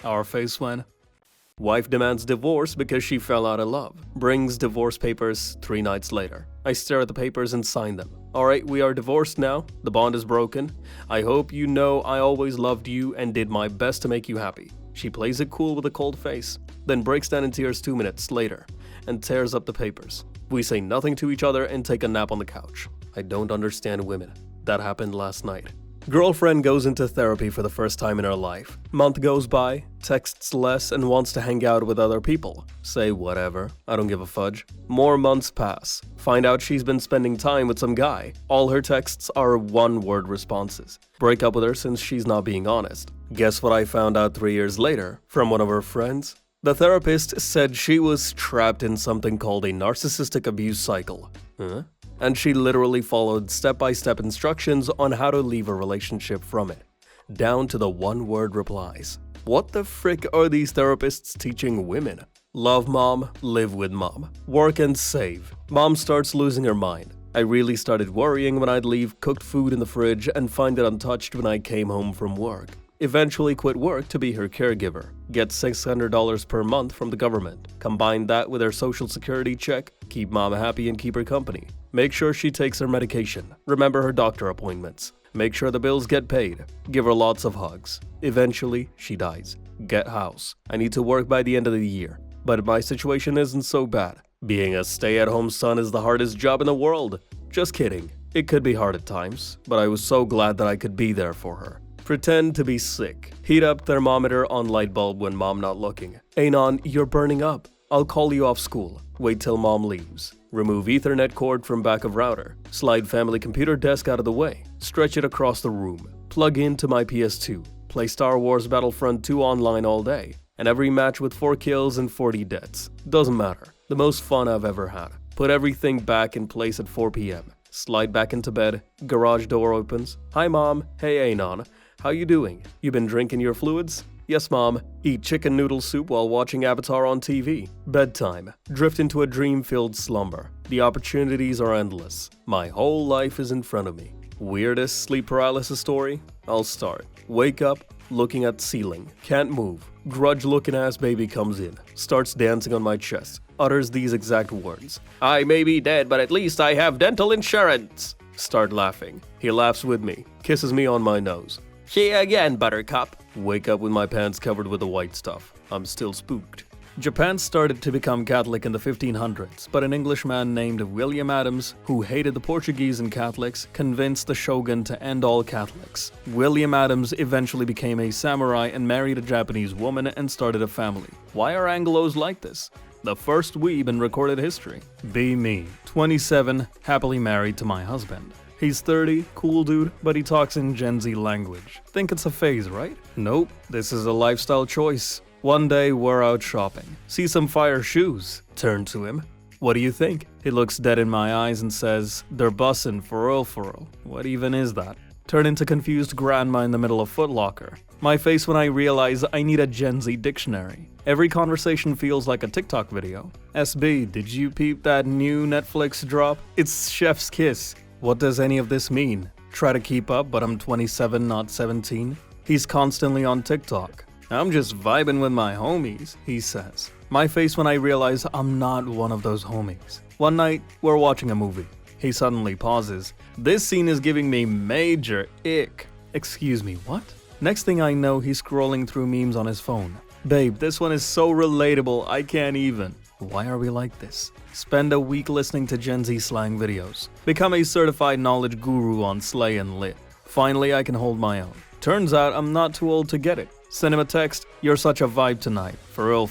Speaker 1: Our face went. Wife demands divorce because she fell out of love. Brings divorce papers 3 nights later. I stare at the papers and sign them. Alright, we are divorced now. The bond is broken. I hope you know I always loved you and did my best to make you happy. She plays it cool with a cold face, then breaks down in tears 2 minutes later and tears up the papers. We say nothing to each other and take a nap on the couch. I don't understand women. That happened last night. Girlfriend goes into therapy for the first time in her life. Month goes by, texts less and wants to hang out with other people. Say whatever, I don't give a fudge. More months pass. Find out she's been spending time with some guy. All her texts are one-word responses. Break up with her since she's not being honest. Guess what I found out 3 years later from one of her friends? The therapist said she was trapped in something called a narcissistic abuse cycle. Huh? And she literally followed step-by-step instructions on how to leave a relationship from it, down to the one-word replies. What the frick are these therapists teaching women? Love mom, live with mom. Work and save. Mom starts losing her mind. I really started worrying when I'd leave cooked food in the fridge and find it untouched when I came home from work. Eventually quit work to be her caregiver. Get $600 per month from the government. Combine that with her social security check. Keep mom happy and keep her company. Make sure she takes her medication. Remember her doctor appointments. Make sure the bills get paid. Give her lots of hugs. Eventually, she dies. Get house. I need to work by the end of the year. But my situation isn't so bad. Being a stay-at-home son is the hardest job in the world. Just kidding. It could be hard at times, but I was so glad that I could be there for her. Pretend to be sick. Heat up thermometer on light bulb when mom not looking. Anon, you're burning up. I'll call you off school. Wait till mom leaves. Remove Ethernet cord from back of router. Slide family computer desk out of the way. Stretch it across the room. Plug into my PS2. Play Star Wars Battlefront 2 online all day. And every match with 4 kills and 40 deaths. Doesn't matter. The most fun I've ever had. Put everything back in place at 4 p.m. Slide back into bed. Garage door opens. Hi mom. Hey Anon. How you doing? You been drinking your fluids? Yes, Mom. Eat chicken noodle soup while watching Avatar on TV. Bedtime. Drift into a dream-filled slumber. The opportunities are endless. My whole life is in front of me. Weirdest sleep paralysis story? I'll start. Wake up, looking at ceiling. Can't move. Grudge-looking ass baby comes in. Starts dancing on my chest. Utters these exact words. I may be dead, but at least I have dental insurance. Start laughing. He laughs with me. Kisses me on my nose. See you again, Buttercup. Wake up with my pants covered with the white stuff. I'm still spooked. Japan started to become Catholic in the 1500s, but an Englishman named William Adams, who hated the Portuguese and Catholics, convinced the shogun to end all Catholics. William Adams eventually became a samurai and married a Japanese woman and started a family. Why are Anglos like this? The first weeb in recorded history. Be me. 27, happily married to my husband. He's 30, cool dude, but he talks in Gen Z language. Think it's a phase, right? Nope, this is a lifestyle choice. One day, we're out shopping. See some fire shoes. Turn to him. What do you think? He looks dead in my eyes and says, they're bussin' for real. What even is that? Turn into confused grandma in the middle of Foot Locker. My face when I realize I need a Gen Z dictionary. Every conversation feels like a TikTok video. SB, did you peep that new Netflix drop? It's Chef's Kiss. What does any of this mean? Try to keep up, but I'm 27, not 17. He's constantly on TikTok. I'm just vibing with my homies, he says. My face when I realize I'm not one of those homies. One night, we're watching a movie. He suddenly pauses. This scene is giving me major ick. Excuse me, what? Next thing I know, he's scrolling through memes on his phone. Babe, this one is so relatable, I can't even. Why are we like this? Spend a week listening to Gen Z slang videos. Become a certified knowledge guru on Slay and Lit. Finally, I can hold my own. Turns out I'm not too old to get it. Send him a text, you're such a vibe tonight. For real.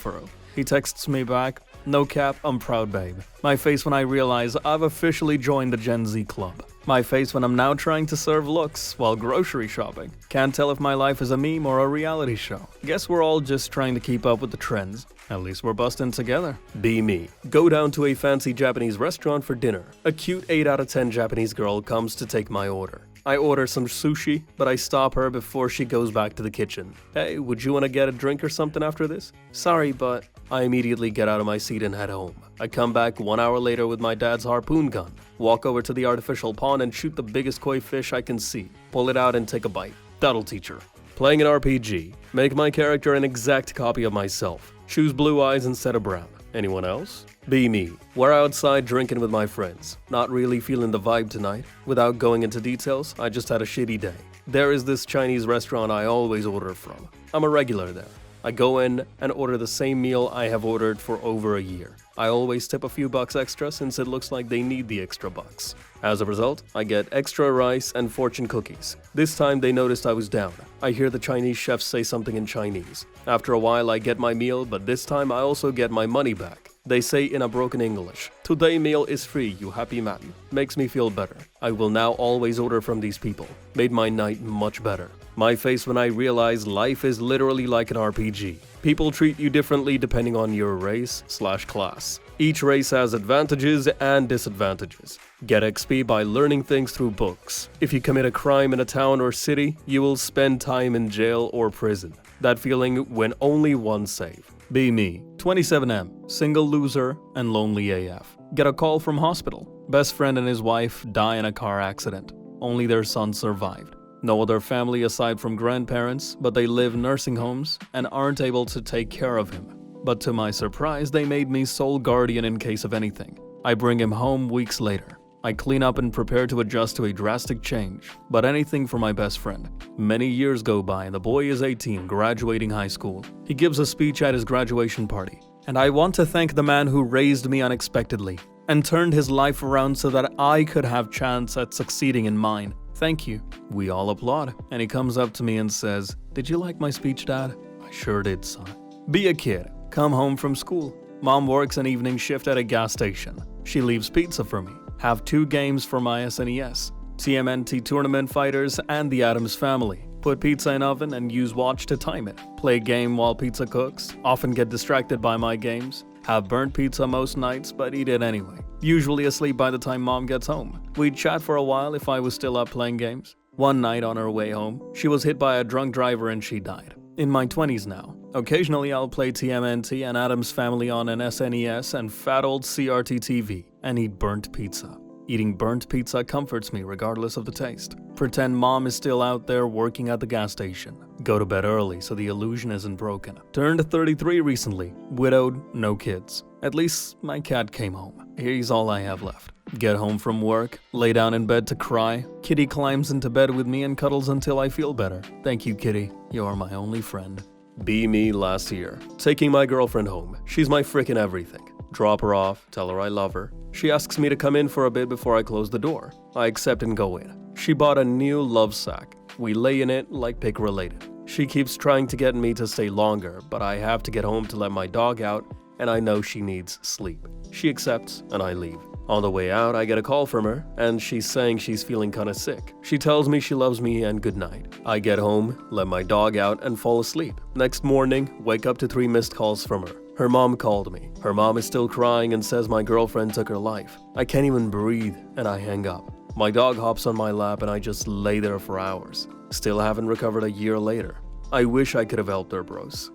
Speaker 1: He texts me back, no cap, I'm proud babe. My face when I realize I've officially joined the Gen Z club. My face when I'm now trying to serve looks while grocery shopping. Can't tell if my life is a meme or a reality show. Guess we're all just trying to keep up with the trends. At least we're busting together. Be me. Go down to a fancy Japanese restaurant for dinner. A cute 8 out of 10 Japanese girl comes to take my order. I order some sushi, but I stop her before she goes back to the kitchen. Hey, would you want to get a drink or something after this? Sorry, but I immediately get out of my seat and head home. I come back 1 hour later with my dad's harpoon gun. Walk over to the artificial pond and shoot the biggest koi fish I can see. Pull it out and take a bite. That'll teach her. Playing an RPG. Make my character an exact copy of myself. Choose blue eyes instead of brown. Anyone else? Be me. We're outside drinking with my friends. Not really feeling the vibe tonight. Without going into details, I just had a shitty day. There is this Chinese restaurant I always order from. I'm a regular there. I go in and order the same meal I have ordered for over a year. I always tip a few bucks extra since it looks like they need the extra bucks. As a result, I get extra rice and fortune cookies. This time they noticed I was down. I hear the Chinese chef say something in Chinese. After a while I get my meal, but this time I also get my money back. They say in a broken English, "Today meal is free, you happy man." Makes me feel better. I will now always order from these people. Made my night much better. My face when I realize life is literally like an RPG. People treat you differently depending on your race/class. Each race has advantages and disadvantages. Get XP by learning things through books. If you commit a crime in a town or city, you will spend time in jail or prison. That feeling when only one save. Be me. 27M. Single loser and lonely AF. Get a call from hospital. Best friend and his wife die in a car accident. Only their son survived. No other family aside from grandparents, but they live nursing homes and aren't able to take care of him. But to my surprise, they made me sole guardian in case of anything. I bring him home weeks later. I clean up and prepare to adjust to a drastic change, but anything for my best friend. Many years go by and the boy is 18, graduating high school. He gives a speech at his graduation party. And I want to thank the man who raised me unexpectedly. and turned his life around so that I could have chance at succeeding in mine. Thank you." We all applaud, and he comes up to me and says, "Did you like my speech, Dad?" "I sure did, son." Be a kid. Come home from school. Mom works an evening shift at a gas station. She leaves pizza for me. Have 2 games for my SNES. TMNT Tournament Fighters and the Addams Family. Put pizza in oven and use watch to time it. Play game while pizza cooks. Often get distracted by my games. Have burnt pizza most nights, but eat it anyway. Usually asleep by the time Mom gets home. We'd chat for a while if I was still up playing games. One night on her way home, she was hit by a drunk driver and she died. In my 20s now. Occasionally I'll play TMNT and Addams Family on an SNES and fat old CRT TV and eat burnt pizza. Eating burnt pizza comforts me regardless of the taste. Pretend Mom is still out there working at the gas station. Go to bed early so the illusion isn't broken. Turned 33 recently. Widowed, no kids. At least my cat came home. Here's all I have left. Get home from work, lay down in bed to cry. Kitty climbs into bed with me and cuddles until I feel better. Thank you, Kitty. You're my only friend. Be me last year. Taking my girlfriend home. She's my frickin' everything. Drop her off, tell her I love her. She asks me to come in for a bit before I close the door. I accept and go in. She bought a new love sack. We lay in it like pick related. She keeps trying to get me to stay longer, but I have to get home to let my dog out, and I know she needs sleep. She accepts, and I leave. On the way out, I get a call from her, and she's saying she's feeling kinda sick. She tells me she loves me and good night. I get home, let my dog out, and fall asleep. Next morning, wake up to 3 missed calls from her. Her mom called me. Her mom is still crying and says my girlfriend took her life. I can't even breathe, and I hang up. My dog hops on my lap and I just lay there for hours. Still haven't recovered a year later. I wish I could have helped her, bros.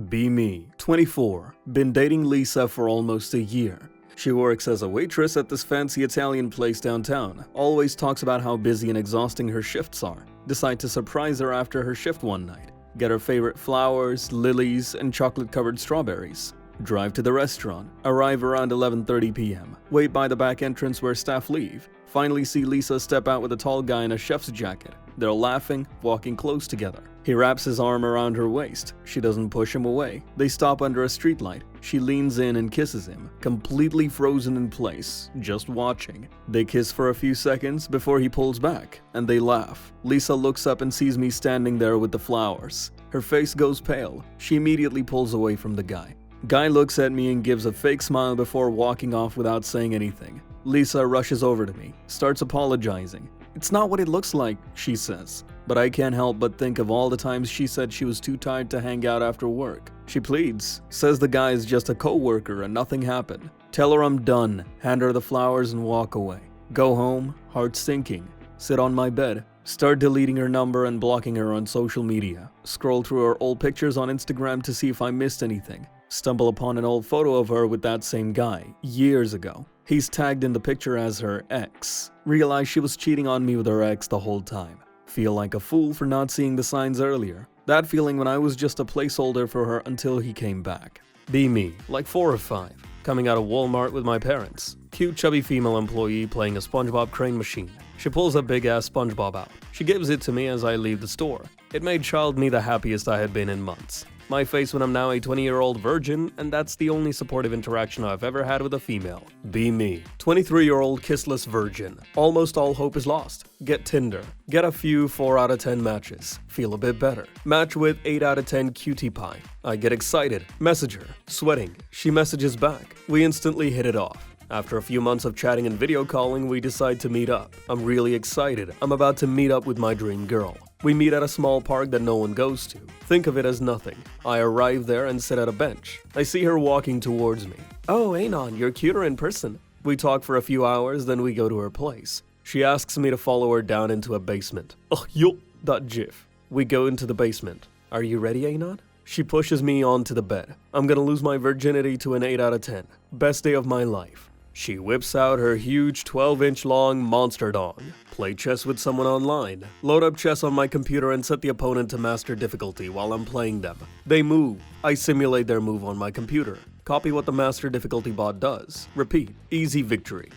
Speaker 1: Be me. 24. Been dating Lisa for almost a year. She works as a waitress at this fancy Italian place downtown. Always talks about how busy and exhausting her shifts are. Decide to surprise her after her shift one night. Get her favorite flowers, lilies, and chocolate-covered strawberries. Drive to the restaurant. Arrive around 11:30 p.m. Wait by the back entrance where staff leave. Finally see Lisa step out with a tall guy in a chef's jacket. They're laughing, walking close together. He wraps his arm around her waist. She doesn't push him away. They stop under a streetlight. She leans in and kisses him, completely frozen in place, just watching. They kiss for a few seconds before he pulls back, and they laugh. Lisa looks up and sees me standing there with the flowers. Her face goes pale. She immediately pulls away from the guy. Guy looks at me and gives a fake smile before walking off without saying anything. Lisa rushes over to me, starts apologizing. "It's not what it looks like," she says. But I can't help but think of all the times she said she was too tired to hang out after work. She pleads, says the guy is just a co-worker and nothing happened. Tell her I'm done, hand her the flowers and walk away. Go home, heart sinking. Sit on my bed. Start deleting her number and blocking her on social media. Scroll through her old pictures on Instagram to see if I missed anything. Stumble upon an old photo of her with that same guy, years ago. He's tagged in the picture as her ex. Realize she was cheating on me with her ex the whole time. Feel like a fool for not seeing the signs earlier. That feeling when I was just a placeholder for her until he came back. Be me, like 4 or 5. Coming out of Walmart with my parents. Cute chubby female employee playing a SpongeBob crane machine. She pulls a big ass SpongeBob out. She gives it to me as I leave the store. It made child me the happiest I had been in months. My face when I'm now a 20-year-old virgin, and that's the only supportive interaction I've ever had with a female. Be me. 23-year-old kissless virgin. Almost all hope is lost. Get Tinder. Get a few 4 out of 10 matches. Feel a bit better. Match with 8 out of 10 cutie pie. I get excited. Message her. Sweating. She messages back. We instantly hit it off. After a few months of chatting and video calling, we decide to meet up. I'm really excited. I'm about to meet up with my dream girl. We meet at a small park that no one goes to. Think of it as nothing. I arrive there and sit at a bench. I see her walking towards me. "Oh, Anon, you're cuter in person." We talk for a few hours, then we go to her place. She asks me to follow her down into a basement. Ugh, yo, that gif. We go into the basement. "Are you ready, Anon?" She pushes me onto the bed. I'm gonna lose my virginity to an 8 out of 10. Best day of my life. She whips out her huge 12-inch long monster dong. Play chess with someone online. Load up chess on my computer and set the opponent to master difficulty while I'm playing them. They move. I simulate their move on my computer. Copy what the master difficulty bot does. Repeat. Easy victory.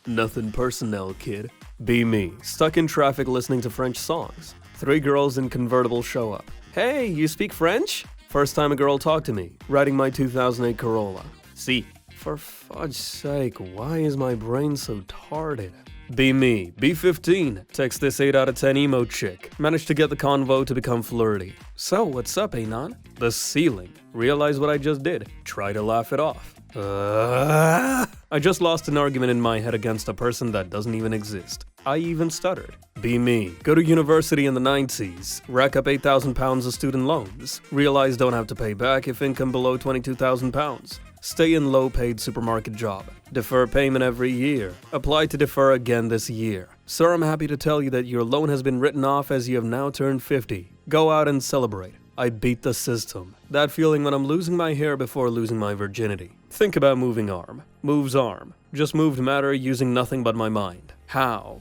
Speaker 1: Nothing personnel, kid. Be me. Stuck in traffic listening to French songs. 3 girls in convertible show up. "Hey, you speak French?" First time a girl talked to me. Riding my 2008 Corolla. "Si. For fudge's sake, why is my brain so tarded? Be me. Be 15. Text this 8 out of 10 emo chick. Managed to get the convo to become flirty. So, what's up, Anon? The ceiling. Realize what I just did. Try to laugh it off. I just lost an argument in my head against a person that doesn't even exist. I even stuttered. Be me. Go to university in the 90s. Rack up £8,000 of student loans. Realize don't have to pay back if income below £22,000. Stay in low-paid supermarket job. Defer payment every year. Apply to defer again this year. Sir, I'm happy to tell you that your loan has been written off as you have now turned 50. Go out and celebrate. I beat the system. That feeling when I'm losing my hair before losing my virginity. Think about moving arm. Moves arm. Just moved matter using nothing but my mind. How?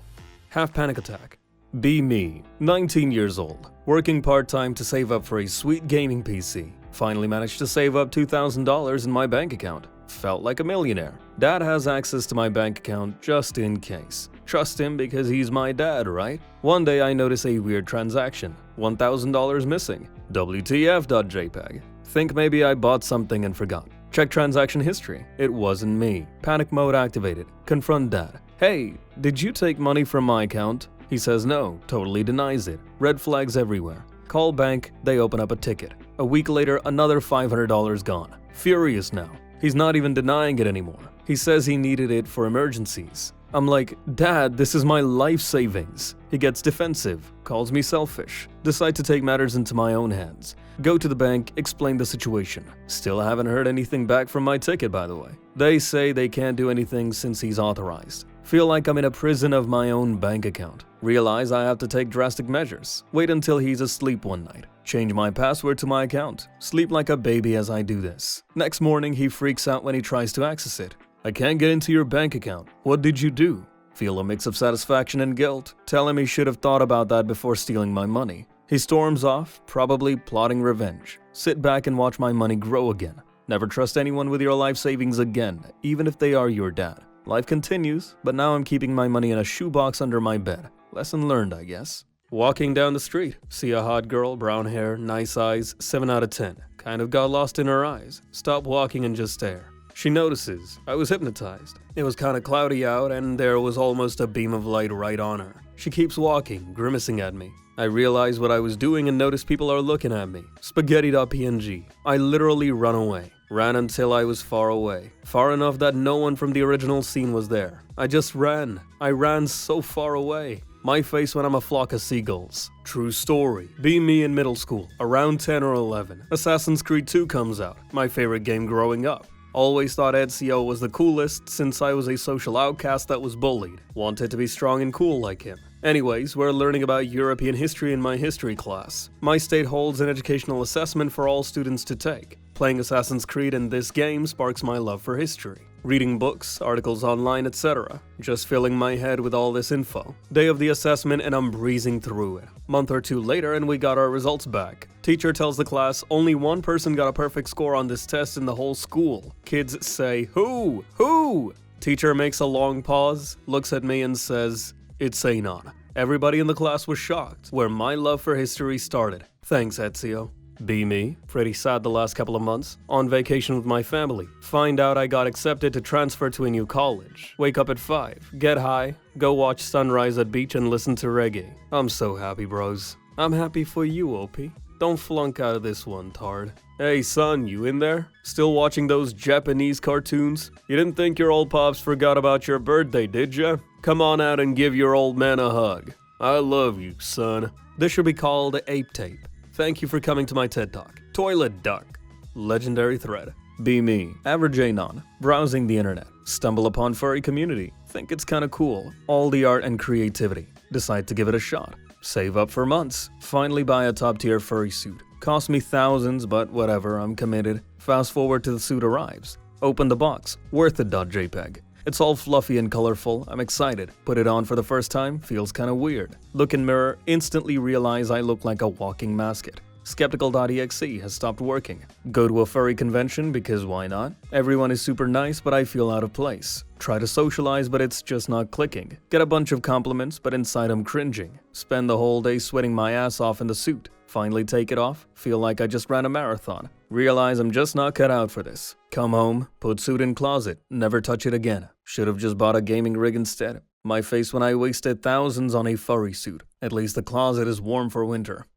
Speaker 1: Half panic attack. Be me. 19 years old. Working part-time to save up for a sweet gaming PC. Finally managed to save up $2,000 in my bank account. Felt like a millionaire. Dad has access to my bank account just in case. Trust him because he's my dad, right? One day I notice a weird transaction. $1,000 missing. WTF.jpg. Think maybe I bought something and forgot. Check transaction history. It wasn't me. Panic mode activated. Confront dad. Hey, did you take money from my account? He says no, totally denies it. Red flags everywhere. Call bank, they open up a ticket. A week later, another $500 gone. Furious now. He's not even denying it anymore. He says he needed it for emergencies. I'm like, Dad, this is my life savings. He gets defensive, calls me selfish. Decide to take matters into my own hands. Go to the bank, explain the situation. Still haven't heard anything back from my ticket, by the way. They say they can't do anything since he's authorized. Feel like I'm in a prison of my own bank account. Realize I have to take drastic measures. Wait until he's asleep one night. Change my password to my account. Sleep like a baby as I do this. Next morning, he freaks out when he tries to access it. I can't get into your bank account. What did you do? Feel a mix of satisfaction and guilt. Tell him he should have thought about that before stealing my money. He storms off, probably plotting revenge. Sit back and watch my money grow again. Never trust anyone with your life savings again, even if they are your dad. Life continues, but now I'm keeping my money in a shoebox under my bed. Lesson learned, I guess. Walking down the street, see a hot girl, brown hair, nice eyes, 7 out of 10. Kind of got lost in her eyes. Stop walking and just stare. She notices. I was hypnotized. It was kind of cloudy out and there was almost a beam of light right on her. She keeps walking, grimacing at me. I realize what I was doing and notice people are looking at me. Spaghetti.png. I literally run away. Ran until I was far away. Far enough that no one from the original scene was there. I just ran. I ran so far away. My face when I'm a flock of seagulls. True story. Be me in middle school. Around 10 or 11. Assassin's Creed 2 comes out. My favorite game growing up. Always thought Ezio was the coolest since I was a social outcast that was bullied. Wanted to be strong and cool like him. Anyways, we're learning about European history in my history class. My state holds an educational assessment for all students to take. Playing Assassin's Creed in this game sparks my love for history. Reading books, articles online, etc. Just filling my head with all this info. Day of the assessment and I'm breezing through it. Month or two later and we got our results back. Teacher tells the class only one person got a perfect score on this test in the whole school. Kids say, Who? Who? Teacher makes a long pause, looks at me and says, It's Anon. Everybody in the class was shocked, where my love for history started. Thanks, Ezio. Be me. Pretty sad the last couple of months. On vacation with my family. Find out I got accepted to transfer to a new college. Wake up at 5. Get high. Go watch sunrise at beach and listen to reggae. I'm so happy, bros. I'm happy for you, OP. Don't flunk out of this one, tard. Hey son, you in there? Still watching those Japanese cartoons? You didn't think your old pops forgot about your birthday, did ya? Come on out and give your old man a hug. I love you, son. This should be called Ape Tape. Thank you for coming to my TED Talk. Toilet duck. Legendary thread. Be me. Average Anon. Browsing the internet. Stumble upon furry community. Think it's kinda cool. All the art and creativity. Decide to give it a shot. Save up for months. Finally buy a top-tier furry suit. Cost me thousands, but whatever, I'm committed. Fast forward to the suit arrives. Open the box. Worth it.jpg. It's all fluffy and colorful. I'm excited. Put it on for the first time. Feels kinda weird. Look in mirror. Instantly realize I look like a walking mascot. Skeptical.exe has stopped working. Go to a furry convention because why not? Everyone is super nice, but I feel out of place. Try to socialize, but it's just not clicking. Get a bunch of compliments, but inside I'm cringing. Spend the whole day sweating my ass off in the suit. Finally take it off, feel like I just ran a marathon. Realize I'm just not cut out for this. Come home, put suit in closet, never touch it again. Should've just bought a gaming rig instead. My face when I wasted thousands on a furry suit. At least the closet is warm for winter.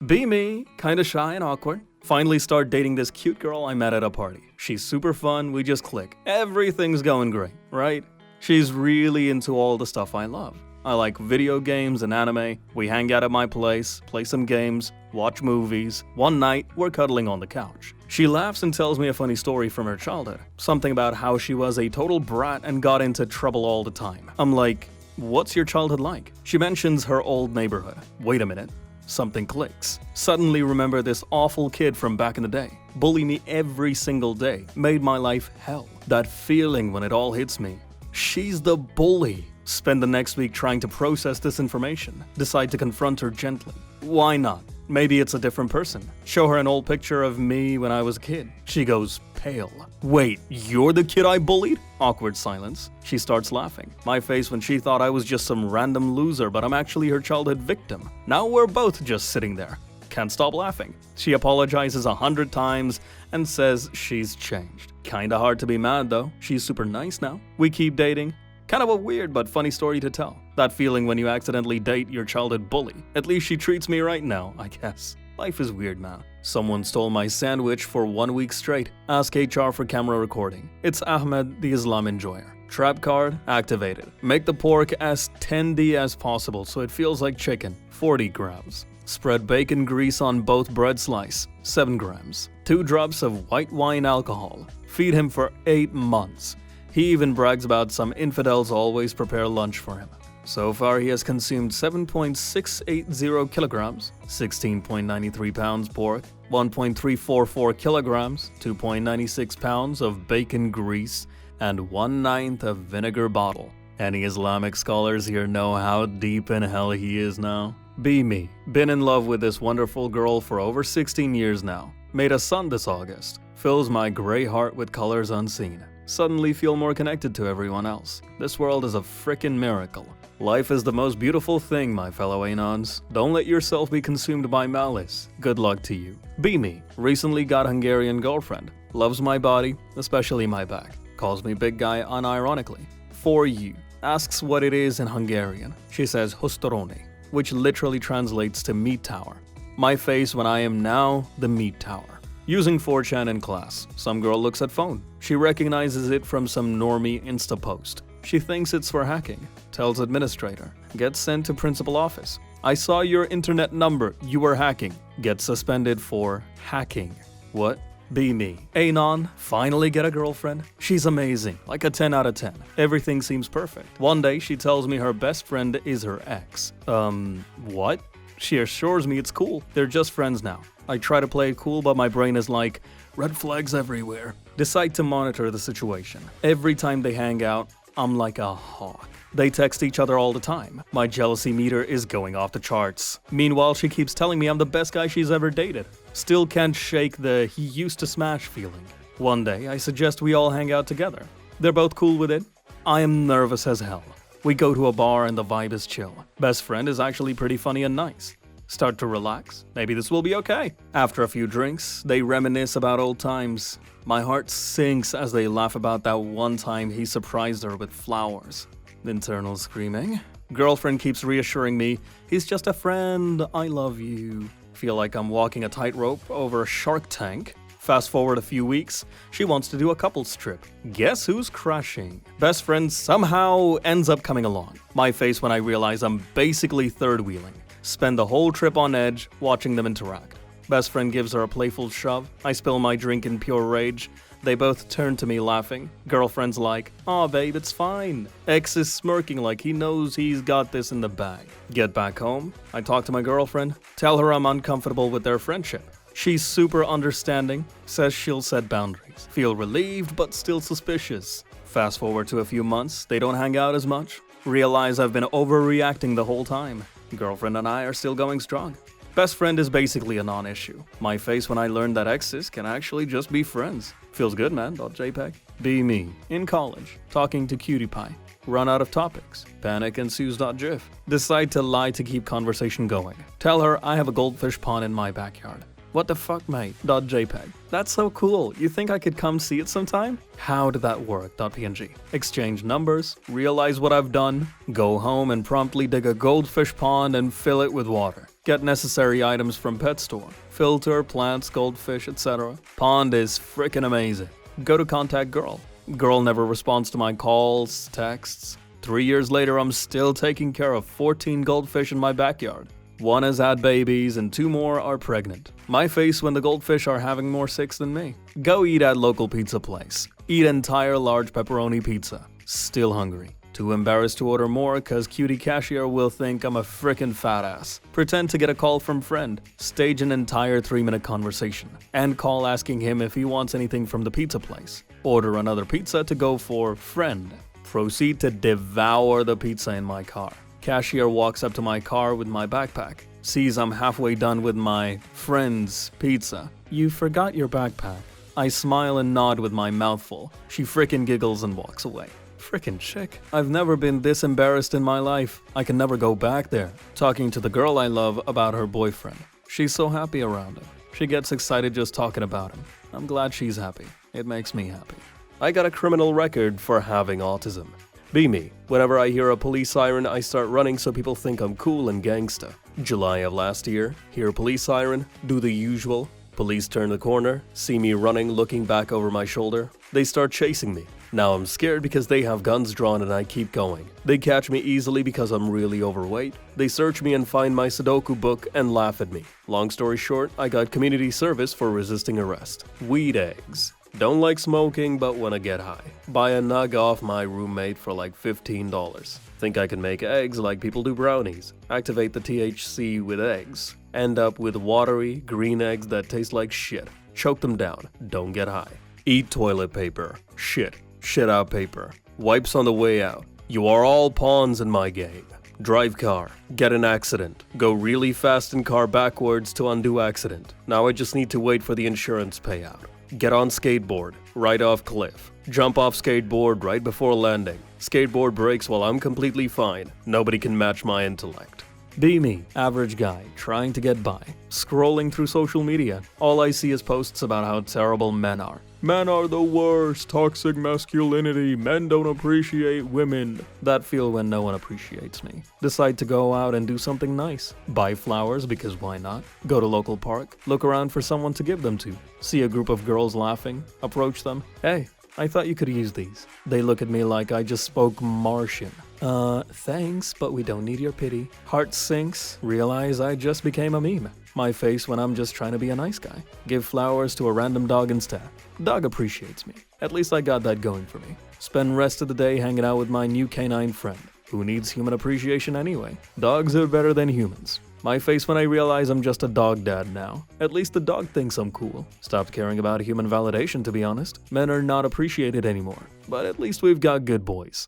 Speaker 1: Be me, kinda shy and awkward. Finally start dating this cute girl I met at a party. She's super fun, we just click. Everything's going great, right? She's really into all the stuff I love. I like video games and anime. We hang out at my place, play some games, watch movies. One night, we're cuddling on the couch. She laughs and tells me a funny story from her childhood. Something about how she was a total brat and got into trouble all the time. I'm like, what's your childhood like? She mentions her old neighborhood. Wait a minute. Something clicks. Suddenly remember this awful kid from back in the day. Bully me every single day. Made my life hell. That feeling when it all hits me. She's the bully. Spend the next week trying to process this information. Decide to confront her gently. Why not? Maybe it's a different person. Show her an old picture of me when I was a kid. She goes pale. Wait, you're the kid I bullied? Awkward silence. She starts laughing. My face when she thought I was just some random loser, but I'm actually her childhood victim. Now we're both just sitting there. Can't stop laughing. She apologizes 100 times and says she's changed. Kinda hard to be mad though. She's super nice now. We keep dating. Kind of a weird but funny story to tell. That feeling when you accidentally date your childhood bully. At least she treats me right now, I guess. Life is weird, man. Someone stole my sandwich for 1 week straight. Ask HR for camera recording. It's Ahmed, the Islam enjoyer. Trap card activated. Make the pork as tendy as possible so it feels like chicken. 40 grams. Spread bacon grease on both bread slice. 7 grams. 2 drops of white wine alcohol. Feed him for 8 months. He even brags about some infidels always prepare lunch for him. So far, he has consumed 7.680 kilograms, 16.93 pounds pork, 1.344 kilograms, 2.96 pounds of bacon grease, and 1/9 of vinegar bottle. Any Islamic scholars here know how deep in hell he is now? Be me. Been in love with this wonderful girl for over 16 years now. Made a son this August. Fills my gray heart with colors unseen. Suddenly feel more connected to everyone else. This world is a frickin' miracle. Life is the most beautiful thing, my fellow Anons. Don't let yourself be consumed by malice. Good luck to you. Be me. Recently got Hungarian girlfriend. Loves my body, especially my back. Calls me big guy unironically. For you. Asks what it is in Hungarian. She says hostorone, which literally translates to meat tower. My face when I am now the meat tower. Using 4Chan in class. Some girl looks at phone. She recognizes it from some normie Insta post. She thinks it's for hacking. Tells administrator. Gets sent to principal office. I saw your internet number. You were hacking. Gets suspended for hacking. What? Be me. Anon, finally get a girlfriend. She's amazing. Like a 10 out of 10. Everything seems perfect. One day she tells me her best friend is her ex. What? She assures me it's cool. They're just friends now. I try to play it cool, but my brain is like, red flags everywhere. Decide to monitor the situation. Every time they hang out, I'm like a hawk. They text each other all the time. My jealousy meter is going off the charts. Meanwhile, she keeps telling me I'm the best guy she's ever dated. Still can't shake the he used to smash feeling. One day, I suggest we all hang out together. They're both cool with it. I am nervous as hell. We go to a bar and the vibe is chill. Best friend is actually pretty funny and nice. Start to relax. Maybe this will be okay. After a few drinks, they reminisce about old times. My heart sinks as they laugh about that one time he surprised her with flowers. Internal screaming. Girlfriend keeps reassuring me, he's just a friend, I love you. Feel like I'm walking a tightrope over a Shark Tank. Fast forward a few weeks, she wants to do a couples trip. Guess who's crashing? Best friend somehow ends up coming along. My face when I realize I'm basically third wheeling. Spend the whole trip on edge, watching them interact. Best friend gives her a playful shove. I spill my drink in pure rage. They both turn to me laughing. Girlfriend's like, aw babe, it's fine. Ex is smirking like he knows he's got this in the bag. Get back home. I talk to my girlfriend. Tell her I'm uncomfortable with their friendship. She's super understanding. Says she'll set boundaries. Feel relieved but still suspicious. Fast forward to a few months. They don't hang out as much. Realize I've been overreacting the whole time. Girlfriend and I are still going strong. Best friend is basically a non-issue. My face when I learned that exes can actually just be friends. Feels good, man. .jpg. Be me. In college. Talking to Cutie Pie. Run out of topics. Panic ensues.gif. Decide to lie to keep conversation going. Tell her I have a goldfish pond in my backyard. What the fuck, mate? .jpg. That's so cool. You think I could come see it sometime? How did that work? .png. Exchange numbers. Realize what I've done. Go home and promptly dig a goldfish pond and fill it with water. Get necessary items from pet store. Filter, plants, goldfish, etc. Pond is frickin' amazing. Go to contact girl. Girl never responds to my calls, texts. 3 years later, I'm still taking care of 14 goldfish in my backyard. One has had babies and 2 more are pregnant. My face when the goldfish are having more sex than me. Go eat at local pizza place. Eat entire large pepperoni pizza. Still hungry. Too embarrassed to order more cause cutie cashier will think I'm a frickin' fat ass. Pretend to get a call from friend. Stage an entire 3-minute conversation. And call asking him if he wants anything from the pizza place. Order another pizza to go for friend. Proceed to devour the pizza in my car. Cashier walks up to my car with my backpack. Sees I'm halfway done with my friend's pizza. You forgot your backpack. I smile and nod with my mouth full. She frickin' giggles and walks away. Frickin' chick. I've never been this embarrassed in my life. I can never go back there. Talking to the girl I love about her boyfriend. She's so happy around him. She gets excited just talking about him. I'm glad she's happy. It makes me happy. I got a criminal record for having autism. Be me. Whenever I hear a police siren, I start running so people think I'm cool and gangsta. July of last year, hear police siren, do the usual. Police turn the corner, see me running, looking back over my shoulder. They start chasing me. Now I'm scared because they have guns drawn and I keep going. They catch me easily because I'm really overweight. They search me and find my Sudoku book and laugh at me. Long story short, I got community service for resisting arrest. Weed eggs. Don't like smoking but wanna get high. Buy a nug off my roommate for like $15. Think I can make eggs like people do brownies. Activate the THC with eggs. End up with watery, green eggs that taste like shit. Choke them down. Don't get high. Eat toilet paper. Shit. Shit out paper. Wipes on the way out. You are all pawns in my game. Drive car. Get an accident. Go really fast in car backwards to undo accident. Now I just need to wait for the insurance payout. Get on skateboard. Ride off cliff. Jump off skateboard right before landing. Skateboard breaks while I'm completely fine. Nobody can match my intellect. Be me, average guy, trying to get by. Scrolling through social media, all I see is posts about how terrible men are. Men are the worst, toxic masculinity, men don't appreciate women. That feel when no one appreciates me. Decide to go out and do something nice. Buy flowers because why not? Go to local park, look around for someone to give them to. See a group of girls laughing, approach them. Hey, I thought you could use these. They look at me like I just spoke Martian. Thanks, but we don't need your pity. Heart sinks, realize I just became a meme. My face when I'm just trying to be a nice guy. Give flowers to a random dog instead. Dog appreciates me. At least I got that going for me. Spend rest of the day hanging out with my new canine friend. Who needs human appreciation anyway? Dogs are better than humans. My face when I realize I'm just a dog dad now. At least the dog thinks I'm cool. Stopped caring about human validation, to be honest. Men are not appreciated anymore. But at least we've got good boys.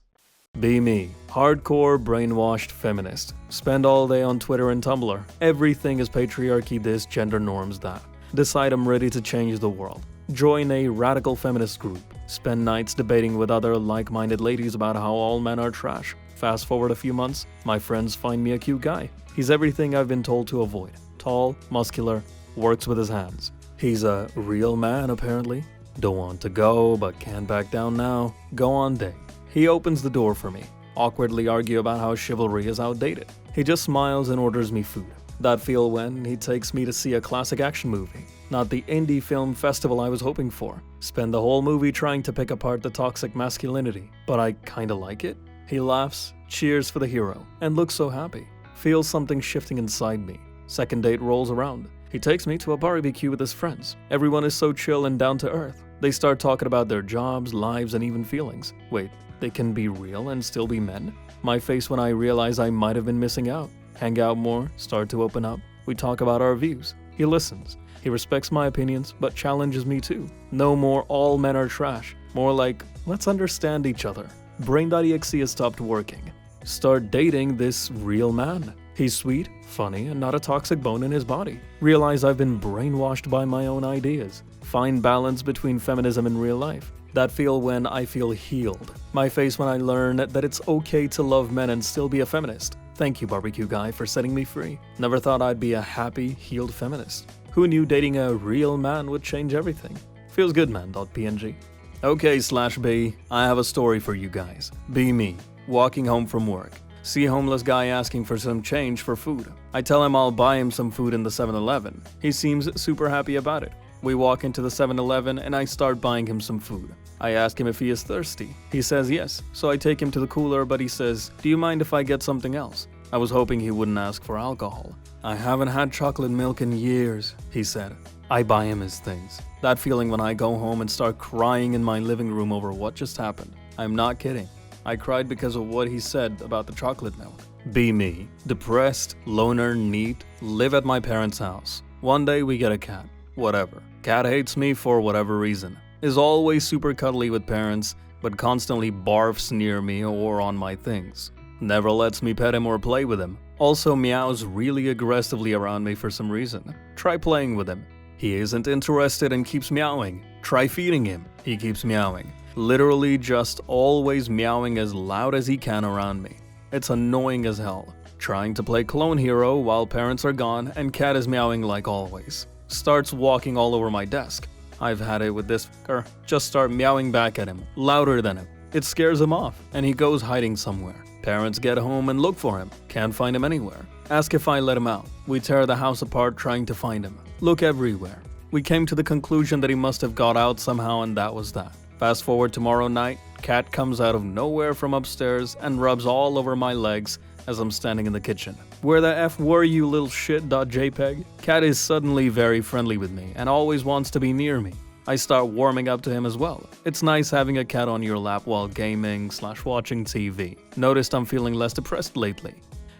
Speaker 1: Be me. Hardcore, brainwashed feminist. Spend all day on Twitter and Tumblr. Everything is patriarchy this, gender norms that. Decide I'm ready to change the world. Join a radical feminist group. Spend nights debating with other like-minded ladies about how all men are trash. Fast forward a few months, my friends find me a cute guy. He's everything I've been told to avoid. Tall, muscular, works with his hands. He's a real man apparently. Don't want to go, but can't back down now. Go on date. He opens the door for me. Awkwardly argue about how chivalry is outdated. He just smiles and orders me food. That feel when he takes me to see a classic action movie. Not the indie film festival I was hoping for. Spend the whole movie trying to pick apart the toxic masculinity. But I kinda like it. He laughs, cheers for the hero, and looks so happy. Feels something shifting inside me. Second date rolls around. He takes me to a barbecue with his friends. Everyone is so chill and down to earth. They start talking about their jobs, lives, and even feelings. Wait, they can be real and still be men? My face when I realize I might have been missing out. Hang out more, start to open up. We talk about our views. He listens. He respects my opinions, but challenges me too. No more all men are trash. More like, let's understand each other. Brain.exe has stopped working. Start dating this real man. He's sweet, funny, and not a toxic bone in his body. Realize I've been brainwashed by my own ideas. Find balance between feminism and real life. That feel when I feel healed. My face when I learn that it's okay to love men and still be a feminist. Thank you, barbecue guy, for setting me free. Never thought I'd be a happy, healed feminist. Who knew dating a real man would change everything? Feels good, man.png. Okay/B, I have a story for you guys. Be me, walking home from work. See a homeless guy asking for some change for food. I tell him I'll buy him some food in the 7-Eleven. He seems super happy about it. We walk into the 7-Eleven and I start buying him some food. I ask him if he is thirsty. He says yes, so I take him to the cooler, but he says, "Do you mind if I get something else?" I was hoping he wouldn't ask for alcohol. "I haven't had chocolate milk in years," he said. I buy him his things. That feeling when I go home and start crying in my living room over what just happened. I'm not kidding. I cried because of what he said about the chocolate milk. Be me. Depressed, loner, neat, live at my parents' house. One day we get a cat. Whatever. Cat hates me for whatever reason. Is always super cuddly with parents, but constantly barfs near me or on my things. Never lets me pet him or play with him. Also meows really aggressively around me for some reason. Try playing with him. He isn't interested and keeps meowing. Try feeding him. He keeps meowing. Literally just always meowing as loud as he can around me. It's annoying as hell. Trying to play Clone Hero while parents are gone and cat is meowing like always. Starts walking all over my desk. I've had it with this fucker. Just start meowing back at him, louder than him. It scares him off, and he goes hiding somewhere. Parents get home and look for him. Can't find him anywhere. Ask if I let him out. We tear the house apart trying to find him. Look everywhere. We came to the conclusion that he must have got out somehow, and that was that. Fast forward tomorrow night, cat comes out of nowhere from upstairs and rubs all over my legs as I'm standing in the kitchen. Where the F were you, little shit.jpg? Cat is suddenly very friendly with me and always wants to be near me. I start warming up to him as well. It's nice having a cat on your lap while gaming/watching TV. Noticed I'm feeling less depressed lately.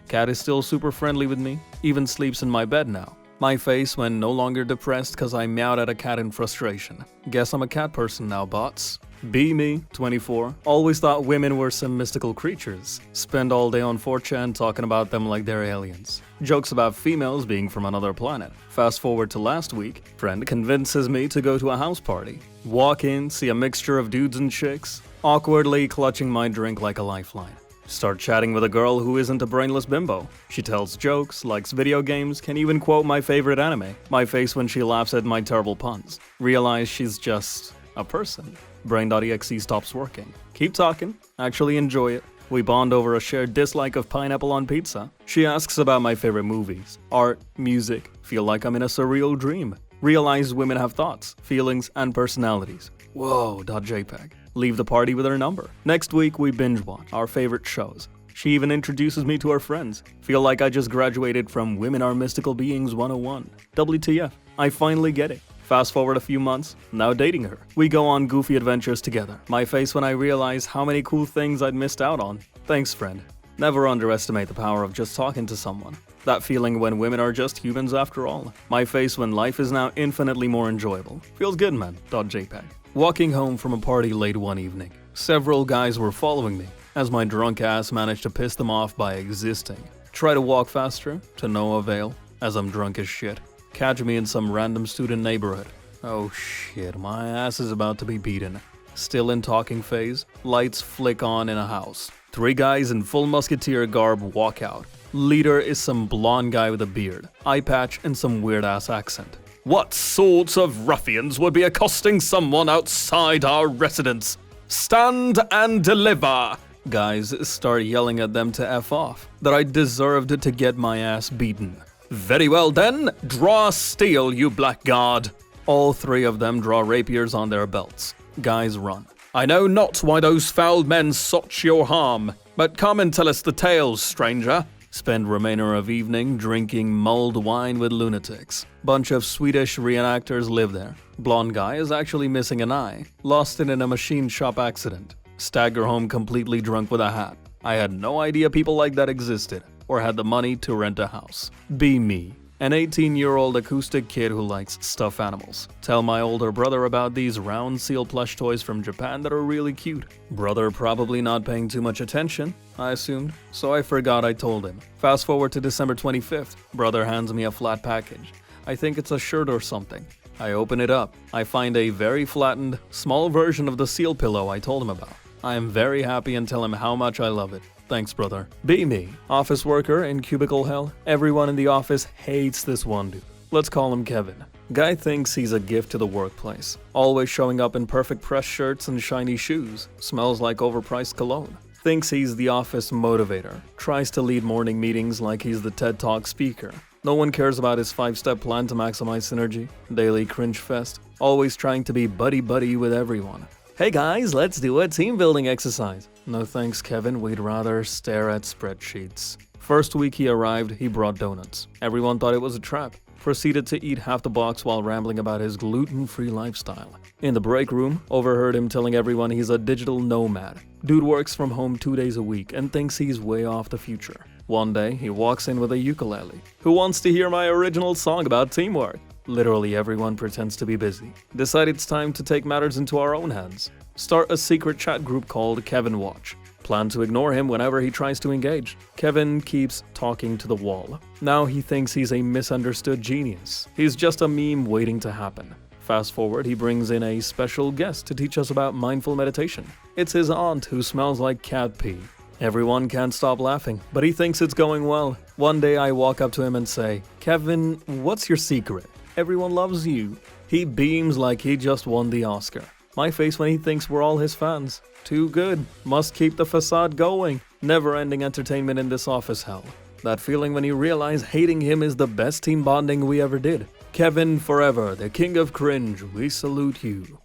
Speaker 1: Cat is still super friendly with me, even sleeps in my bed now. My face when no longer depressed cause I meowed at a cat in frustration. Guess I'm a cat person now, bots. Be me, 24. Always thought women were some mystical creatures. Spend all day on 4Chan talking about them like they're aliens. Jokes about females being from another planet. Fast forward to last week, friend convinces me to go to a house party. Walk in, see a mixture of dudes and chicks, awkwardly clutching my drink like a lifeline. Start chatting with a girl who isn't a brainless bimbo. She tells jokes, likes video games, can even quote my favorite anime. My face when she laughs at my terrible puns. Realize she's just a person. Brain.exe stops working. Keep talking. Actually enjoy it. We bond over a shared dislike of pineapple on pizza. She asks about my favorite movies, art, music. Feel like I'm in a surreal dream. Realize women have thoughts, feelings, and personalities. Whoa.jpg. Leave the party with her number. Next week, we binge watch our favorite shows. She even introduces me to her friends. Feel like I just graduated from Women Are Mystical Beings 101. WTF. I finally get it. Fast forward a few months, now dating her. We go on goofy adventures together. My face when I realize how many cool things I'd missed out on. Thanks, friend. Never underestimate the power of just talking to someone. That feeling when women are just humans after all. My face when life is now infinitely more enjoyable. Feels good, man.jpg. Walking home from a party late one evening. Several guys were following me, as my drunk ass managed to piss them off by existing. Try to walk faster, to no avail, as I'm drunk as shit. Catch me in some random student neighborhood. Oh shit, my ass is about to be beaten. Still in talking phase, lights flick on in a house. 3 guys in full musketeer garb walk out. Leader is some blonde guy with a beard, eye patch, and some weird ass accent. What sorts of ruffians would be accosting someone outside our residence? Stand and deliver! Guys start yelling at them to F off, that I deserved to get my ass beaten. Very well then, draw steel, you blackguard. All 3 of them draw rapiers on their belts. Guys run. I know not why those foul men sought your harm, but come and tell us the tales, stranger. Spend remainder of evening drinking mulled wine with lunatics. Bunch of Swedish reenactors live there. Blonde guy is actually missing an eye. Lost it in a machine shop accident. Stagger home completely drunk with a hat. I had no idea people like that existed, or had the money to rent a house. Be me. An 18-year-old acoustic kid who likes stuffed animals. Tell my older brother about these round seal plush toys from Japan that are really cute. Brother probably not paying too much attention, I assumed, so I forgot I told him. Fast forward to December 25th. Brother hands me a flat package. I think it's a shirt or something. I open it up. I find a very flattened, small version of the seal pillow I told him about. I am very happy and tell him how much I love it. Thanks, brother. Be me. Office worker in cubicle hell. Everyone in the office hates this one dude. Let's call him Kevin. Guy thinks he's a gift to the workplace. Always showing up in perfect press shirts and shiny shoes. Smells like overpriced cologne. Thinks he's the office motivator. Tries to lead morning meetings like he's the TED Talk speaker. No one cares about his 5-step plan to maximize synergy. Daily cringe fest. Always trying to be buddy-buddy with everyone. Hey guys, let's do a team building exercise. No thanks, Kevin. We'd rather stare at spreadsheets. First week he arrived, he brought donuts. Everyone thought it was a trap. Proceeded to eat half the box while rambling about his gluten-free lifestyle. In the break room, overheard him telling everyone he's a digital nomad. Dude works from home 2 days a week and thinks he's way off the future. One day, he walks in with a ukulele. Who wants to hear my original song about teamwork? Literally everyone pretends to be busy. Decide it's time to take matters into our own hands. Start a secret chat group called Kevin Watch. Plan to ignore him whenever he tries to engage. Kevin keeps talking to the wall. Now he thinks he's a misunderstood genius. He's just a meme waiting to happen. Fast forward, he brings in a special guest to teach us about mindful meditation. It's his aunt who smells like cat pee. Everyone can't stop laughing, but he thinks it's going well. One day I walk up to him and say, "Kevin, what's your secret? Everyone loves you." He beams like he just won the Oscar. My face when he thinks we're all his fans. Too good. Must keep the facade going. Never-ending entertainment in this office hell. That feeling when you realize hating him is the best team bonding we ever did. Kevin forever, the king of cringe, we salute you.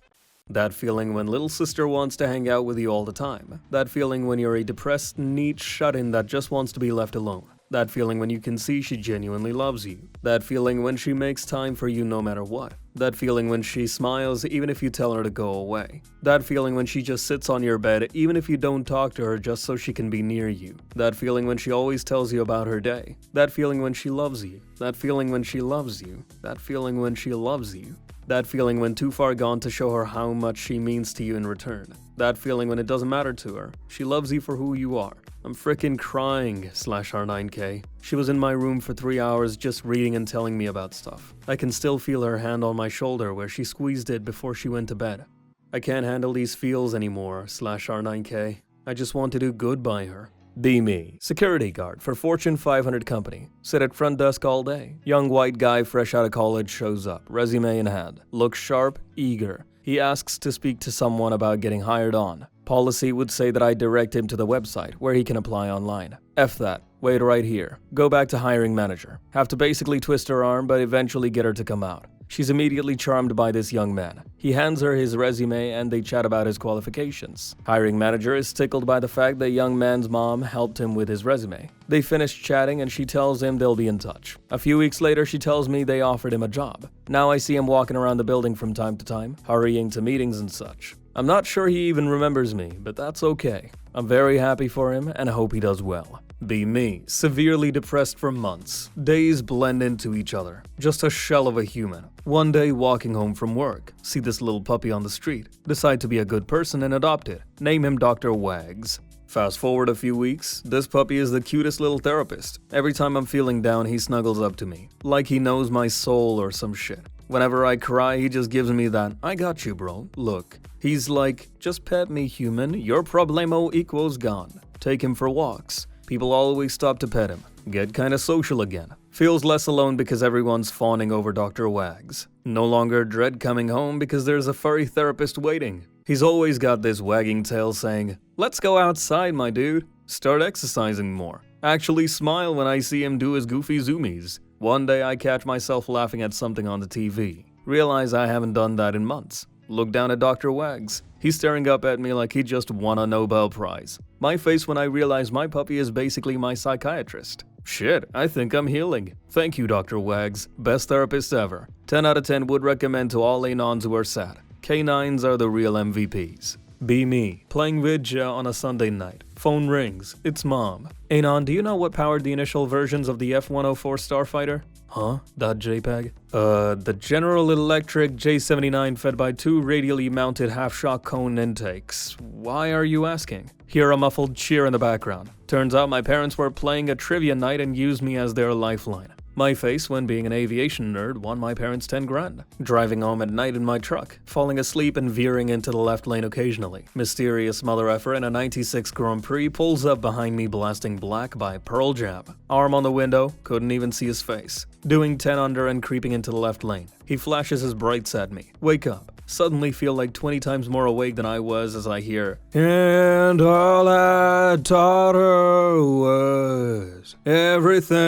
Speaker 1: That feeling when little sister wants to hang out with you all the time. That feeling when you're a depressed, neat shut-in that just wants to be left alone. That feeling when you can see she genuinely loves you. That feeling when she makes time for you no matter what. That feeling when she smiles even if you tell her to go away. That feeling when she just sits on your bed even if you don't talk to her just so she can be near you. That feeling when she always tells you about her day. That feeling when she loves you. That feeling when she loves you. That feeling when she loves you. That feeling when too far gone to show her how much she means to you in return. That feeling when it doesn't matter to her. She loves you for who you are. I'm frickin' crying, /R9K. She was in my room for 3 hours just reading and telling me about stuff. I can still feel her hand on my shoulder where she squeezed it before she went to bed. I can't handle these feels anymore, /R9K. I just want to do good by her. Be me. Security guard for Fortune 500 company. Sit at front desk all day. Young white guy fresh out of college shows up, resume in hand. Looks sharp, eager. He asks to speak to someone about getting hired on. Policy would say that I direct him to the website where he can apply online. F that. Wait right here. Go back to hiring manager. Have to basically twist her arm but eventually get her to come out. She's immediately charmed by this young man. He hands her his resume and they chat about his qualifications. Hiring manager is tickled by the fact the young man's mom helped him with his resume. They finish chatting and she tells him they'll be in touch. A few weeks later she tells me they offered him a job. Now I see him walking around the building from time to time, hurrying to meetings and such. I'm not sure he even remembers me, but that's okay. I'm very happy for him and I hope he does well. Be me. Severely depressed for months. Days blend into each other. Just a shell of a human. One day walking home from work. See this little puppy on the street. Decide to be a good person and adopt it. Name him Dr. Wags. Fast forward a few weeks. This puppy is the cutest little therapist. Every time I'm feeling down, he snuggles up to me. Like he knows my soul or some shit. Whenever I cry, he just gives me that, "I got you, bro. Look." He's like, "Just pet me, human. Your problemo equals gone." Take him for walks. People always stop to pet him. Get kinda social again. Feels less alone because everyone's fawning over Dr. Wags. No longer dread coming home because there's a furry therapist waiting. He's always got this wagging tail saying, "Let's go outside, my dude. Start exercising more." Actually smile when I see him do his goofy zoomies. One day I catch myself laughing at something on the TV. Realize I haven't done that in months. Look down at Dr. Wags. He's staring up at me like he just won a Nobel Prize. My face when I realize my puppy is basically my psychiatrist. Shit, I think I'm healing. Thank you, Dr. Wags. Best therapist ever. 10 out of 10 would recommend to all Anons who are sad. Canines are the real MVPs. Be me. Playing Vidya on a Sunday night. Phone rings. It's mom. Anon, do you know what powered the initial versions of the F-104 Starfighter? Huh? .jpeg? The General Electric J79 fed by 2 radially mounted half-shot cone intakes. Why are you asking? Hear a muffled cheer in the background. Turns out my parents were playing a trivia night and used me as their lifeline. My face when being an aviation nerd won my parents 10 grand. Driving home at night in my truck, falling asleep and veering into the left lane occasionally. Mysterious mother effer in a 96 Grand Prix pulls up behind me blasting Black by Pearl Jam. Arm on the window, couldn't even see his face. Doing 10 under and creeping into the left lane. He flashes his brights at me. Wake up. Suddenly feel like 20 times more awake than I was as I hear, "And all I taught her was everything."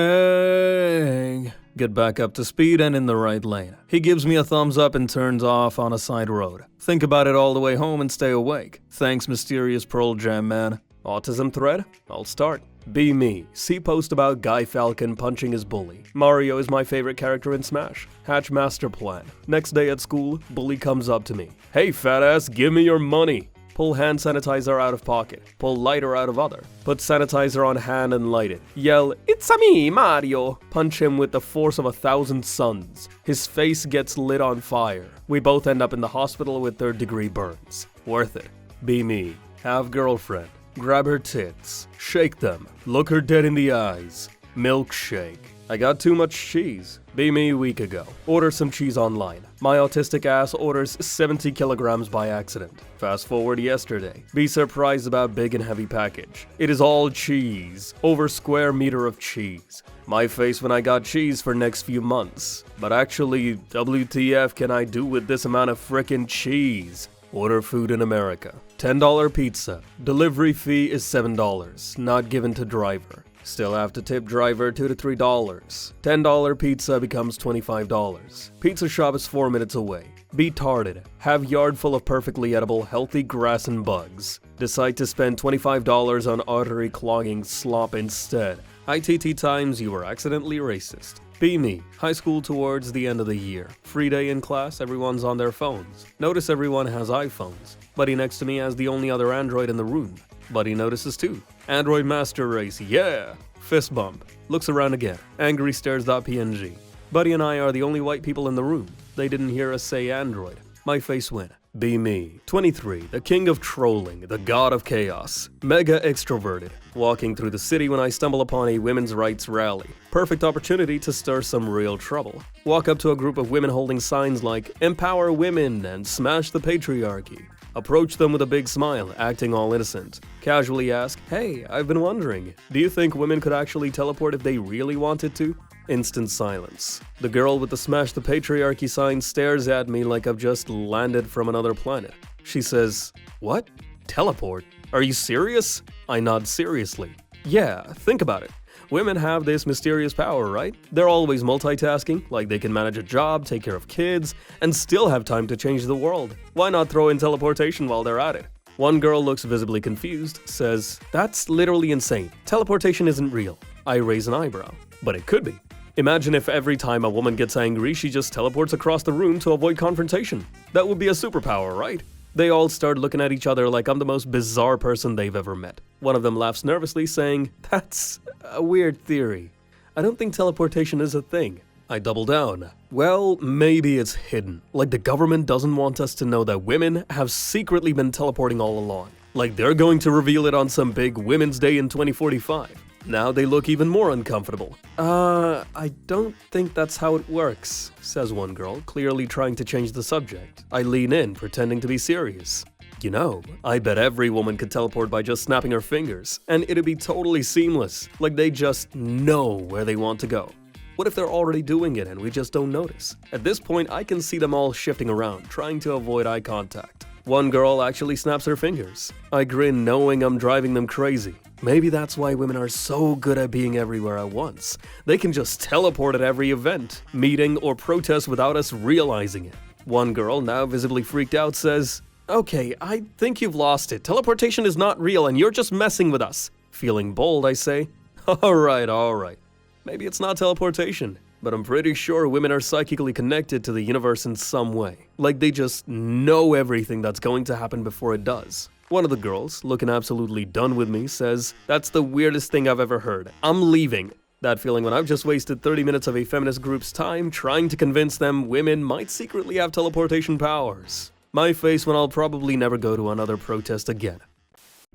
Speaker 1: Get back up to speed and in the right lane. He gives me a thumbs up and turns off on a side road. Think about it all the way home and stay awake. Thanks, mysterious Pearl Jam man. Autism thread? I'll start. Be me. See post about Guy Falcon punching his bully. Mario is my favorite character in Smash. Hatch master plan. Next day at school, bully comes up to me. "Hey fat ass, give me your money." Pull hand sanitizer out of pocket. Pull lighter out of other. Put sanitizer on hand and light it. Yell, "It's a me, Mario." Punch him with the force of 1,000 suns. His face gets lit on fire. We both end up in the hospital with third-degree burns. Worth it. Be me. Have girlfriend. Grab her tits. Shake them. Look her dead in the eyes. Milkshake. I got too much cheese. Be me a week ago. Order some cheese online. My autistic ass orders 70 kilograms by accident. Fast forward yesterday. Be surprised about big and heavy package. It is all cheese. Over square meter of cheese. My face when I got cheese for next few months. But actually, WTF can I do with this amount of frickin' cheese? Order food in America. $10 pizza. Delivery fee is $7. Not given to driver. Still have to tip driver $2 to $3. $10 pizza becomes $25. Pizza shop is 4 minutes away. Be tarded. Have yard full of perfectly edible, healthy grass and bugs. Decide to spend $25 on artery clogging slop instead. ITT times you were accidentally racist. Be me. High school towards the end of the year. Free day in class, everyone's on their phones. Notice everyone has iPhones. Buddy next to me has the only other Android in the room. Buddy notices too. Android master race, yeah! Fist bump. Looks around again. Angry stares.png. Buddy and I are the only white people in the room. They didn't hear us say Android. My face win. Be me. 23, the king of trolling, the god of chaos. Mega extroverted. Walking through the city when I stumble upon a women's rights rally. Perfect opportunity to stir some real trouble. Walk up to a group of women holding signs like, "Empower women" and "Smash the patriarchy." Approach them with a big smile, acting all innocent. Casually ask, "Hey, I've been wondering, do you think women could actually teleport if they really wanted to?" Instant silence. The girl with the "Smash the patriarchy" sign stares at me like I've just landed from another planet. She says, "What? Teleport? Are you serious?" I nod seriously. Yeah, think about it. Women have this mysterious power, right? They're always multitasking, like they can manage a job, take care of kids, and still have time to change the world. Why not throw in teleportation while they're at it? One girl looks visibly confused, says, "That's literally insane. Teleportation isn't real." I raise an eyebrow. But it could be. Imagine if every time a woman gets angry, she just teleports across the room to avoid confrontation. That would be a superpower, right? They all start looking at each other like I'm the most bizarre person they've ever met. One of them laughs nervously, saying, "That's a weird theory. I don't think teleportation is a thing." I double down. Well, maybe it's hidden. Like the government doesn't want us to know that women have secretly been teleporting all along. Like they're going to reveal it on some big Women's Day in 2045. Now they look even more uncomfortable. I don't think that's how it works, says one girl, clearly trying to change the subject. I lean in, pretending to be serious. You know, I bet every woman could teleport by just snapping her fingers, and it'd be totally seamless, like they just know where they want to go. What if they're already doing it and we just don't notice? At this point, I can see them all shifting around, trying to avoid eye contact. One girl actually snaps her fingers. I grin knowing I'm driving them crazy. Maybe that's why women are so good at being everywhere at once. They can just teleport at every event, meeting, or protest without us realizing it. One girl, now visibly freaked out, says, "Okay, I think you've lost it. Teleportation is not real and you're just messing with us." Feeling bold, I say, Alright. Maybe it's not teleportation, but I'm pretty sure women are psychically connected to the universe in some way. Like they just know everything that's going to happen before it does. One of the girls, looking absolutely done with me, says, "That's the weirdest thing I've ever heard. I'm leaving." That feeling when I've just wasted 30 minutes of a feminist group's time trying to convince them women might secretly have teleportation powers. My face when I'll probably never go to another protest again.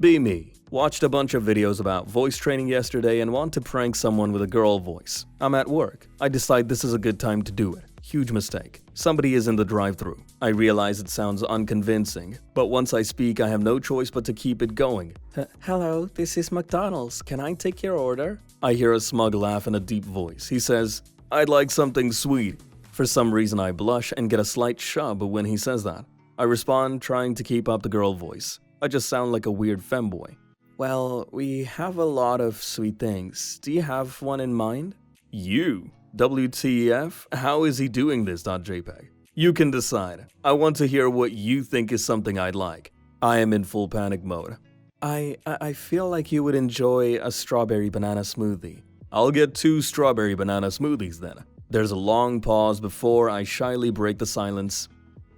Speaker 1: Be me. Watched a bunch of videos about voice training yesterday and want to prank someone with a girl voice. I'm at work. I decide this is a good time to do it. Huge mistake. Somebody is in the drive-thru. I realize it sounds unconvincing, but once I speak, I have no choice but to keep it going. Hello, this is McDonald's. Can I take your order? I hear a smug laugh in a deep voice. He says, I'd like something sweet. For some reason, I blush and get a slight shove when he says that. I respond, trying to keep up the girl voice. I just sound like a weird femboy. Well, we have a lot of sweet things. Do you have one in mind? You? WTF? How is he doing this? .jpg. You can decide. I want to hear what you think is something I'd like. I am in full panic mode. I feel like you would enjoy a strawberry banana smoothie. I'll get 2 strawberry banana smoothies then. There's a long pause before I shyly break the silence.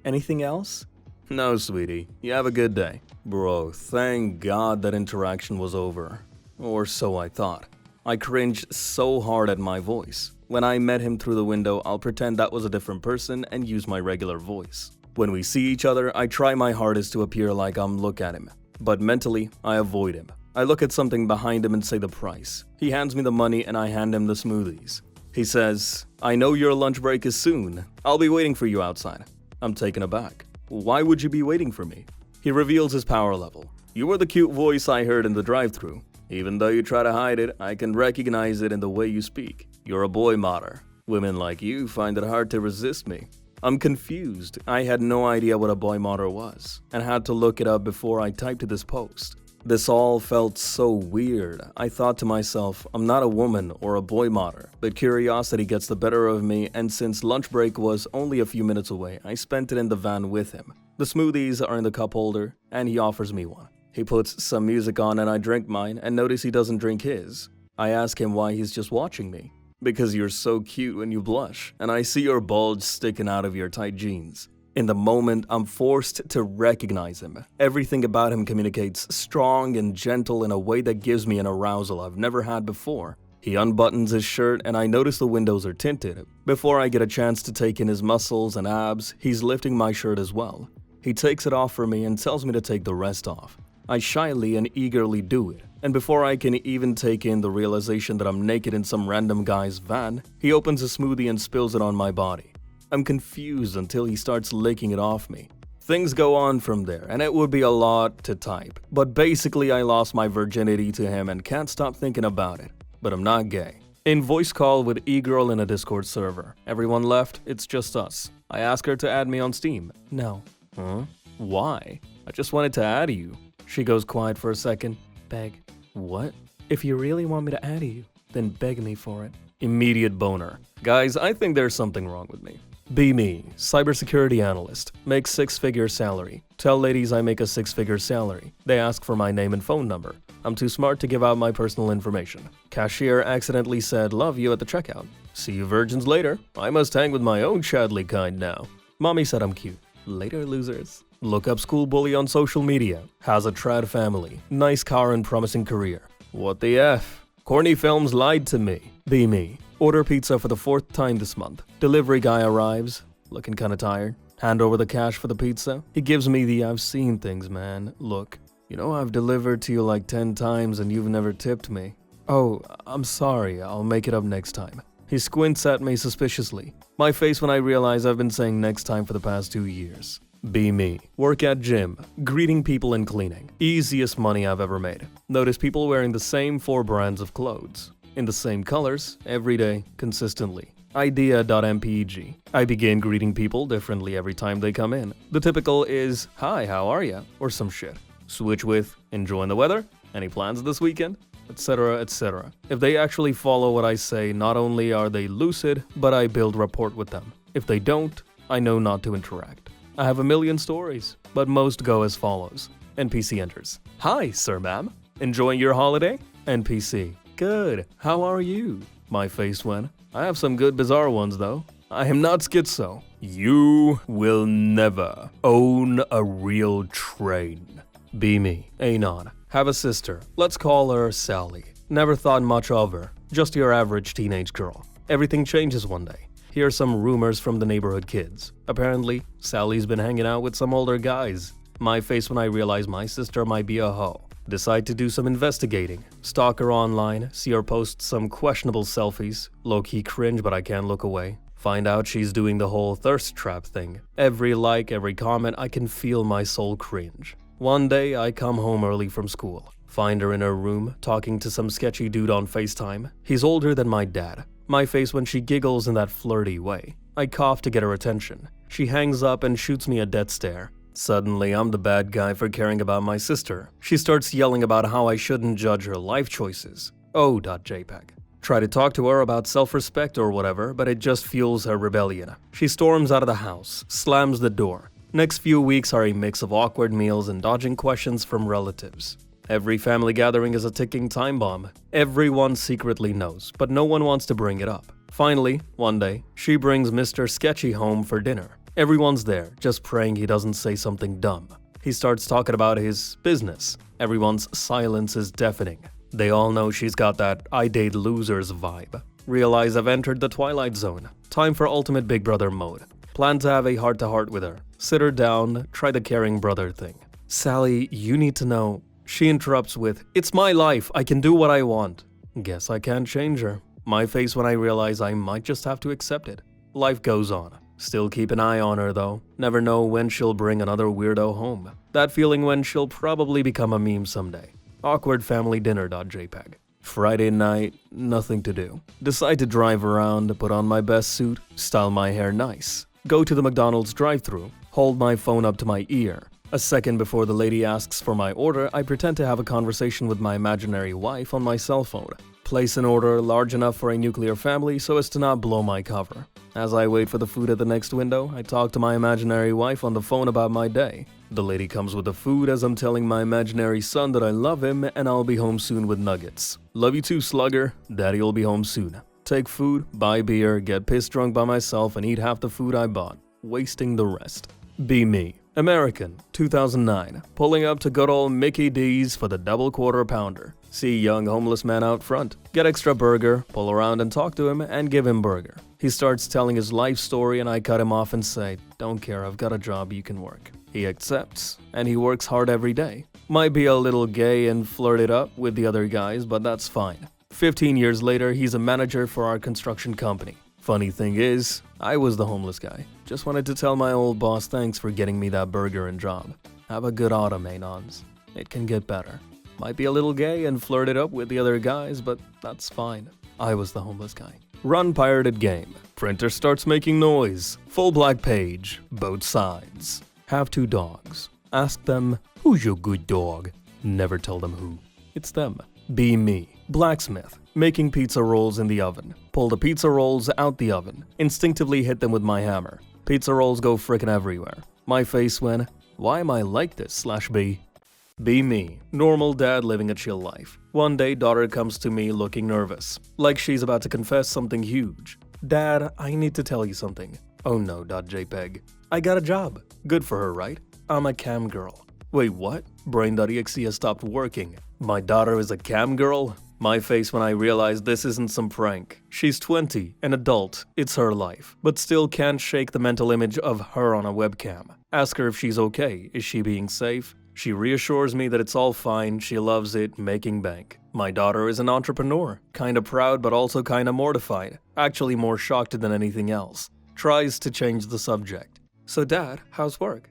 Speaker 1: Anything else? No, sweetie. You have a good day. Bro, thank God that interaction was over. Or so I thought. I cringed so hard at my voice. When I met him through the window, I'll pretend that was a different person and use my regular voice. When we see each other, I try my hardest to appear like I'm look at him. But mentally, I avoid him. I look at something behind him and say the price. He hands me the money and I hand him the smoothies. He says, I know your lunch break is soon. I'll be waiting for you outside. I'm taken aback. Why would you be waiting for me? He reveals his power level. You were the cute voice I heard in the drive-thru. Even though you try to hide it, I can recognize it in the way you speak. You're a boy modder. Women like you find it hard to resist me. I'm confused. I had no idea what a boy modder was, and had to look it up before I typed this post. This all felt so weird. I thought to myself, I'm not a woman or a boy modder, but curiosity gets the better of me, and since lunch break was only a few minutes away, I spent it in the van with him. The smoothies are in the cup holder, and he offers me one. He puts some music on and I drink mine, and notice he doesn't drink his. I ask him why he's just watching me. Because you're so cute when you blush, and I see your bulge sticking out of your tight jeans. In the moment, I'm forced to recognize him. Everything about him communicates strong and gentle in a way that gives me an arousal I've never had before. He unbuttons his shirt and I notice the windows are tinted. Before I get a chance to take in his muscles and abs, he's lifting my shirt as well. He takes it off for me and tells me to take the rest off. I shyly and eagerly do it, and before I can even take in the realization that I'm naked in some random guy's van, he opens a smoothie and spills it on my body. I'm confused until he starts licking it off me. Things go on from there, and it would be a lot to type, but basically I lost my virginity to him and can't stop thinking about it. But I'm not gay. In voice call with e-girl in a Discord server. Everyone left, it's just us. I ask her to add me on Steam. No. Huh? Why? I just wanted to add you. She goes quiet for a second. Beg. What? If you really want me to add you, then beg me for it. Immediate boner. Guys, I think there's something wrong with me. Be me, cybersecurity analyst, makes 6-figure salary. Tell ladies I make a 6-figure salary. They ask for my name and phone number. I'm too smart to give out my personal information. Cashier accidentally said love you at the checkout. See you virgins later. I must hang with my own Chadley kind now. Mommy said I'm cute. Later, losers. Look up school bully on social media. Has a trad family. Nice car and promising career. What the F? Corny films lied to me. Be me. Order pizza for the 4th time this month. Delivery guy arrives. Looking kinda tired. Hand over the cash for the pizza. He gives me the I've seen things, man. Look. You know I've delivered to you like 10 times and you've never tipped me. Oh, I'm sorry. I'll make it up next time. He squints at me suspiciously. My face when I realize I've been saying next time for the past 2 years. Be me. Work at gym. Greeting people and cleaning. Easiest money I've ever made. Notice people wearing the same 4 brands of clothes. In the same colors, every day, consistently. Idea.mpeg. I begin greeting people differently every time they come in. The typical is, hi, how are ya? Or some shit. Switch with, enjoying the weather? Any plans this weekend? Etc, etc. If they actually follow what I say, not only are they lucid, but I build rapport with them. If they don't, I know not to interact. I have a million stories, but most go as follows. NPC enters. Hi, sir ma'am. Enjoying your holiday? NPC. Good. How are you? My face went. I have some good bizarre ones though. I am not schizo. You will never own a real train. Be me. Anon. Have a sister. Let's call her Sally. Never thought much of her. Just your average teenage girl. Everything changes one day. Here are some rumors from the neighborhood kids. Apparently, Sally's been hanging out with some older guys. My face when I realize my sister might be a hoe. Decide to do some investigating. Stalk her online, see her post some questionable selfies. Low-key cringe, but I can't look away. Find out she's doing the whole thirst trap thing. Every like, every comment, I can feel my soul cringe. One day, I come home early from school. Find her in her room, talking to some sketchy dude on FaceTime. He's older than my dad. My face when she giggles in that flirty way. I cough to get her attention. She hangs up and shoots me a death stare. Suddenly, I'm the bad guy for caring about my sister. She starts yelling about how I shouldn't judge her life choices. Oh.jpg. Try to talk to her about self-respect or whatever, but it just fuels her rebellion. She storms out of the house, slams the door. Next few weeks are a mix of awkward meals and dodging questions from relatives. Every family gathering is a ticking time bomb. Everyone secretly knows, but no one wants to bring it up. Finally, one day, she brings Mr. Sketchy home for dinner. Everyone's there, just praying he doesn't say something dumb. He starts talking about his business. Everyone's silence is deafening. They all know she's got that I date losers vibe. Realize I've entered the twilight zone. Time for ultimate big brother mode. Plan to have a heart-to-heart with her. Sit her down, try the caring brother thing. Sally, you need to know. She interrupts with, "It's my life, I can do what I want." Guess I can't change her. My face when I realize I might just have to accept it. Life goes on. Still keep an eye on her though. Never know when she'll bring another weirdo home. That feeling when she'll probably become a meme someday. Awkward family dinner.jpg. Friday night, nothing to do. Decide to drive around, put on my best suit, style my hair nice. Go to the McDonald's drive-thru, hold my phone up to my ear. A second before the lady asks for my order, I pretend to have a conversation with my imaginary wife on my cell phone. Place an order large enough for a nuclear family so as to not blow my cover. As I wait for the food at the next window, I talk to my imaginary wife on the phone about my day. The lady comes with the food as I'm telling my imaginary son that I love him and I'll be home soon with nuggets. Love you too, slugger. Daddy'll be home soon. Take food, buy beer, get pissed drunk by myself and eat half the food I bought, wasting the rest. Be me. American, 2009. Pulling up to good old Mickey D's for the double quarter pounder. See young homeless man out front. Get extra burger, pull around and talk to him and give him burger. He starts telling his life story and I cut him off and say, "Don't care, I've got a job, you can work." He accepts, and he works hard every day. Might be a little gay and flirt it up with the other guys, but that's fine. 15 years later, he's a manager for our construction company. Funny thing is, I was the homeless guy. Just wanted to tell my old boss thanks for getting me that burger and job. Have a good autumn, Anons. It can get better. Might be a little gay and flirt it up with the other guys, but that's fine. I was the homeless guy. Run pirated game. Printer starts making noise. Full black page. Both sides. Have two dogs. Ask them, "Who's your good dog?" Never tell them who. It's them. Be me. Blacksmith. Making pizza rolls in the oven. Pull the pizza rolls out the oven. Instinctively hit them with my hammer. Pizza rolls go frickin' everywhere. My face when, "Why am I like this /B?" Be me. Normal dad living a chill life. One day, daughter comes to me looking nervous. Like she's about to confess something huge. "Dad, I need to tell you something." Oh no.jpg. I got a job. Good for her, right? I'm a cam girl. Wait, what? Brain.exe has stopped working. My daughter is a cam girl? My face when I realize this isn't some prank. She's 20, an adult, it's her life, but still can't shake the mental image of her on a webcam. Ask her if she's okay, is she being safe? She reassures me that it's all fine, she loves it, making bank. My daughter is an entrepreneur, kinda proud but also kinda mortified, actually more shocked than anything else. Tries to change the subject. "So dad, how's work?"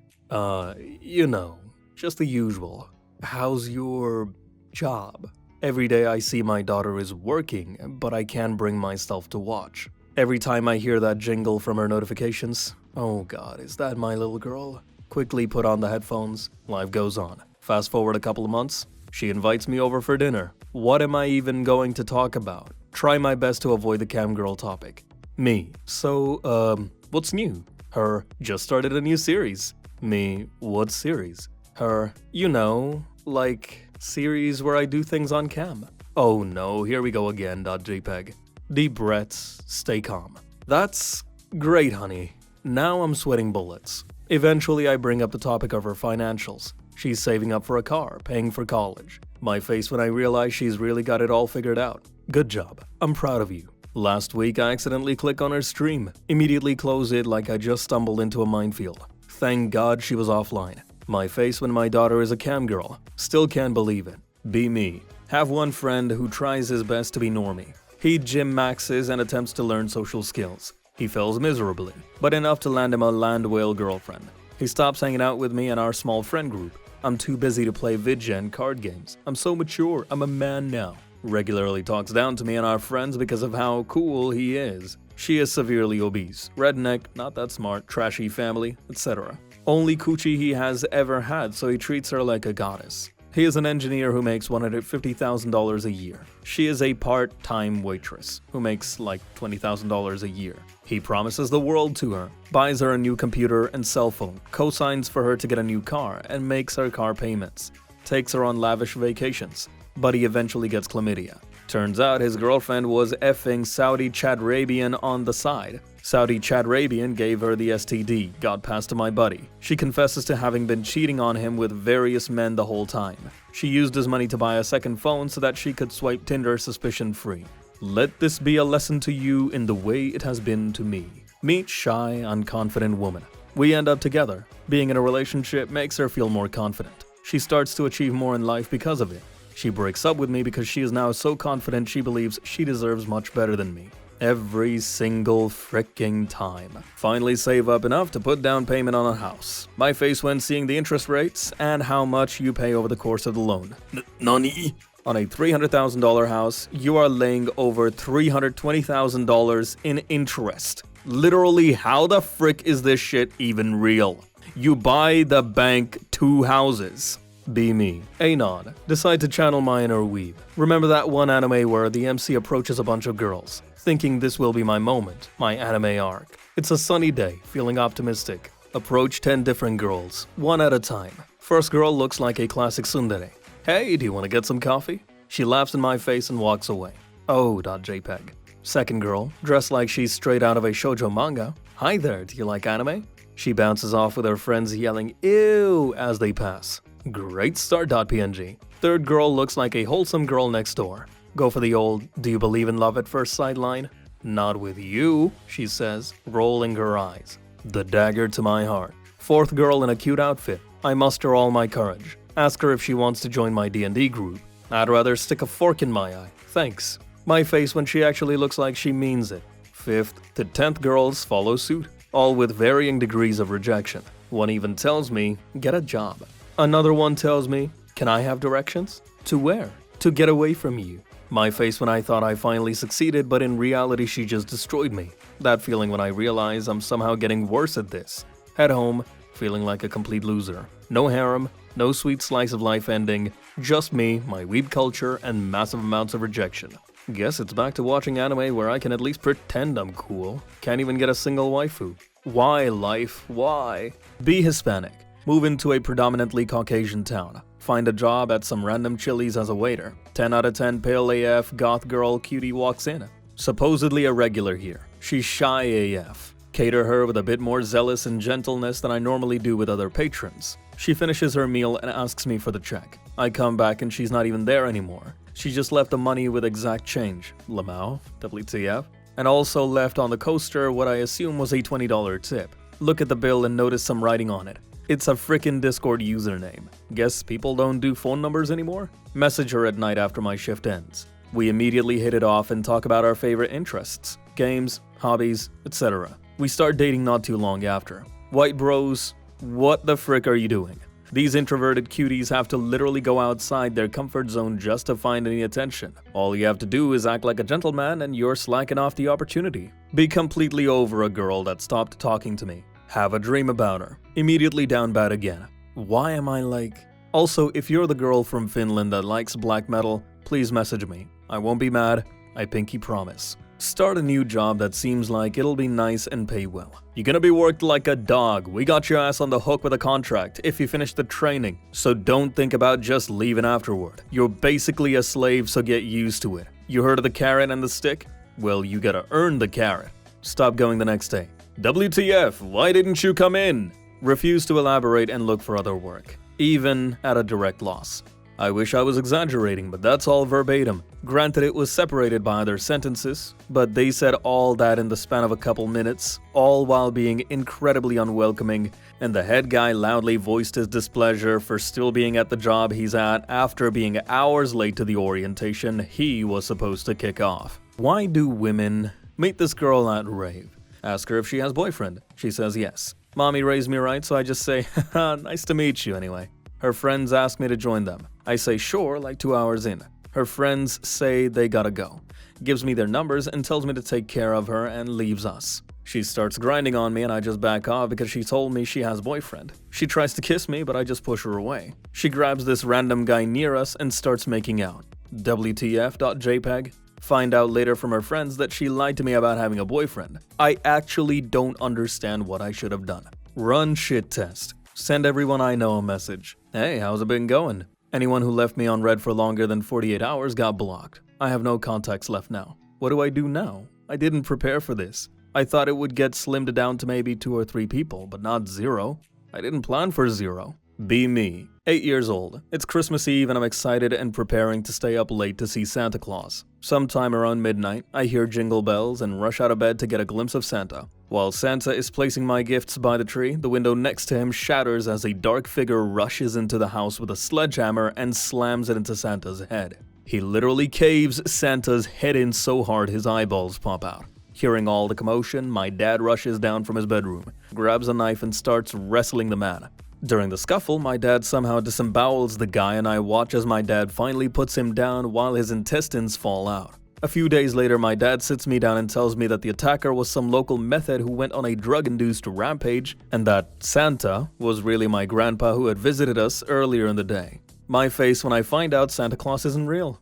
Speaker 1: You know, just the usual. How's your job? Every day I see my daughter is working, but I can't bring myself to watch. Every time I hear that jingle from her notifications, oh god, is that my little girl? Quickly put on the headphones, life goes on. Fast forward a couple of months, she invites me over for dinner. What am I even going to talk about? Try my best to avoid the cam girl topic. Me, so, what's new? Her, just started a new series. Me, what series? Her, you know, like, series where I do things on cam. Oh no, here we go again.jpg. Deep breaths, stay calm. That's great, honey. Now I'm sweating bullets. Eventually I bring up the topic of her financials. She's saving up for a car, paying for college. My face when I realize she's really got it all figured out. Good job. I'm proud of you. Last week I accidentally click on her stream. Immediately close it like I just stumbled into a minefield. Thank God she was offline. My face when my daughter is a cam girl. Still can't believe it. Be me. Have one friend who tries his best to be normie. He gym maxes and attempts to learn social skills. He fails miserably, but enough to land him a land whale girlfriend. He stops hanging out with me and our small friend group. I'm too busy to play vidgen card games. I'm so mature, I'm a man now. Regularly talks down to me and our friends because of how cool he is. She is severely obese, redneck, not that smart, trashy family, etc. Only coochie he has ever had, so he treats her like a goddess. He is an engineer who makes $150,000 a year. She is a part-time waitress who makes like $20,000 a year. He promises the world to her, buys her a new computer and cell phone, co-signs for her to get a new car, and makes her car payments. Takes her on lavish vacations, but he eventually gets chlamydia. Turns out his girlfriend was effing Saudi Chadrabian on the side. Saudi Chadrabian gave her the STD, got passed to my buddy. She confesses to having been cheating on him with various men the whole time. She used his money to buy a second phone so that she could swipe Tinder suspicion-free. Let this be a lesson to you in the way it has been to me. Meet shy, unconfident woman. We end up together. Being in a relationship makes her feel more confident. She starts to achieve more in life because of it. She breaks up with me because she is now so confident she believes she deserves much better than me. Every single fricking time. Finally save up enough to put down payment on a house. My face when seeing the interest rates and how much you pay over the course of the loan. Nani? On a $300,000 house, you are laying over $320,000 in interest. Literally, how the frick is this shit even real? You buy the bank 2 houses. Be me. A nod. Decide to channel my inner weeb. Remember that one anime where the MC approaches a bunch of girls, thinking this will be my moment, my anime arc. It's a sunny day, feeling optimistic. Approach 10 different girls, one at a time. First girl looks like a classic tsundere. Hey, do you want to get some coffee? She laughs in my face and walks away. Oh.jpg. Second girl, dressed like she's straight out of a shoujo manga. Hi there, do you like anime? She bounces off with her friends yelling ew as they pass. Great start.png. Third girl looks like a wholesome girl next door. Go for the old, do you believe in love at first sight line? Not with you, she says, rolling her eyes. The dagger to my heart. Fourth girl in a cute outfit. I muster all my courage. Ask her if she wants to join my D&D group. I'd rather stick a fork in my eye. Thanks. My face when she actually looks like she means it. 5th to 10th girls follow suit, all with varying degrees of rejection. One even tells me, get a job. Another one tells me, can I have directions? To where? To get away from you. My face when I thought I finally succeeded, but in reality she just destroyed me. That feeling when I realize I'm somehow getting worse at this. Head home, feeling like a complete loser. No harem, no sweet slice of life ending, just me, my weeb culture, and massive amounts of rejection. Guess it's back to watching anime where I can at least pretend I'm cool. Can't even get a single waifu. Why, life? Why? Be Hispanic. Move into a predominantly Caucasian town. Find a job at some random Chili's as a waiter. 10 out of 10 pale AF goth girl cutie walks in. Supposedly a regular here. She's shy AF. Cater her with a bit more zealous and gentleness than I normally do with other patrons. She finishes her meal and asks me for the check. I come back and she's not even there anymore. She just left the money with exact change. Lamau, WTF. And also left on the coaster what I assume was a $20 tip. Look at the bill and notice some writing on it. It's a frickin' Discord username. Guess people don't do phone numbers anymore? Message her at night after my shift ends. We immediately hit it off and talk about our favorite interests, games, hobbies, etc. We start dating not too long after. White bros, what the frick are you doing? These introverted cuties have to literally go outside their comfort zone just to find any attention. All you have to do is act like a gentleman and you're slacking off the opportunity. Be completely over a girl that stopped talking to me. Have a dream about her. Immediately down bad again. Why am I like... Also, if you're the girl from Finland that likes black metal, please message me. I won't be mad. I pinky promise. Start a new job that seems like it'll be nice and pay well. You're gonna be worked like a dog. We got your ass on the hook with a contract if you finish the training. So don't think about just leaving afterward. You're basically a slave, so get used to it. You heard of the carrot and the stick? Well, you gotta earn the carrot. Stop going the next day. WTF, why didn't you come in? Refuse to elaborate and look for other work, even at a direct loss. I wish I was exaggerating, but that's all verbatim. Granted, it was separated by other sentences, but they said all that in the span of a couple minutes, all while being incredibly unwelcoming, and the head guy loudly voiced his displeasure for still being at the job he's at after being hours late to the orientation he was supposed to kick off. Why do women meet this girl at rave? Ask her if she has boyfriend. She says yes. Mommy raised me right, so I just say, haha, nice to meet you anyway. Her friends ask me to join them. I say sure, like 2 hours in. Her friends say they gotta go. Gives me their numbers and tells me to take care of her and leaves us. She starts grinding on me and I just back off because she told me she has boyfriend. She tries to kiss me but I just push her away. She grabs this random guy near us and starts making out. WTF.jpg? Find out later from her friends that she lied to me about having a boyfriend. I actually don't understand what I should have done. Run shit test. Send everyone I know a message. Hey, how's it been going? Anyone who left me on red for longer than 48 hours got blocked. I have no contacts left now. What do I do now? I didn't prepare for this. I thought it would get slimmed down to maybe 2 or 3 people, but not 0. I didn't plan for 0. Be me. 8 years old. It's Christmas Eve and I'm excited and preparing to stay up late to see Santa Claus. Sometime around midnight, I hear jingle bells and rush out of bed to get a glimpse of Santa. While Santa is placing my gifts by the tree, the window next to him shatters as a dark figure rushes into the house with a sledgehammer and slams it into Santa's head. He literally caves Santa's head in so hard his eyeballs pop out. Hearing all the commotion, my dad rushes down from his bedroom, grabs a knife and starts wrestling the man. During the scuffle, my dad somehow disembowels the guy and I watch as my dad finally puts him down while his intestines fall out. A few days later, my dad sits me down and tells me that the attacker was some local method who went on a drug-induced rampage and that Santa was really my grandpa who had visited us earlier in the day. My face when I find out Santa Claus isn't real.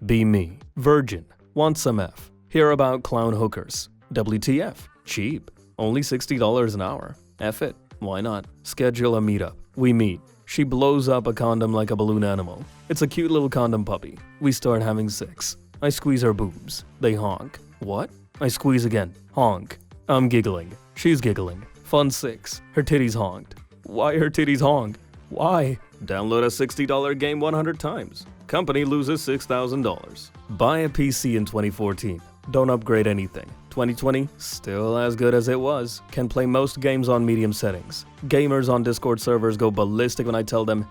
Speaker 1: Be me. Virgin. Want some F. Hear about clown hookers. WTF. Cheap. Only $60 an hour. F it. Why not? Schedule a meetup. We meet. She blows up a condom like a balloon animal. It's a cute little condom puppy. We start having sex. I squeeze her boobs. They honk. What? I squeeze again. Honk. I'm giggling. She's giggling. Fun 6. Her titties honked. Why her titties honk? Why? Download a $60 game 100 times. Company loses $6,000. Buy a PC in 2014. Don't upgrade anything. 2020, still as good as it was. Can play most games on medium settings. Gamers on Discord servers go ballistic when I tell them,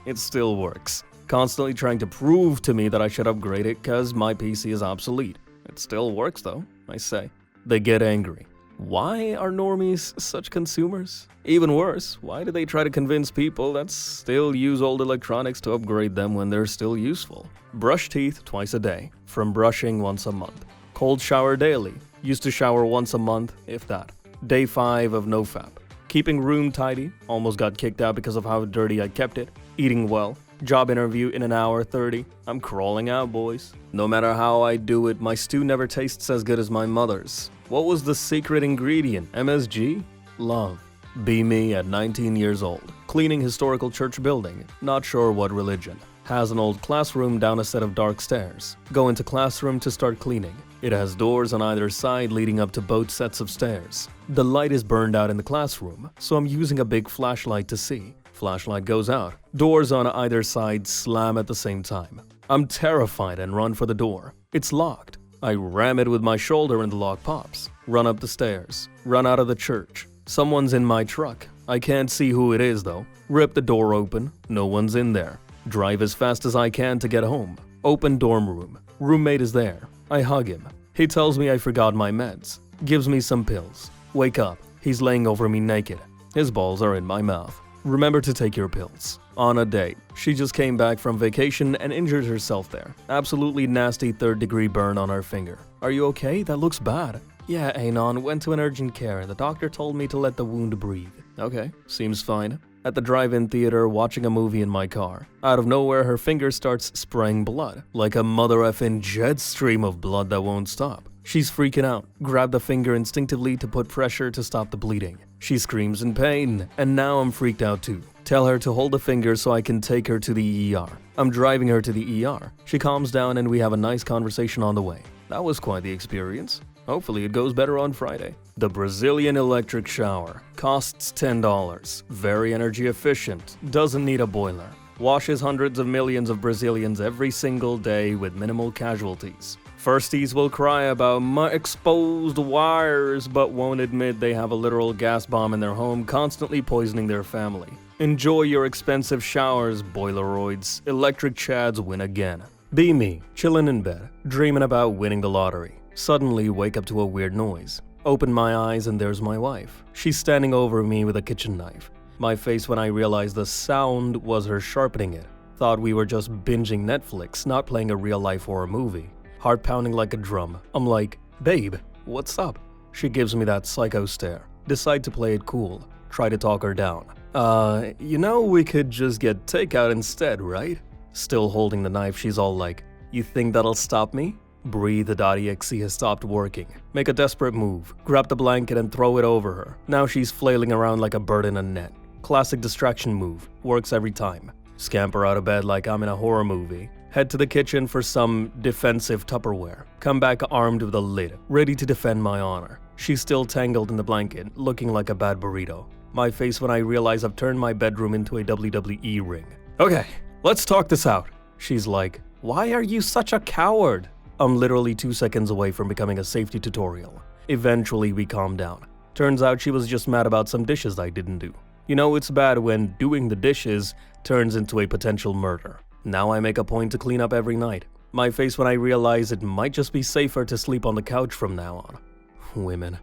Speaker 1: it still works. Constantly trying to prove to me that I should upgrade it cause my PC is obsolete. It still works though, I say. They get angry. Why are normies such consumers? Even worse, why do they try to convince people that still use old electronics to upgrade them when they're still useful? Brush teeth twice a day, from brushing once a month. Cold shower daily, used to shower once a month, if that. Day 5 of nofap. Keeping room tidy, almost got kicked out because of how dirty I kept it. Eating well. Job interview in an hour 30. I'm crawling out, boys. No matter how I do it, my stew never tastes as good as my mother's. What was the secret ingredient? MSG? Love. Be me at 19 years old. Cleaning historical church building. Not sure what religion. Has an old classroom down a set of dark stairs. Go into classroom to start cleaning. It has doors on either side leading up to both sets of stairs. The light is burned out in the classroom, so I'm using a big flashlight to see. Flashlight goes out. Doors on either side slam at the same time. I'm terrified and run for the door. It's locked. I ram it with my shoulder and the lock pops. Run up the stairs. Run out of the church. Someone's in my truck. I can't see who it is though. Rip the door open. No one's in there. Drive as fast as I can to get home. Open dorm room. Roommate is there. I hug him. He tells me I forgot my meds. Gives me some pills. Wake up. He's laying over me naked. His balls are in my mouth. Remember to take your pills. On a date. She just came back from vacation and injured herself there. Absolutely nasty 3rd-degree burn on her finger. Are you okay? That looks bad. Yeah, Anon, went to an urgent care. The doctor told me to let the wound breathe. Okay, seems fine. At the drive-in theater, watching a movie in my car. Out of nowhere, her finger starts spraying blood. Like a mother effing jet stream of blood that won't stop. She's freaking out. Grab the finger instinctively to put pressure to stop the bleeding. She screams in pain, and now I'm freaked out too. Tell her to hold the finger so I can take her to the ER. I'm driving her to the ER. She calms down and we have a nice conversation on the way. That was quite the experience. Hopefully it goes better on Friday. The Brazilian electric shower. Costs $10. Very energy efficient. Doesn't need a boiler. Washes hundreds of millions of Brazilians every single day with minimal casualties. Firsties will cry about my exposed wires, but won't admit they have a literal gas bomb in their home, constantly poisoning their family. Enjoy your expensive showers, boileroids. Electric chads win again. Be me, chillin' in bed, dreaming about winning the lottery. Suddenly wake up to a weird noise. Open my eyes and there's my wife. She's standing over me with a kitchen knife. My face when I realized the sound was her sharpening it. Thought we were just binging Netflix, not playing a real-life horror movie. Heart pounding like a drum. I'm like, babe, what's up? She gives me that psycho stare. Decide to play it cool. Try to talk her down. We could just get takeout instead, right? Still holding the knife, she's all like, you think that'll stop me? Breathe.exe has stopped working. Make a desperate move. Grab the blanket and throw it over her. Now she's flailing around like a bird in a net. Classic distraction move. Works every time. Scamper out of bed like I'm in a horror movie. Head to the kitchen for some defensive Tupperware. Come back armed with a lid, ready to defend my honor. She's still tangled in the blanket, looking like a bad burrito. My face when I realize I've turned my bedroom into a WWE ring. Okay, let's talk this out. She's like, why are you such a coward? I'm literally 2 seconds away from becoming a safety tutorial. Eventually we calm down. Turns out she was just mad about some dishes I didn't do. You know, it's bad when doing the dishes turns into a potential murder. Now I make a point to clean up every night. My face when I realize it might just be safer to sleep on the couch from now on. Women.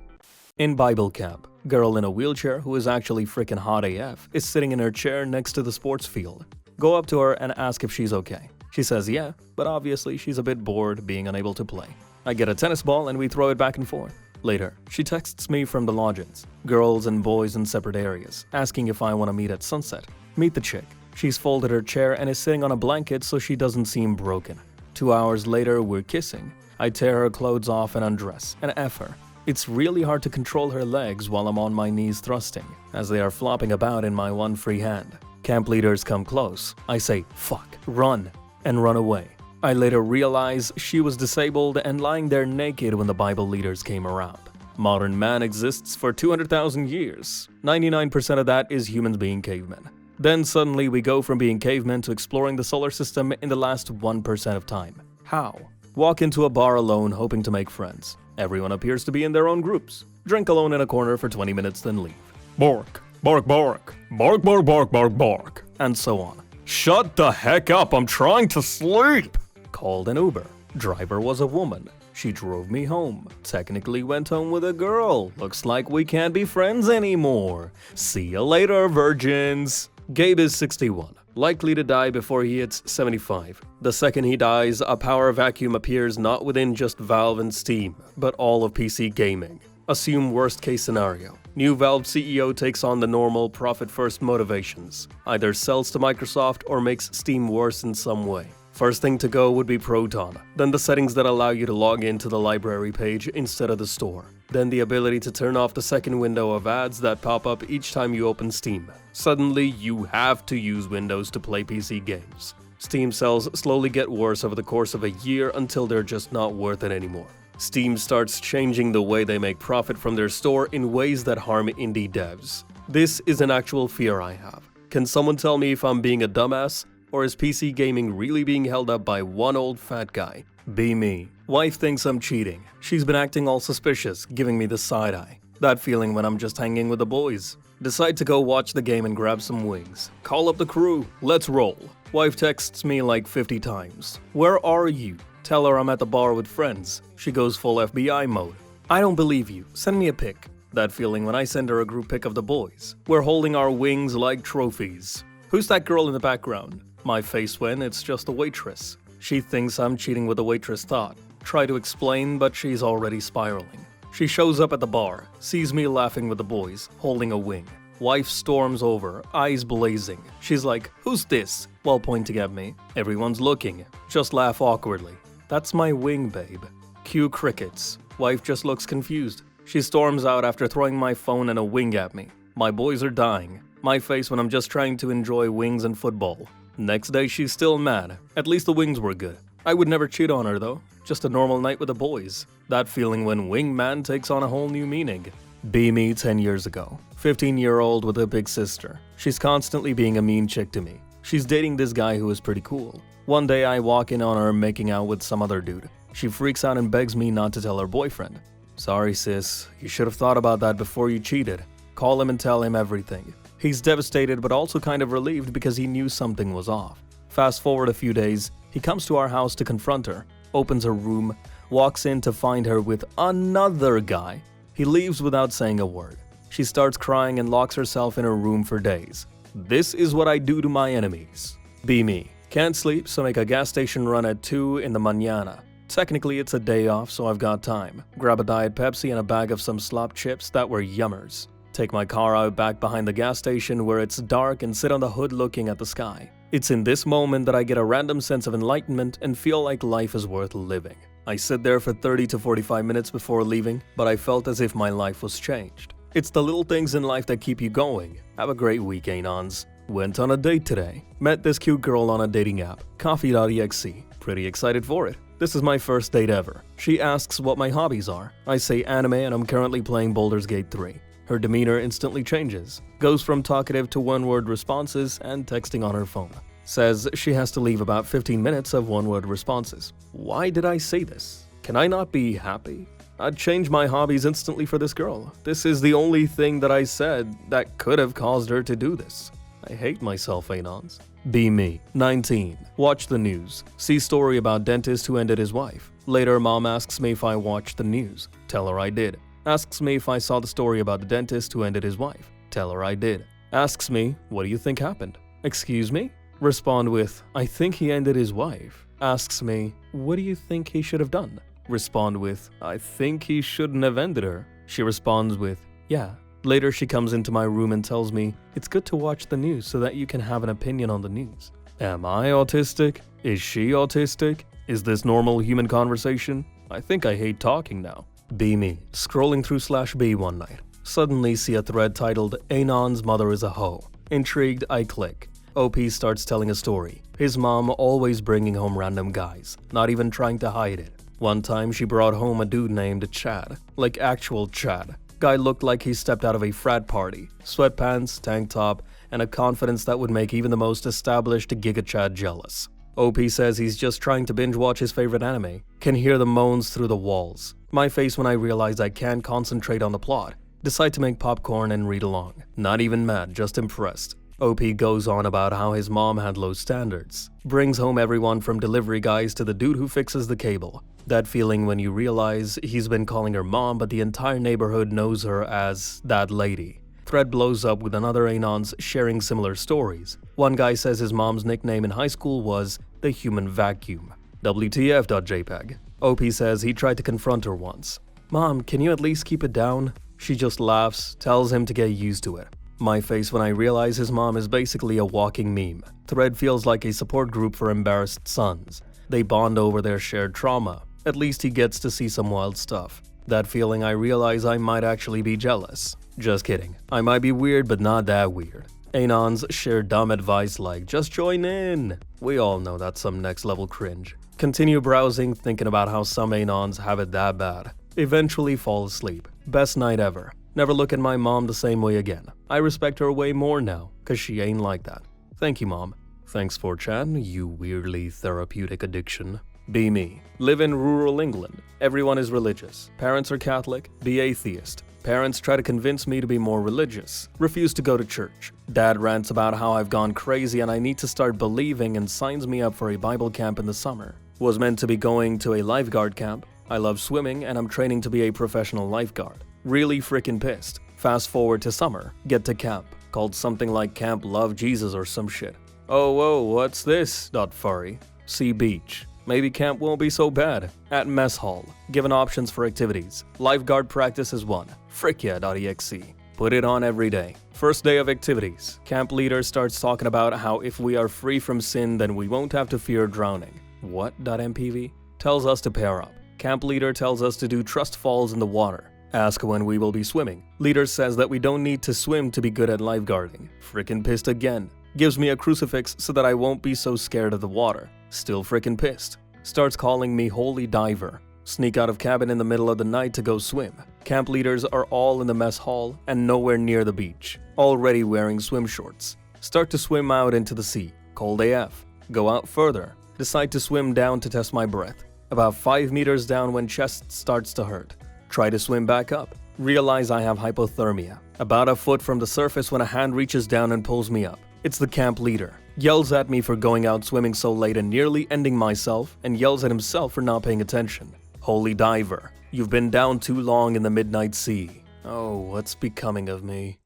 Speaker 1: In Bible camp, girl in a wheelchair who is actually freaking hot AF is sitting in her chair next to the sports field. Go up to her and ask if she's okay. She says yeah, but obviously she's a bit bored being unable to play. I get a tennis ball and we throw it back and forth. Later, she texts me from the lodgings, girls and boys in separate areas, asking if I want to meet at sunset. Meet the chick. She's folded her chair and is sitting on a blanket so she doesn't seem broken. 2 hours later, we're kissing. I tear her clothes off and undress, and F her. It's really hard to control her legs while I'm on my knees thrusting, as they are flopping about in my one free hand. Camp leaders come close. I say, fuck, run, and run away. I later realize she was disabled and lying there naked when the Bible leaders came around. Modern man exists for 200,000 years. 99% of that is humans being cavemen. Then suddenly we go from being cavemen to exploring the solar system in the last 1% of time. How? Walk into a bar alone hoping to make friends. Everyone appears to be in their own groups. Drink alone in a corner for 20 minutes then leave. Bark, bark, bark, bark, bark, bark, bark, bark, and so on. Shut the heck up, I'm trying to sleep! Called an Uber. Driver was a woman. She drove me home. Technically went home with a girl. Looks like we can't be friends anymore. See you later, virgins. Gabe is 61. Likely to die before he hits 75. The second he dies, a power vacuum appears not within just Valve and Steam, but all of PC gaming. Assume worst case scenario. New Valve CEO takes on the normal profit-first motivations. Either sells to Microsoft or makes Steam worse in some way. First thing to go would be Proton, then the settings that allow you to log into the library page instead of the store. Then the ability to turn off the second window of ads that pop up each time you open Steam. Suddenly, you have to use Windows to play PC games. Steam sales slowly get worse over the course of a year until they're just not worth it anymore. Steam starts changing the way they make profit from their store in ways that harm indie devs. This is an actual fear I have. Can someone tell me if I'm being a dumbass? Or is PC gaming really being held up by one old fat guy? Be me. Wife thinks I'm cheating. She's been acting all suspicious, giving me the side eye. That feeling when I'm just hanging with the boys. Decide to go watch the game and grab some wings. Call up the crew. Let's roll. Wife texts me like 50 times. Where are you? Tell her I'm at the bar with friends. She goes full FBI mode. I don't believe you. Send me a pic. That feeling when I send her a group pic of the boys. We're holding our wings like trophies. Who's that girl in the background? My face when it's just a waitress. She thinks I'm cheating with the waitress thought. Try to explain, but she's already spiraling. She shows up at the bar, sees me laughing with the boys, holding a wing. Wife storms over, eyes blazing. She's like, who's this? While pointing at me. Everyone's looking. Just laugh awkwardly. That's my wing, babe. Cue crickets. Wife just looks confused. She storms out after throwing my phone and a wing at me. My boys are dying. My face when I'm just trying to enjoy wings and football. Next day she's still mad. At least the wings were good. I would never cheat on her though. Just a normal night with the boys. That feeling when wingman takes on a whole new meaning. Be me 10 years ago. 15-year-old with a big sister. She's constantly being a mean chick to me. She's dating this guy who is pretty cool. One day I walk in on her making out with some other dude. She freaks out and begs me not to tell her boyfriend. Sorry sis, you should have thought about that before you cheated. Call him and tell him everything. He's devastated but also kind of relieved because he knew something was off. Fast forward a few days, he comes to our house to confront her, opens her room, walks in to find her with another guy. He leaves without saying a word. She starts crying and locks herself in her room for days. This is what I do to my enemies. Be me. Can't sleep, so make a gas station run at 2 in the mañana. Technically it's a day off, so I've got time. Grab a Diet Pepsi and a bag of some slop chips that were yummers. Take my car out back behind the gas station where it's dark and sit on the hood looking at the sky. It's in this moment that I get a random sense of enlightenment and feel like life is worth living. I sit there for 30 to 45 minutes before leaving, but I felt as if my life was changed. It's the little things in life that keep you going. Have a great week, Anons. Went on a date today. Met this cute girl on a dating app, coffee.exe. Pretty excited for it. This is my first date ever. She asks what my hobbies are. I say anime and I'm currently playing Baldur's Gate 3. Her demeanor instantly changes, goes from talkative to one-word responses and texting on her phone. Says she has to leave about 15 minutes of one-word responses. Why did I say this? Can I not be happy? I'd change my hobbies instantly for this girl. This is the only thing that I said that could have caused her to do this. I hate myself, Anons. Be me. 19. Watch the news. See story about dentist who ended his wife. Later, mom asks me if I watched the news. Tell her I did. Asks me if I saw the story about the dentist who ended his wife. Tell her I did. Asks me, what do you think happened? Excuse me? Respond with, I think he ended his wife. Asks me, what do you think he should have done? Respond with, I think he shouldn't have ended her. She responds with, yeah. Later she comes into my room and tells me, it's good to watch the news so that you can have an opinion on the news. Am I autistic? Is she autistic? Is this normal human conversation? I think I hate talking now. Be me. Scrolling through /B one night. Suddenly see a thread titled, Anon's mother is a hoe. Intrigued, I click. OP starts telling a story. His mom always bringing home random guys, not even trying to hide it. One time she brought home a dude named Chad, like actual Chad. Guy looked like he stepped out of a frat party. Sweatpants, tank top, and a confidence that would make even the most established Giga Chad jealous. OP says he's just trying to binge watch his favorite anime. Can hear the moans through the walls. My face when I realize I can't concentrate on the plot. Decide to make popcorn and read along. Not even mad, just impressed. OP goes on about how his mom had low standards. Brings home everyone from delivery guys to the dude who fixes the cable. That feeling when you realize he's been calling her mom but the entire neighborhood knows her as that lady. Thread blows up with another Anons sharing similar stories. One guy says his mom's nickname in high school was the human vacuum. WTF.jpg. OP says he tried to confront her once. Mom, can you at least keep it down? She just laughs, tells him to get used to it. My face when I realize his mom is basically a walking meme. Thread feels like a support group for embarrassed sons. They bond over their shared trauma. At least he gets to see some wild stuff. That feeling I realize I might actually be jealous. Just kidding. I might be weird but not that weird. Anons share dumb advice like, just join in. We all know that's some next level cringe. Continue browsing, thinking about how some Anons have it that bad. Eventually fall asleep. Best night ever. Never look at my mom the same way again. I respect her way more now, cause she ain't like that. Thank you, mom. Thanks 4Chan, you weirdly therapeutic addiction. Be me. Live in rural England. Everyone is religious. Parents are Catholic. Be atheist. Parents try to convince me to be more religious. Refuse to go to church. Dad rants about how I've gone crazy and I need to start believing and signs me up for a Bible camp in the summer. Was meant to be going to a lifeguard camp. I love swimming and I'm training to be a professional lifeguard. Really freaking pissed. Fast forward to summer. Get to camp. Called something like Camp Love Jesus or some shit. Oh whoa, what's this? Furry. See beach. Maybe camp won't be so bad. At mess hall. Given options for activities. Lifeguard practice is one. Frickia.exe. Put it on every day. First day of activities. Camp leader starts talking about how if we are free from sin then we won't have to fear drowning. What.mpv? Tells us to pair up. Camp leader tells us to do trust falls in the water. Ask when we will be swimming. Leader says that we don't need to swim to be good at lifeguarding. Frickin' pissed again. Gives me a crucifix so that I won't be so scared of the water. Still frickin' pissed. Starts calling me holy diver. Sneak out of cabin in the middle of the night to go swim. Camp leaders are all in the mess hall and nowhere near the beach. Already wearing swim shorts. Start to swim out into the sea. Cold AF. Go out further. Decide to swim down to test my breath. About 5 meters down when chest starts to hurt. Try to swim back up. Realize I have hypothermia. About a foot from the surface when a hand reaches down and pulls me up. It's the camp leader. Yells at me for going out swimming so late and nearly ending myself, and yells at himself for not paying attention. Holy diver. You've been down too long in the midnight sea. Oh, what's becoming of me?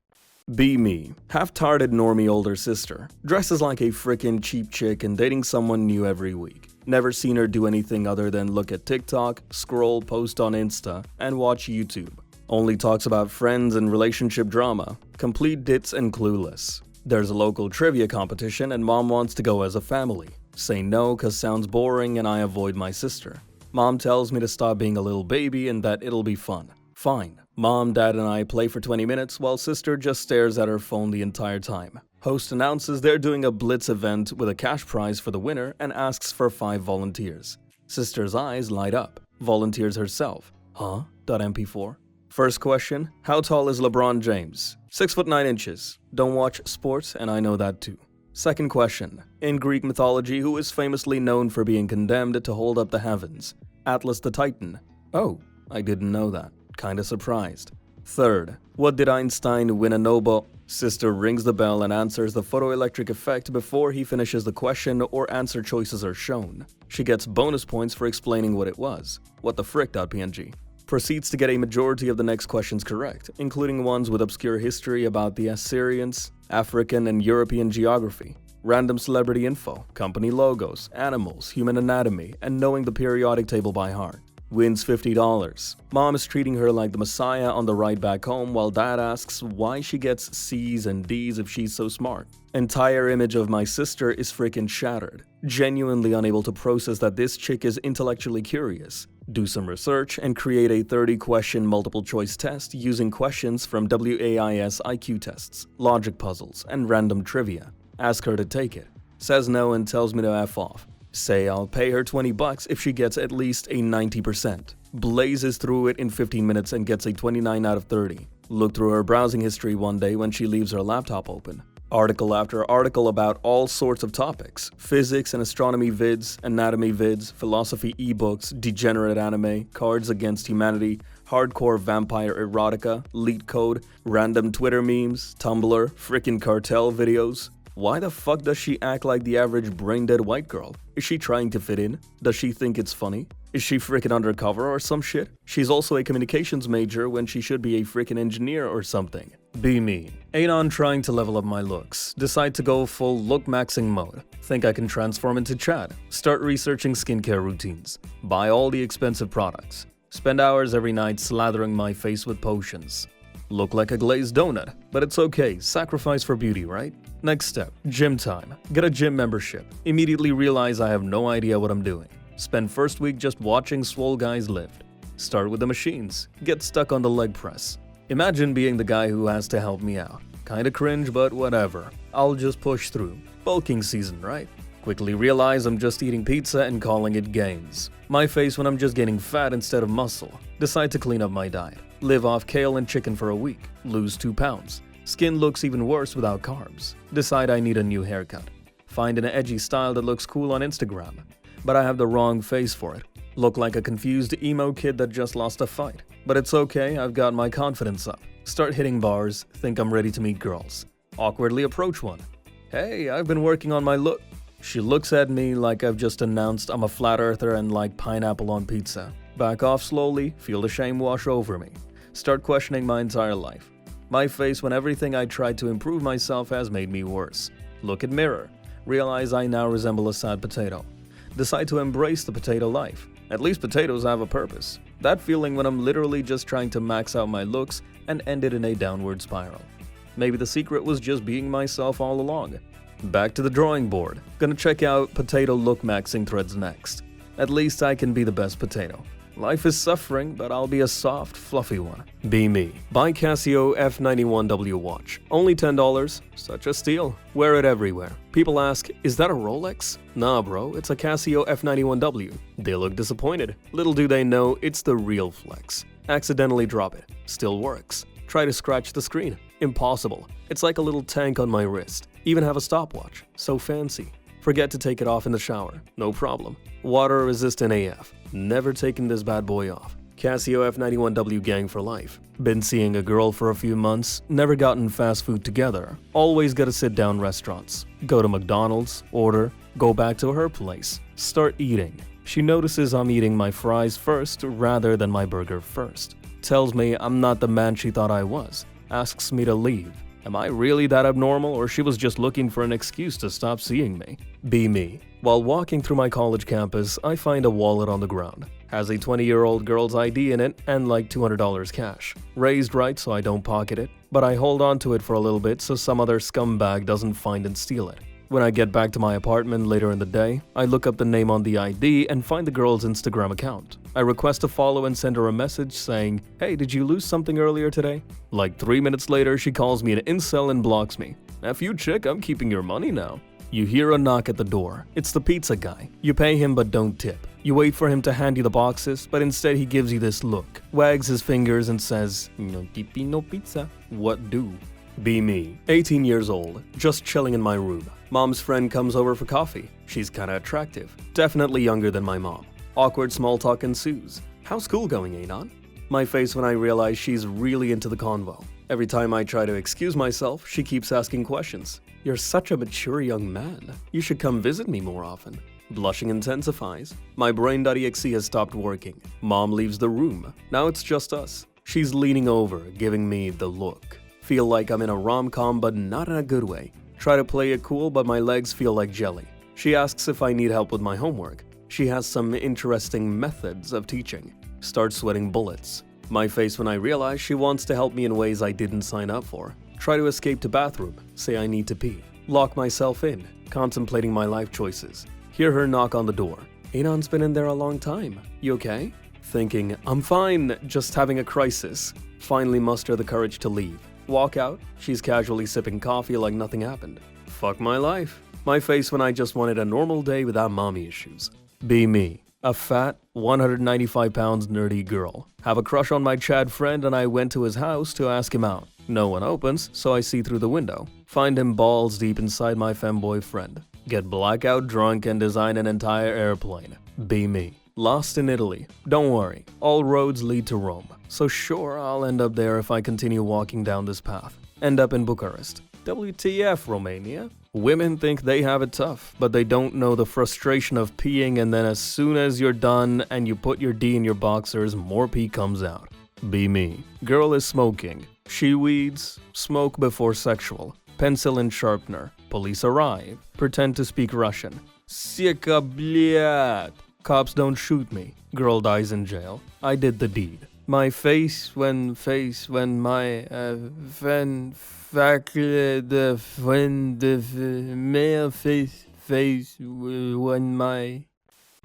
Speaker 1: Be me. Half-tarded normie older sister. Dresses like a frickin' cheap chick and dating someone new every week. Never seen her do anything other than look at TikTok, scroll, post on Insta, and watch YouTube. Only talks about friends and relationship drama. Complete ditz and clueless. There's a local trivia competition and mom wants to go as a family. Say no cause sounds boring and I avoid my sister. Mom tells me to stop being a little baby and that it'll be fun. Fine. Mom, dad and I play for 20 minutes while sister just stares at her phone the entire time. Host announces they're doing a blitz event with a cash prize for the winner and asks for 5 volunteers. Sister's eyes light up. Volunteers herself. Huh? .mp4. First question, how tall is LeBron James? 6'9". Don't watch sports and I know that too. Second question, in Greek mythology, who is famously known for being condemned to hold up the heavens? Atlas the Titan. Oh, I didn't know that. Kinda surprised. Third, what did Einstein win a Nobel? Sister rings the bell and answers the photoelectric effect before he finishes the question or answer choices are shown. She gets bonus points for explaining what it was. What the frick.png. Proceeds to get a majority of the next questions correct, including ones with obscure history about the Assyrians, African and European geography, random celebrity info, company logos, animals, human anatomy, and knowing the periodic table by heart. Wins $50. Mom is treating her like the messiah on the ride back home while dad asks why she gets C's and D's if she's so smart. Entire image of my sister is freaking shattered. Genuinely unable to process that this chick is intellectually curious. Do some research and create a 30-question multiple-choice test using questions from WAIS IQ tests, logic puzzles, and random trivia. Ask her to take it. Says no and tells me to F off. Say I'll pay her $20 if she gets at least a 90%. Blazes through it in 15 minutes and gets a 29 out of 30. Look through her browsing history one day when she leaves her laptop open. Article after article about all sorts of topics. Physics and astronomy vids, anatomy vids, philosophy ebooks, degenerate anime, Cards Against Humanity, hardcore vampire erotica, leet code, random Twitter memes, Tumblr, frickin' cartel videos. Why the fuck does she act like the average brain-dead white girl? Is she trying to fit in? Does she think it's funny? Is she frickin' undercover or some shit? She's also a communications major when she should be a frickin' engineer or something. Be me. Ain't on trying to level up my looks. Decide to go full look maxing mode. Think I can transform into Chad. Start researching skincare routines. Buy all the expensive products. Spend hours every night slathering my face with potions. Look like a glazed donut, but it's okay, sacrifice for beauty, right? Next step, gym time. Get a gym membership. Immediately realize I have no idea what I'm doing. Spend first week just watching swole guys lift. Start with the machines. Get stuck on the leg press. Imagine being the guy who has to help me out. Kinda cringe, but whatever. I'll just push through. Bulking season, right? Quickly realize I'm just eating pizza and calling it gains. My face when I'm just getting fat instead of muscle. Decide to clean up my diet. Live off kale and chicken for a week. Lose 2 pounds. Skin looks even worse without carbs. Decide I need a new haircut. Find an edgy style that looks cool on Instagram. But I have the wrong face for it. Look like a confused emo kid that just lost a fight. But it's okay, I've got my confidence up. Start hitting bars, think I'm ready to meet girls. Awkwardly approach one. Hey, I've been working on my look. She looks at me like I've just announced I'm a flat earther and like pineapple on pizza. Back off slowly, feel the shame wash over me. Start questioning my entire life. My face when everything I tried to improve myself has made me worse. Look at mirror. Realize I now resemble a sad potato. Decide to embrace the potato life. At least potatoes have a purpose. That feeling when I'm literally just trying to max out my looks and end it in a downward spiral. Maybe the secret was just being myself all along. Back to the drawing board. Gonna check out potato look maxing threads next. At least I can be the best potato. Life is suffering, but I'll be a soft, fluffy one. Be me. Buy Casio F91W watch. Only $10. Such a steal. Wear it everywhere. People ask, is that a Rolex? Nah bro, it's a Casio F91W. They look disappointed. Little do they know, it's the real flex. Accidentally drop it. Still works. Try to scratch the screen. Impossible. It's like a little tank on my wrist. Even have a stopwatch. So fancy. Forget to take it off in the shower. No problem. Water resistant AF. Never taken this bad boy off. Casio F91W gang for life. Been seeing a girl for a few months, never gotten fast food together. Always gotta sit down restaurants. Go to McDonald's, order, go back to her place. Start eating. She notices I'm eating my fries first rather than my burger first. Tells me I'm not the man she thought I was. Asks me to leave. Am I really that abnormal, or she was just looking for an excuse to stop seeing me? Be me. While walking through my college campus, I find a wallet on the ground. Has a 20-year-old girl's ID in it and like $200 cash. Raised right so I don't pocket it, but I hold on to it for a little bit so some other scumbag doesn't find and steal it. When I get back to my apartment later in the day, I look up the name on the ID and find the girl's Instagram account. I request a follow and send her a message saying, "Hey, did you lose something earlier today?" Like 3 minutes later, she calls me an incel and blocks me. "F you chick, I'm keeping your money now." You hear a knock at the door. It's the pizza guy. You pay him but don't tip. You wait for him to hand you the boxes, but instead he gives you this look, wags his fingers and says, "No tipi, no pizza." What do? Be me. 18 years old, just chilling in my room. Mom's friend comes over for coffee. She's kinda attractive. Definitely younger than my mom. Awkward small talk ensues. "How's school going, Anon?" My face when I realize she's really into the convo. Every time I try to excuse myself, she keeps asking questions. "You're such a mature young man. You should come visit me more often." Blushing intensifies. My brain.exe has stopped working. Mom leaves the room. Now it's just us. She's leaning over, giving me the look. Feel like I'm in a rom-com, but not in a good way. Try to play it cool, but my legs feel like jelly. She asks if I need help with my homework. She has some interesting methods of teaching. Start sweating bullets. My face when I realize she wants to help me in ways I didn't sign up for. Try to escape to bathroom. Say I need to pee. Lock myself in, contemplating my life choices. Hear her knock on the door. "Anon's been in there a long time. You okay?" Thinking, "I'm fine, just having a crisis." Finally muster the courage to leave. Walk out, she's casually sipping coffee like nothing happened. Fuck my life. My face when I just wanted a normal day without mommy issues. Be me. A fat, 195 pounds nerdy girl. Have a crush on my Chad friend and I went to his house to ask him out. No one opens, so I see through the window. Find him balls deep inside my femboy friend. Get blackout drunk and design an entire airplane. Be me. Lost in Italy. Don't worry, all roads lead to Rome. So sure, I'll end up there if I continue walking down this path. End up in Bucharest. WTF, Romania? Women think they have it tough, but they don't know the frustration of peeing, and then as soon as you're done and you put your D in your boxers, more pee comes out. Be me. Girl is smoking. She weeds. Smoke before sexual. Pencil and sharpener. Police arrive. Pretend to speak Russian. Seka blyat. Cops don't shoot me. Girl dies in jail. I did the deed. My face when my male face when my.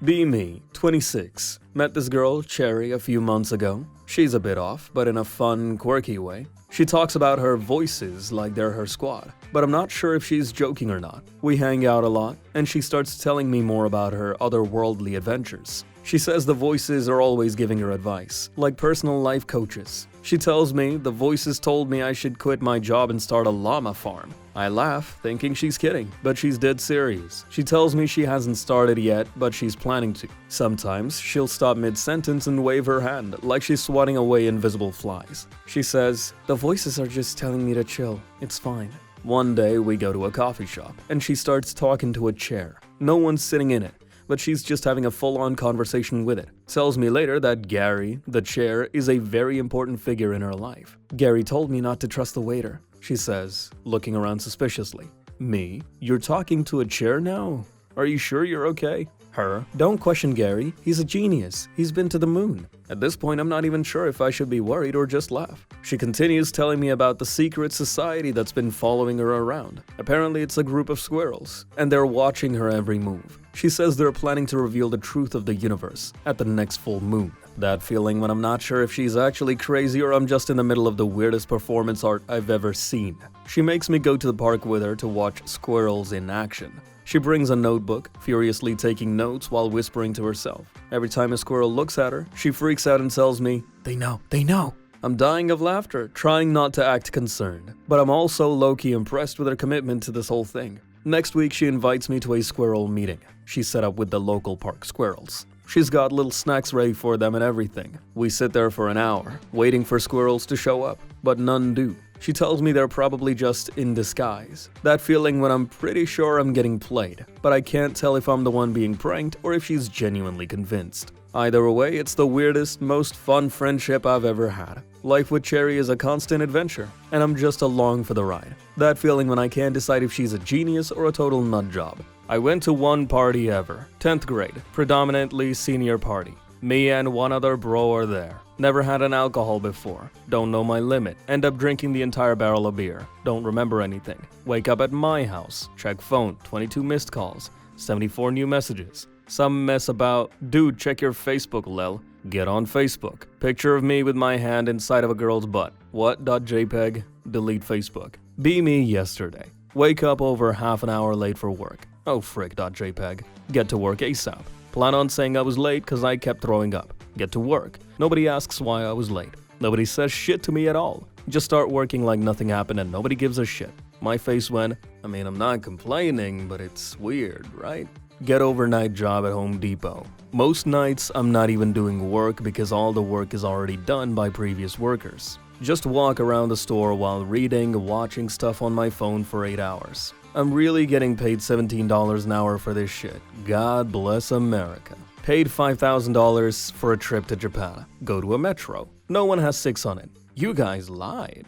Speaker 1: Be me, 26. Met this girl, Cherry, a few months ago. She's a bit off, but in a fun, quirky way. She talks about her voices like they're her squad, but I'm not sure if she's joking or not. We hang out a lot, and she starts telling me more about her otherworldly adventures. She says the voices are always giving her advice, like personal life coaches. She tells me the voices told me I should quit my job and start a llama farm. I laugh, thinking she's kidding, but she's dead serious. She tells me she hasn't started yet, but she's planning to. Sometimes she'll stop mid-sentence and wave her hand, like she's swatting away invisible flies. She says, "The voices are just telling me to chill. It's fine." One day we go to a coffee shop, and she starts talking to a chair. No one's sitting in it, but she's just having a full-on conversation with it. Tells me later that Gary, the chair, is a very important figure in her life. "Gary told me not to trust the waiter," she says, looking around suspiciously. Me? You're talking to a chair now? Are you sure you're okay? Her? Don't question Gary. He's a genius. He's been to the moon. At this point, I'm not even sure if I should be worried or just laugh. She continues telling me about the secret society that's been following her around. Apparently, it's a group of squirrels, and they're watching her every move. She says they're planning to reveal the truth of the universe at the next full moon. That feeling when I'm not sure if she's actually crazy or I'm just in the middle of the weirdest performance art I've ever seen. She makes me go to the park with her to watch squirrels in action. She brings a notebook, furiously taking notes while whispering to herself. Every time a squirrel looks at her, she freaks out and tells me, they know. I'm dying of laughter, trying not to act concerned. But I'm also low-key impressed with her commitment to this whole thing. Next week, she invites me to a squirrel meeting. She's set up with the local park squirrels. She's got little snacks ready for them and everything. We sit there for an hour, waiting for squirrels to show up, but none do. She tells me they're probably just in disguise. That feeling when I'm pretty sure I'm getting played, but I can't tell if I'm the one being pranked or if she's genuinely convinced. Either way, it's the weirdest, most fun friendship I've ever had. Life with Cherry is a constant adventure, and I'm just along for the ride. That feeling when I can't decide if she's a genius or a total nutjob. I went to one party ever, 10th grade, predominantly senior party. Me and one other bro are there. Never had an alcohol before. Don't know my limit. End up drinking the entire barrel of beer. Don't remember anything. Wake up at my house. Check phone. 22 missed calls. 74 new messages. Some mess about, dude, check your Facebook, lel. Get on Facebook. Picture of me with my hand inside of a girl's butt. What.jpg? Delete Facebook. Be me yesterday. Wake up over half an hour late for work. Oh frick.jpg. Get to work ASAP. Plan on saying I was late cause I kept throwing up. Get to work. Nobody asks why I was late. Nobody says shit to me at all. Just start working like nothing happened and nobody gives a shit. My face went, I'm not complaining, but it's weird, right? Get overnight job at Home Depot. Most nights I'm not even doing work because all the work is already done by previous workers. Just walk around the store while reading, watching stuff on my phone for 8 hours. I'm really getting paid $17 an hour for this shit. God bless America. Paid $5,000 for a trip to Japan. Go to a metro. No one has 6 on it. You guys lied.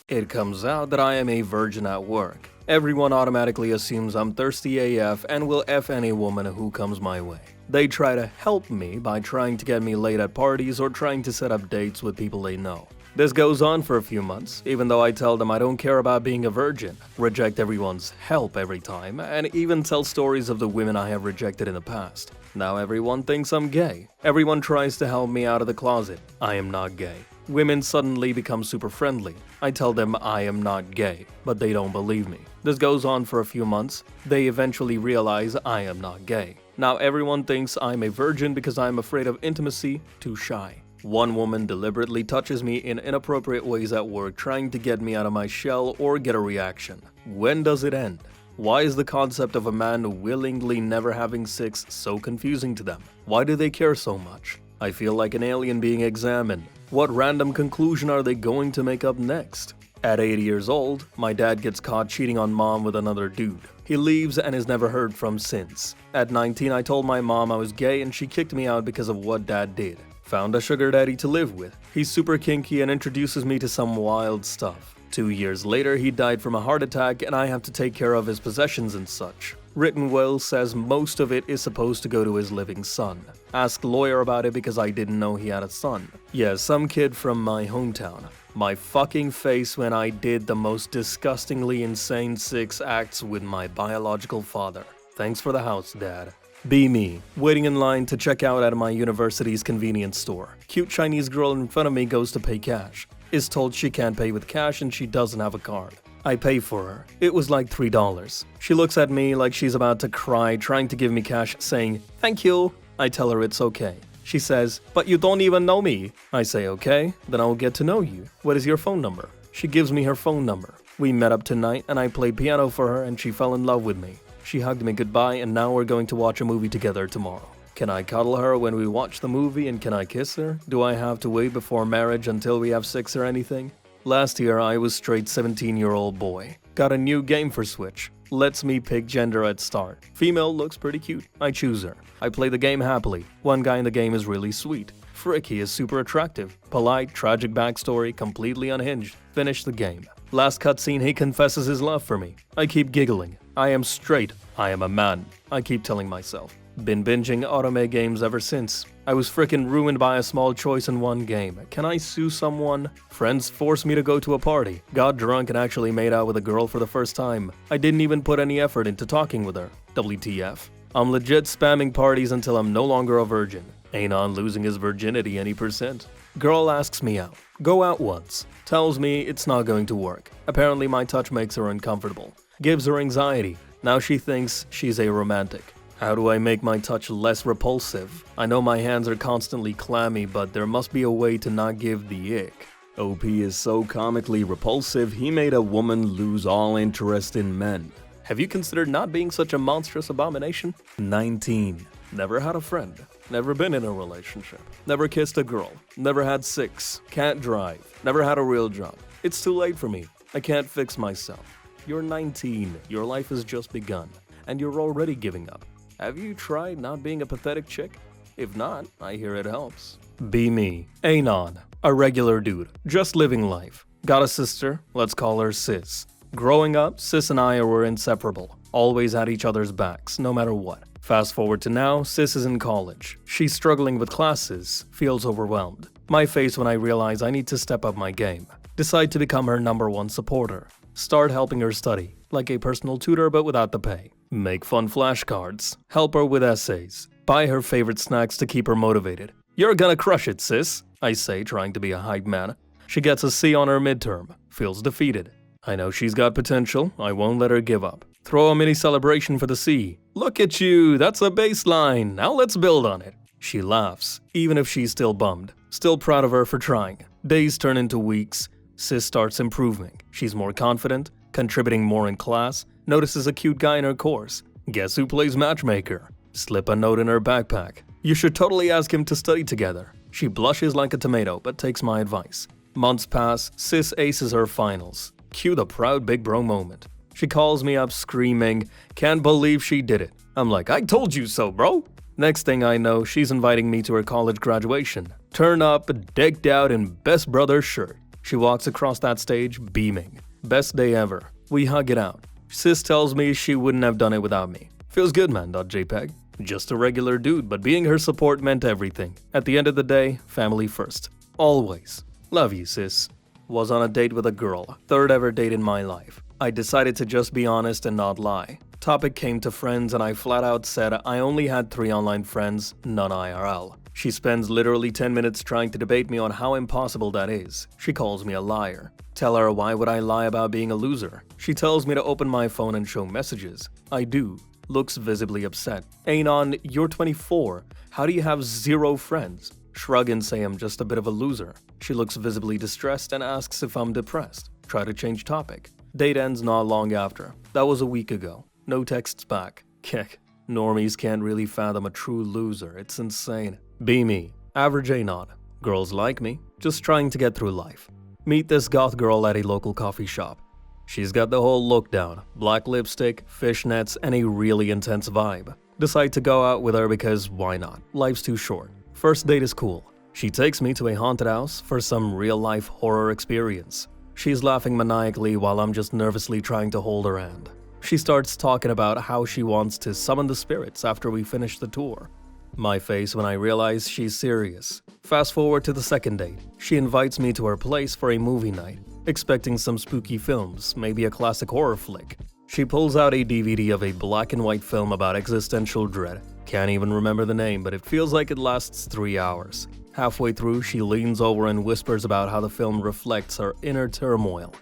Speaker 1: It comes out that I am a virgin at work. Everyone automatically assumes I'm thirsty AF and will F any woman who comes my way. They try to help me by trying to get me late at parties or trying to set up dates with people they know. This goes on for a few months, even though I tell them I don't care about being a virgin, reject everyone's help every time, and even tell stories of the women I have rejected in the past. Now everyone thinks I'm gay. Everyone tries to help me out of the closet. I am not gay. Women suddenly become super friendly. I tell them I am not gay, but they don't believe me. This goes on for a few months. They eventually realize I am not gay. Now everyone thinks I'm a virgin because I'm afraid of intimacy, too shy. One woman deliberately touches me in inappropriate ways at work, trying to get me out of my shell or get a reaction. When does it end? Why is the concept of a man willingly never having sex so confusing to them? Why do they care so much? I feel like an alien being examined. What random conclusion are they going to make up next? At 8 years old, my dad gets caught cheating on mom with another dude. He leaves and is never heard from since. At 19, I told my mom I was gay and she kicked me out because of what dad did. Found a sugar daddy to live with. He's super kinky and introduces me to some wild stuff. 2 years later, he died from a heart attack and I have to take care of his possessions and such. Written will says most of it is supposed to go to his living son. Asked lawyer about it because I didn't know he had a son. Yeah, some kid from my hometown. My fucking face when I did the most disgustingly insane 6 acts with my biological father. Thanks for the house, Dad. Be me, waiting in line to check out at my university's convenience store. Cute Chinese girl in front of me goes to pay cash. Is told she can't pay with cash and she doesn't have a card. I pay for her. It was like $3. She looks at me like she's about to cry, trying to give me cash, saying, "Thank you." I tell her it's okay. She says, "But you don't even know me." I say, "Okay, then I'll get to know you. What is your phone number?" She gives me her phone number. We met up tonight and I played piano for her and she fell in love with me. She hugged me goodbye and now we're going to watch a movie together tomorrow. Can I cuddle her when we watch the movie and can I kiss her? Do I have to wait before marriage until we have sex or anything? Last year I was straight 17-year-old boy. Got a new game for Switch. Lets me pick gender at start. Female looks pretty cute. I choose her. I play the game happily. One guy in the game is really sweet. Frick, he is super attractive. Polite, tragic backstory, completely unhinged. Finish the game. Last cutscene, he confesses his love for me. I keep giggling. I am straight. I am a man. I keep telling myself. Been binging anime games ever since. I was frickin' ruined by a small choice in one game. Can I sue someone? Friends forced me to go to a party. Got drunk and actually made out with a girl for the first time. I didn't even put any effort into talking with her. WTF. I'm legit spamming parties until I'm no longer a virgin. Ain't on losing his virginity any %. Girl asks me out. Go out once. Tells me it's not going to work. Apparently my touch makes her uncomfortable. Gives her anxiety. Now she thinks she's a romantic. How do I make my touch less repulsive? I know my hands are constantly clammy, but there must be a way to not give the ick. OP is so comically repulsive, he made a woman lose all interest in men. Have you considered not being such a monstrous abomination? 19. Never had a friend. Never been in a relationship. Never kissed a girl. Never had sex. Can't drive. Never had a real job. It's too late for me. I can't fix myself. You're 19. Your life has just begun. And you're already giving up. Have you tried not being a pathetic chick? If not, I hear it helps. Be me. Anon. A regular dude. Just living life. Got a sister. Let's call her Sis. Growing up, Sis and I were inseparable. Always at each other's backs, no matter what. Fast forward to now, Sis is in college. She's struggling with classes. Feels overwhelmed. My face when I realize I need to step up my game. Decide to become her #1 supporter. Start helping her study. Like a personal tutor but without the pay. Make fun flashcards. Help her with essays. Buy her favorite snacks to keep her motivated. You're gonna crush it, sis, I say, trying to be a hype man. She gets a C on her midterm. Feels defeated. I know she's got potential. I won't let her give up. Throw a mini celebration for the C. Look at you, that's a baseline. Now let's build on it. She laughs, even if she's still bummed. Still proud of her for trying. Days turn into weeks. Sis starts improving. She's more confident, contributing more in class, notices a cute guy in her course. Guess who plays matchmaker? Slip a note in her backpack. You should totally ask him to study together. She blushes like a tomato, but takes my advice. Months pass, Sis aces her finals. Cue the proud big bro moment. She calls me up screaming, can't believe she did it. I'm like, I told you so, bro. Next thing I know, she's inviting me to her college graduation. Turn up, decked out in best brother shirt. She walks across that stage, beaming. Best day ever. We hug it out. Sis tells me she wouldn't have done it without me. Feels good, man. JPEG. Just a regular dude, but being her support meant everything. At the end of the day, family first. Always. Love you, sis. Was on a date with a girl. 3rd ever date in my life. I decided to just be honest and not lie. Topic came to friends and I flat out said I only had 3 online friends, none IRL. She spends literally 10 minutes trying to debate me on how impossible that is. She calls me a liar. Tell her why would I lie about being a loser. She tells me to open my phone and show messages. I do. Looks visibly upset. Anon, you're 24. How do you have 0 friends? Shrug and say I'm just a bit of a loser. She looks visibly distressed and asks if I'm depressed. Try to change topic. Date ends not long after. That was a week ago. No texts back. Kick. Normies can't really fathom a true loser. It's insane. Be me. Average Anon. Girls like me. Just trying to get through life. Meet this goth girl at a local coffee shop. She's got the whole look down. Black lipstick, fishnets, and a really intense vibe. Decide to go out with her because why not? Life's too short. First date is cool. She takes me to a haunted house for some real-life horror experience. She's laughing maniacally while I'm just nervously trying to hold her hand. She starts talking about how she wants to summon the spirits after we finish the tour. My face when I realize she's serious. Fast forward to the 2nd date. She invites me to her place for a movie night, expecting some spooky films, maybe a classic horror flick. She pulls out a DVD of a black and white film about existential dread. Can't even remember the name, but it feels like it lasts 3 hours. Halfway through, she leans over and whispers about how the film reflects her inner turmoil.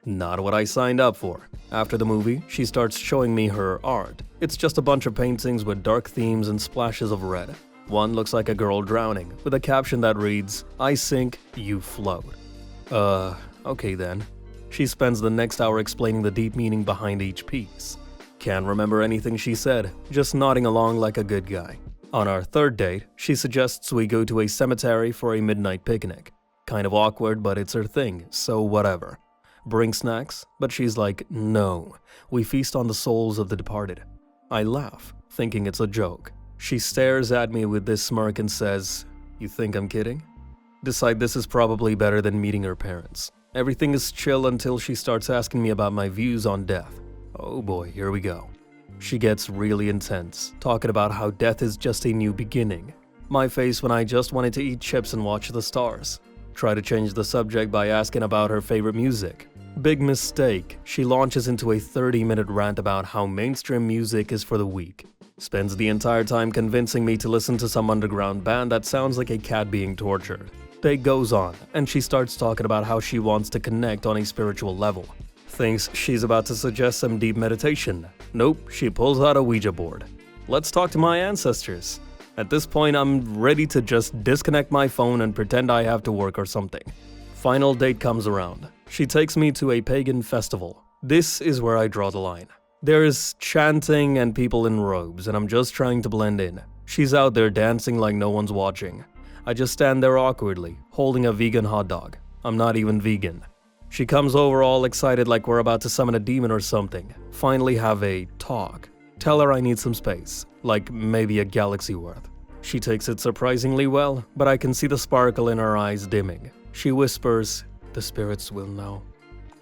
Speaker 1: Not what I signed up for. After the movie, she starts showing me her art. It's just a bunch of paintings with dark themes and splashes of red. One looks like a girl drowning, with a caption that reads, I sink, you float. Okay then. She spends the next hour explaining the deep meaning behind each piece. Can't remember anything she said, just nodding along like a good guy. On our 3rd date, she suggests we go to a cemetery for a midnight picnic. Kind of awkward, but it's her thing, so whatever. Bring snacks, but she's like, no, we feast on the souls of the departed. I laugh, thinking it's a joke. She stares at me with this smirk and says, you think I'm kidding? Decide this is probably better than meeting her parents. Everything is chill until she starts asking me about my views on death. Oh boy, here we go. She gets really intense, talking about how death is just a new beginning. My face when I just wanted to eat chips and watch the stars. Try to change the subject by asking about her favorite music. Big mistake. She launches into a 30-minute rant about how mainstream music is for the weak. Spends the entire time convincing me to listen to some underground band that sounds like a cat being tortured. Day goes on, and she starts talking about how she wants to connect on a spiritual level. Thinks she's about to suggest some deep meditation. Nope, she pulls out a Ouija board. Let's talk to my ancestors. At this point, I'm ready to just disconnect my phone and pretend I have to work or something. Final date comes around. She takes me to a pagan festival. This is where I draw the line. There's chanting and people in robes, and I'm just trying to blend in. She's out there dancing like no one's watching. I just stand there awkwardly, holding a vegan hot dog. I'm not even vegan. She comes over all excited like we're about to summon a demon or something. Finally have a talk. Tell her I need some space, like maybe a galaxy worth. She takes it surprisingly well, but I can see the sparkle in her eyes dimming. She whispers, "The spirits will know."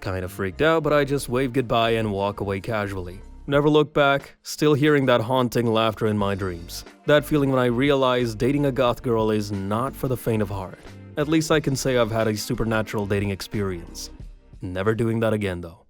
Speaker 1: Kinda freaked out, but I just wave goodbye and walk away casually. Never look back, still hearing that haunting laughter in my dreams. That feeling when I realize dating a goth girl is not for the faint of heart. At least I can say I've had a supernatural dating experience. Never doing that again though.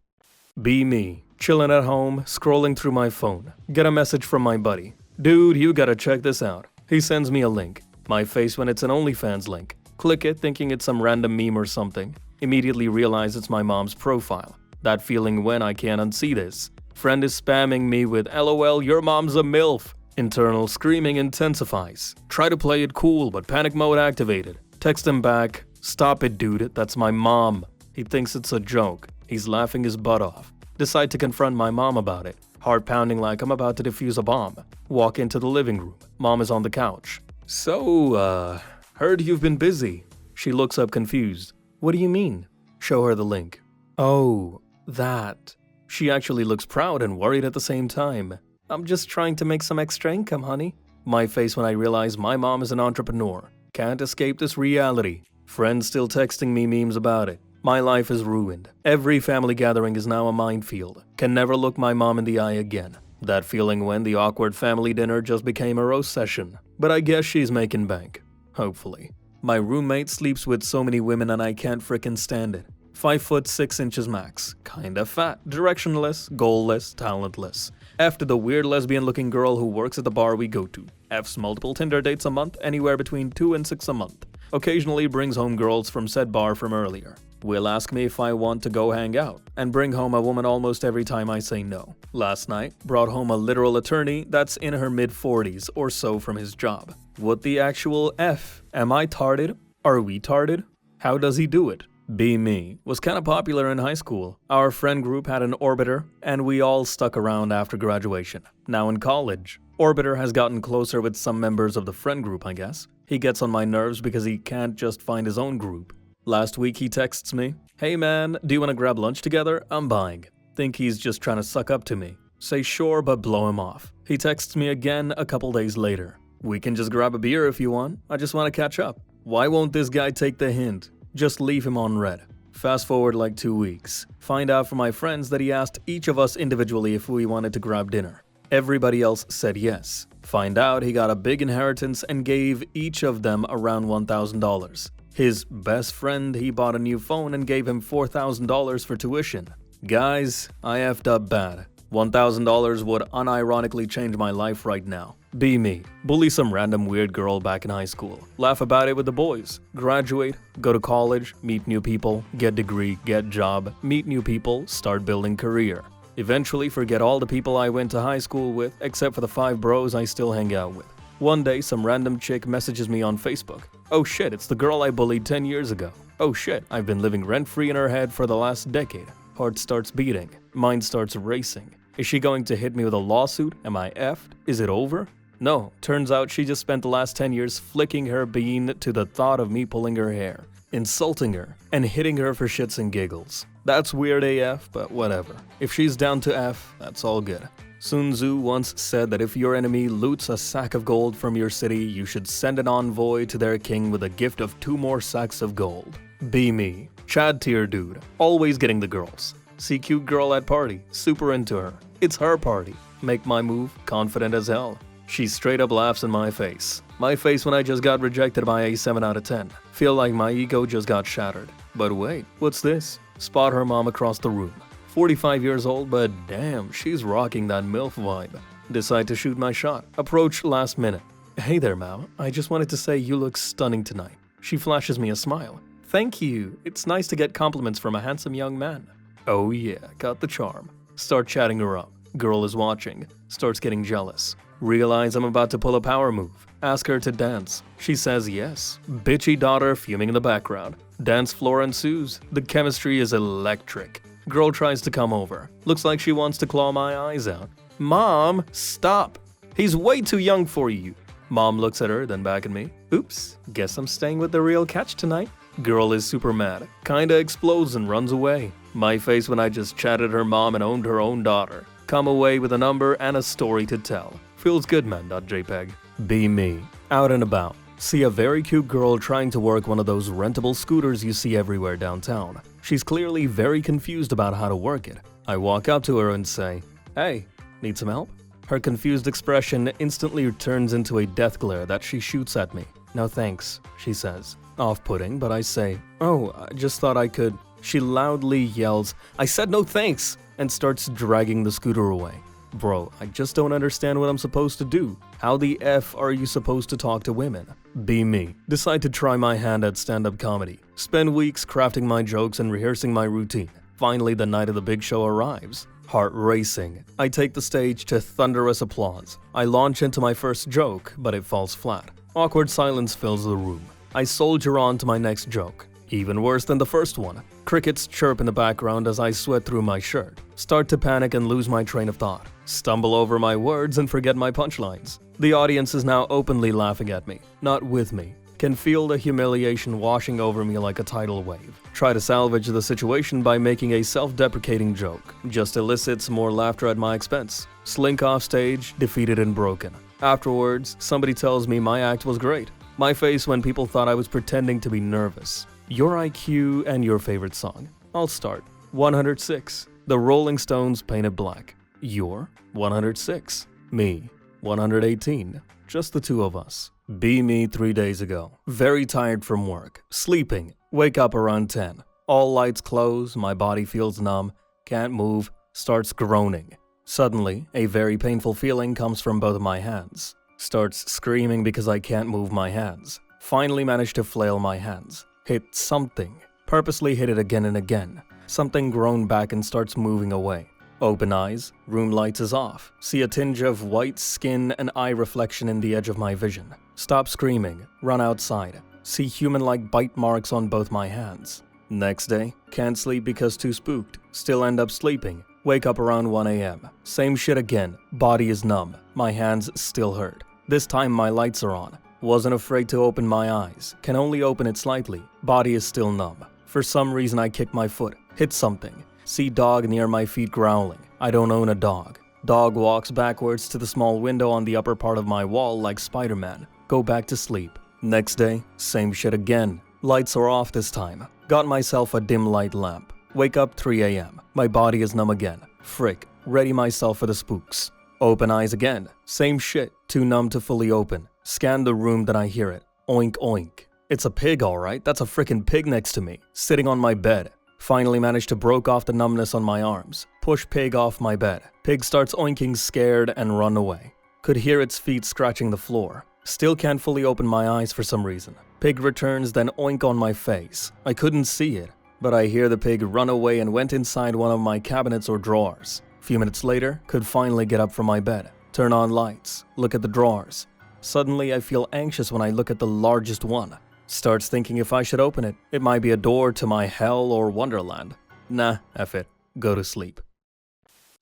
Speaker 1: Be me, chilling at home, scrolling through my phone. Get a message from my buddy. "Dude, you gotta check this out." He sends me a link. My face when it's an OnlyFans link. Click it thinking it's some random meme or something. Immediately realize it's my mom's profile. That feeling when I can't unsee this. Friend is spamming me with "LOL, your mom's a MILF." Internal screaming intensifies. Try to play it cool, but panic mode activated. Text him back, "Stop it, dude, that's my mom." He thinks it's a joke. He's laughing his butt off. Decide to confront my mom about it. Heart pounding like I'm about to defuse a bomb. Walk into the living room. Mom is on the couch. "So, heard you've been busy." She looks up confused. "What do you mean?" Show her the link. "Oh, that." She actually looks proud and worried at the same time. "I'm just trying to make some extra income, honey." My face when I realize my mom is an entrepreneur. Can't escape this reality. Friends still texting me memes about it. My life is ruined. Every family gathering is now a minefield. Can never look my mom in the eye again. That feeling when the awkward family dinner just became a roast session. But I guess she's making bank. Hopefully. My roommate sleeps with so many women and I can't frickin' stand it. 5 foot 6 inches max. Kinda fat, directionless, goalless, talentless. After the weird lesbian looking girl who works at the bar we go to. F's multiple Tinder dates a month, anywhere between 2 and 6 a month. Occasionally brings home girls from said bar from earlier. Will ask me if I want to go hang out, and bring home a woman almost every time I say no. Last night, brought home a literal attorney that's in her mid-40s or so from his job. What the actual F? Am I tarded? Are we tarded? How does he do it? Be me. Was kinda popular in high school. Our friend group had an orbiter, and we all stuck around after graduation. Now in college, orbiter has gotten closer with some members of the friend group, I guess. He gets on my nerves because he can't just find his own group. Last week he texts me, "Hey man, do you wanna grab lunch together? I'm buying." Think he's just trying to suck up to me. Say sure, but blow him off. He texts me again a couple days later. "We can just grab a beer if you want. I just wanna catch up." Why won't this guy take the hint? Just leave him on red. Fast forward like 2 weeks. Find out from my friends that he asked each of us individually if we wanted to grab dinner. Everybody else said yes. Find out he got a big inheritance and gave each of them around $1,000. His best friend, he bought a new phone and gave him $4,000 for tuition. Guys, I effed up bad. $1,000 would unironically change my life right now. Be me. Bully some random weird girl back in high school. Laugh about it with the boys. Graduate, go to college, meet new people, get degree, get job, meet new people, start building career. Eventually forget all the people I went to high school with, except for the 5 bros I still hang out with. One day, some random chick messages me on Facebook. Oh shit, it's the girl I bullied 10 years ago. Oh shit, I've been living rent-free in her head for the last decade. Heart starts beating. Mind starts racing. Is she going to hit me with a lawsuit? Am I effed? Is it over? No, turns out she just spent the last 10 years flicking her bean to the thought of me pulling her hair, insulting her, and hitting her for shits and giggles. That's weird AF, but whatever. If she's down to F, that's all good. Sun Tzu once said that if your enemy loots a sack of gold from your city, you should send an envoy to their king with a gift of 2 more sacks of gold. Be me. Chad tier dude. Always getting the girls. See cute girl at party. Super into her. It's her party. Make my move. Confident as hell. She straight up laughs in my face. My face when I just got rejected by a 7 out of 10. Feel like my ego just got shattered. But wait, what's this? Spot her mom across the room. 45 years old, but damn, she's rocking that MILF vibe. Decide to shoot my shot. Approach last minute. "Hey there, Mao. I just wanted to say you look stunning tonight." She flashes me a smile. "Thank you. It's nice to get compliments from a handsome young man." Oh yeah, got the charm. Start chatting her up. Girl is watching. Starts getting jealous. Realize I'm about to pull a power move. Ask her to dance. She says yes. Bitchy daughter fuming in the background. Dance floor ensues. The chemistry is electric. Girl tries to come over. Looks like she wants to claw my eyes out. Mom, stop! He's way too young for you. Mom looks at her, then back at me. Oops, guess I'm staying with the real catch tonight. Girl is super mad, kinda explodes and runs away. My face when I just chatted her mom and owned her own daughter. Come away with a number and a story to tell. Feels good, man.jpg. Be me. Out and about. See a very cute girl trying to work one of those rentable scooters you see everywhere downtown. She's clearly very confused about how to work it. I walk up to her and say, "Hey, need some help?" Her confused expression instantly turns into a death glare that she shoots at me. "No thanks," she says. Off-putting, but I say, "Oh, I just thought I could." She loudly yells, "I said no thanks," and starts dragging the scooter away. Bro, I just don't understand what I'm supposed to do. How the F are you supposed to talk to women? Be me. Decide to try my hand at stand-up comedy. Spend weeks crafting my jokes and rehearsing my routine. Finally, the night of the big show arrives. Heart racing. I take the stage to thunderous applause. I launch into my first joke, but it falls flat. Awkward silence fills the room. I soldier on to my next joke. Even worse than the first one. Crickets chirp in the background as I sweat through my shirt. Start to panic and lose my train of thought. Stumble over my words and forget my punchlines. The audience is now openly laughing at me, not with me. Can feel the humiliation washing over me like a tidal wave. Try to salvage the situation by making a self-deprecating joke. Just elicits more laughter at my expense. Slink off stage, defeated and broken. Afterwards, somebody tells me my act was great. My face when people thought I was pretending to be nervous. Your IQ and your favorite song. I'll start. 106. The Rolling Stones Painted Black. Your 106. Me 118. Just the two of us. Be me 3 days ago. Very tired from work. Sleeping. Wake up around 10. All lights close. My body feels numb. Can't move. Starts groaning. Suddenly, a very painful feeling comes from both of my hands. Starts screaming because I can't move my hands. Finally manage to flail my hands. Hit something. Purposely hit it again and again. Something grown back and starts moving away. Open eyes. Room lights is off. See a tinge of white skin and eye reflection in the edge of my vision. Stop screaming. Run outside. See human-like bite marks on both my hands. Next day. Can't sleep because too spooked. Still end up sleeping. Wake up around 1 a.m. Same shit again. Body is numb. My hands still hurt. This time my lights are on. Wasn't afraid to open my eyes. Can only open it slightly. Body is still numb. For some reason I kick my foot. Hit something. See dog near my feet growling. I don't own a dog. Dog walks backwards to the small window on the upper part of my wall like Spider-Man. Go back to sleep. Next day, same shit again. Lights are off this time. Got myself a dim light lamp. Wake up 3 a.m. My body is numb again. Frick. Ready myself for the spooks. Open eyes again. Same shit. Too numb to fully open. Scan the room, then I hear it. Oink oink. It's a pig, alright. That's a frickin' pig next to me. Sitting on my bed. Finally managed to broke off the numbness on my arms. Push pig off my bed. Pig starts oinking scared and run away. Could hear its feet scratching the floor. Still can't fully open my eyes for some reason. Pig returns, then oink on my face. I couldn't see it, but I hear the pig run away and went inside one of my cabinets or drawers. Few minutes later, could finally get up from my bed. Turn on lights. Look at the drawers. Suddenly I feel anxious when I look at the largest one. Starts thinking if I should open it. It might be a door to my hell or wonderland. Nah, F it. Go to sleep.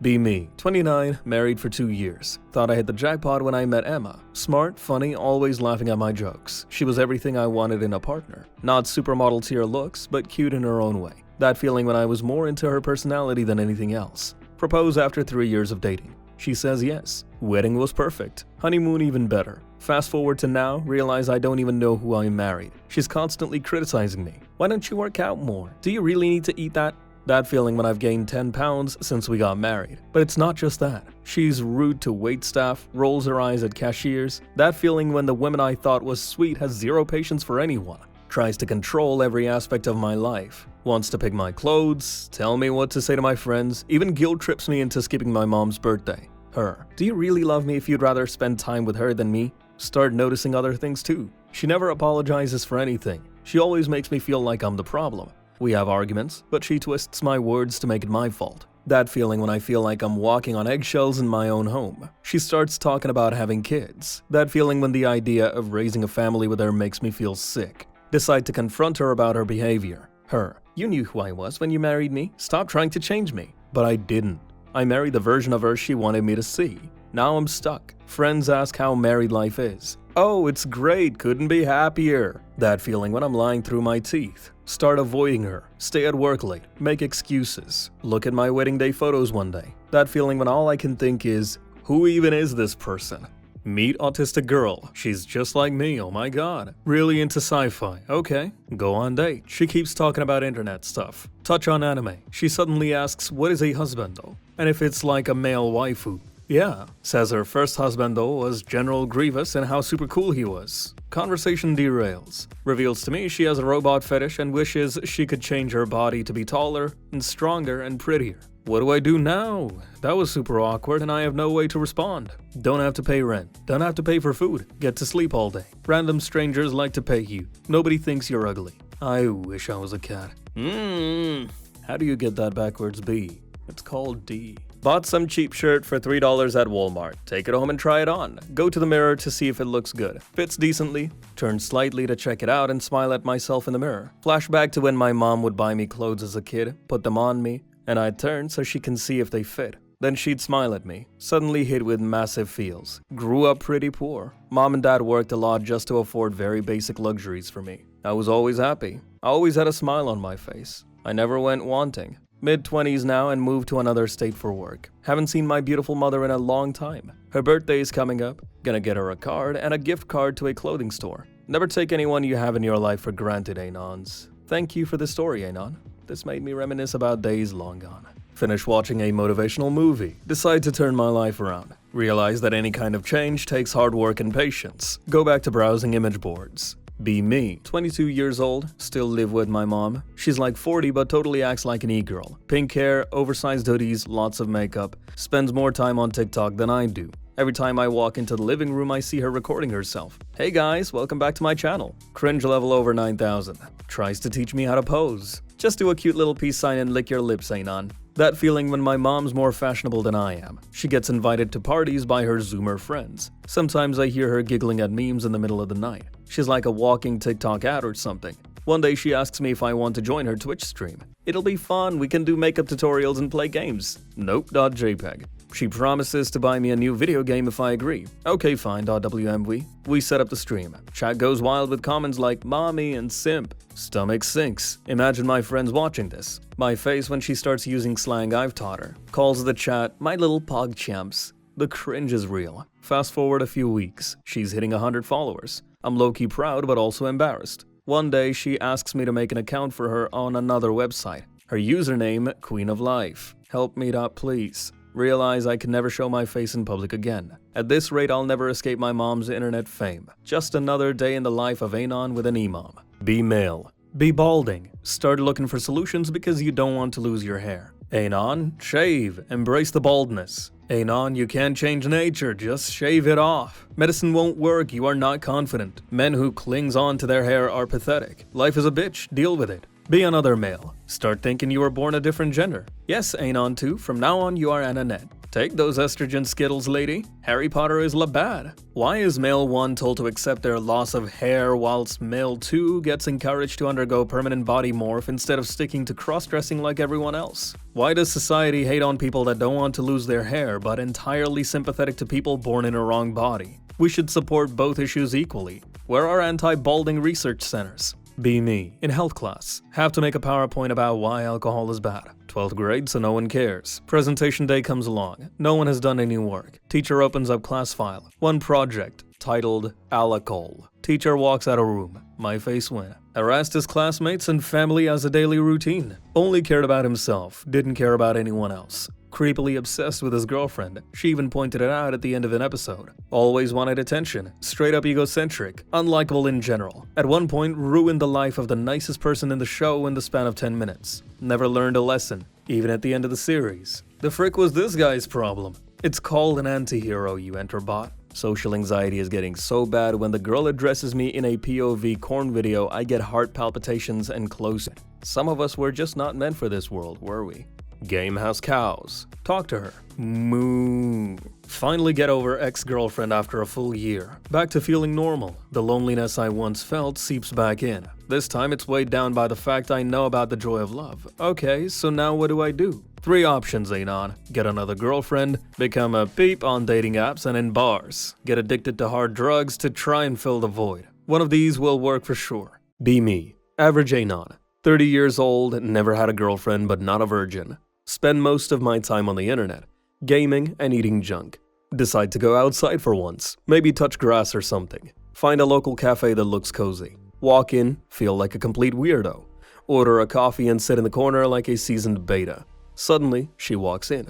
Speaker 1: Be me. 29, married for 2 years. Thought I hit the jackpot when I met Emma. Smart, funny, always laughing at my jokes. She was everything I wanted in a partner. Not supermodel tier looks, but cute in her own way. That feeling when I was more into her personality than anything else. Propose after 3 years of dating. She says yes. Wedding was perfect. Honeymoon even better. Fast forward to now, realize I don't even know who I married. She's constantly criticizing me. Why don't you work out more? Do you really need to eat that? That feeling when I've gained 10 pounds since we got married. But it's not just that. She's rude to waitstaff, rolls her eyes at cashiers. That feeling when the woman I thought was sweet has zero patience for anyone. Tries to control every aspect of my life. Wants to pick my clothes, tell me what to say to my friends, even guilt trips me into skipping my mom's birthday. Her. Do you really love me if you'd rather spend time with her than me? Start noticing other things too. She never apologizes for anything. She always makes me feel like I'm the problem. We have arguments, but she twists my words to make it my fault. That feeling when I feel like I'm walking on eggshells in my own home. She starts talking about having kids. That feeling when the idea of raising a family with her makes me feel sick. Decide to confront her about her behavior. Her. You knew who I was when you married me. Stop trying to change me. But I didn't. I married the version of her she wanted me to see. Now I'm stuck. Friends ask how married life is. Oh, it's great, couldn't be happier. That feeling when I'm lying through my teeth. Start avoiding her, stay at work late, make excuses. Look at my wedding day photos one day. That feeling when all I can think is, who even is this person? Meet autistic girl. She's just like me, oh my god. Really into sci-fi. Okay, go on date. She keeps talking about internet stuff. Touch on anime. She suddenly asks, what is a husbando? And if it's like a male waifu. Yeah, says her first husbando was General Grievous and how super cool he was. Conversation derails. Reveals to me she has a robot fetish and wishes she could change her body to be taller and stronger and prettier. What do I do now? That was super awkward and I have no way to respond. Don't have to pay rent. Don't have to pay for food. Get to sleep all day. Random strangers like to pay you. Nobody thinks you're ugly. I wish I was a cat. How do you get that backwards B? It's called D. Bought some cheap shirt for $3 at Walmart. Take it home and try it on. Go to the mirror to see if it looks good. Fits decently. Turn slightly to check it out and smile at myself in the mirror. Flashback to when my mom would buy me clothes as a kid, put them on me, and I'd turn so she can see if they fit. Then she'd smile at me, suddenly hit with massive feels. Grew up pretty poor. Mom and dad worked a lot just to afford very basic luxuries for me. I was always happy. I always had a smile on my face. I never went wanting. Mid-20s now and moved to another state for work. Haven't seen my beautiful mother in a long time. Her birthday is coming up. Gonna get her a card and a gift card to a clothing store. Never take anyone you have in your life for granted, Anons. Thank you for the story, Anon. This made me reminisce about days long gone. Finish watching a motivational movie. Decide to turn my life around. Realize that any kind of change takes hard work and patience. Go back to browsing image boards. Be me. 22 years old, still live with my mom. She's like 40 but totally acts like an e-girl. Pink hair, oversized hoodies, lots of makeup. Spends more time on TikTok than I do. Every time I walk into the living room, I see her recording herself. Hey guys, welcome back to my channel. Cringe level over 9,000. Tries to teach me how to pose. Just do a cute little peace sign and lick your lips, Anon. That feeling when my mom's more fashionable than I am. She gets invited to parties by her Zoomer friends. Sometimes I hear her giggling at memes in the middle of the night. She's like a walking TikTok ad or something. One day she asks me if I want to join her Twitch stream. It'll be fun, we can do makeup tutorials and play games. Nope.jpg. She promises to buy me a new video game if I agree. Okay fine, .wmv. We set up the stream. Chat goes wild with comments like mommy and simp. Stomach sinks. Imagine my friends watching this. My face when she starts using slang I've taught her. Calls the chat my little pog champs. The cringe is real. Fast forward a few weeks. She's hitting 100 followers. I'm low-key proud but also embarrassed. One day she asks me to make an account for her on another website. Her username, Queen of Life. Help me out please. Realize I can never show my face in public again. At this rate, I'll never escape my mom's internet fame. Just another day in the life of Anon with an imam. Be male. Be balding. Start looking for solutions because you don't want to lose your hair. Anon, shave. Embrace the baldness. Anon, you can't change nature, just shave it off. Medicine won't work, you are not confident. Men who clings on to their hair are pathetic. Life is a bitch, deal with it. Be another male. Start thinking you were born a different gender. Yes, Anon too, from now on you are Annette. Take those estrogen skittles, lady. Harry Potter is Labad. Why is male 1 told to accept their loss of hair whilst male 2 gets encouraged to undergo permanent body morph instead of sticking to cross-dressing like everyone else? Why does society hate on people that don't want to lose their hair but entirely sympathetic to people born in a wrong body? We should support both issues equally. Where are anti-balding research centers? Be me. In health class. Have to make a PowerPoint about why alcohol is bad. 12th grade, so no one cares. Presentation day comes along. No one has done any work. Teacher opens up class file. One project, titled Alcohol. Teacher walks out of room. My face went. Harassed his classmates and family as a daily routine. Only cared about himself. Didn't care about anyone else. Creepily obsessed with his girlfriend. She even pointed it out at the end of an episode. Always wanted attention. Straight up egocentric. Unlikable in general. At one point, ruined the life of the nicest person in the show in the span of 10 minutes. Never learned a lesson. Even at the end of the series. The frick was this guy's problem? It's called an anti-hero, you enterbot. Social anxiety is getting so bad when the girl addresses me in a POV corn video, I get heart palpitations and close. Some of us were just not meant for this world, were we? Game has cows. Talk to her. Moo. Finally get over ex-girlfriend after a full year. Back to feeling normal. The loneliness I once felt seeps back in. This time it's weighed down by the fact I know about the joy of love. Okay, so now what do I do? 3 options, Anon. Get another girlfriend, become a peep on dating apps and in bars, get addicted to hard drugs to try and fill the void. One of these will work for sure. Be me. Average Anon. 30 years old, never had a girlfriend but not a virgin. Spend most of my time on the internet, gaming and eating junk. Decide to go outside for once, maybe touch grass or something. Find a local cafe that looks cozy. Walk in, feel like a complete weirdo. Order a coffee and sit in the corner like a seasoned beta. Suddenly, she walks in.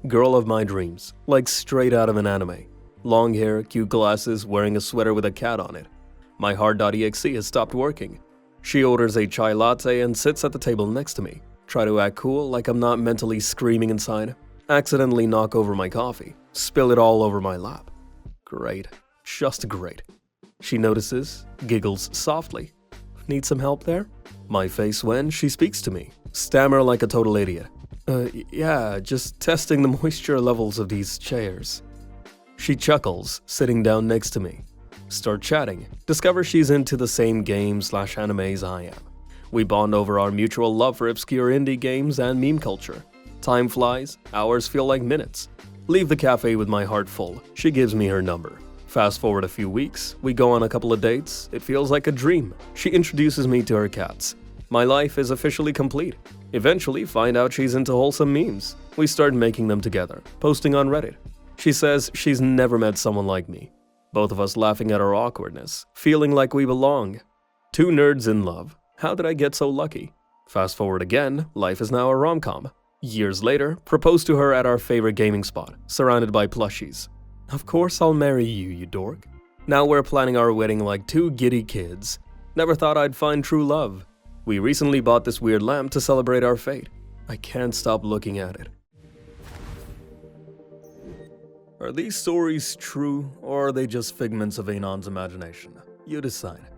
Speaker 1: Girl of my dreams, like straight out of an anime. Long hair, cute glasses, wearing a sweater with a cat on it. My hard.exe has stopped working. She orders a chai latte and sits at the table next to me. Try to act cool like I'm not mentally screaming inside. Accidentally knock over my coffee. Spill it all over my lap. Great. Just great. She notices, giggles softly. Need some help there? My face when she speaks to me. Stammer like a total idiot. Yeah, just testing the moisture levels of these chairs. She chuckles, sitting down next to me. Start chatting. Discover she's into the same games/animes I am. We bond over our mutual love for obscure indie games and meme culture. Time flies, hours feel like minutes. Leave the cafe with my heart full. She gives me her number. Fast forward a few weeks, we go on a couple of dates. It feels like a dream. She introduces me to her cats. My life is officially complete. Eventually find out she's into wholesome memes. We start making them together, posting on Reddit. She says she's never met someone like me. Both of us laughing at our awkwardness, feeling like we belong. 2 nerds in love. How did I get so lucky? Fast forward again, life is now a rom-com. Years later, propose to her at our favorite gaming spot, surrounded by plushies. Of course I'll marry you, you dork. Now we're planning our wedding like 2 giddy kids. Never thought I'd find true love. We recently bought this weird lamp to celebrate our fate. I can't stop looking at it. Are these stories true, or are they just figments of Anon's imagination? You decide.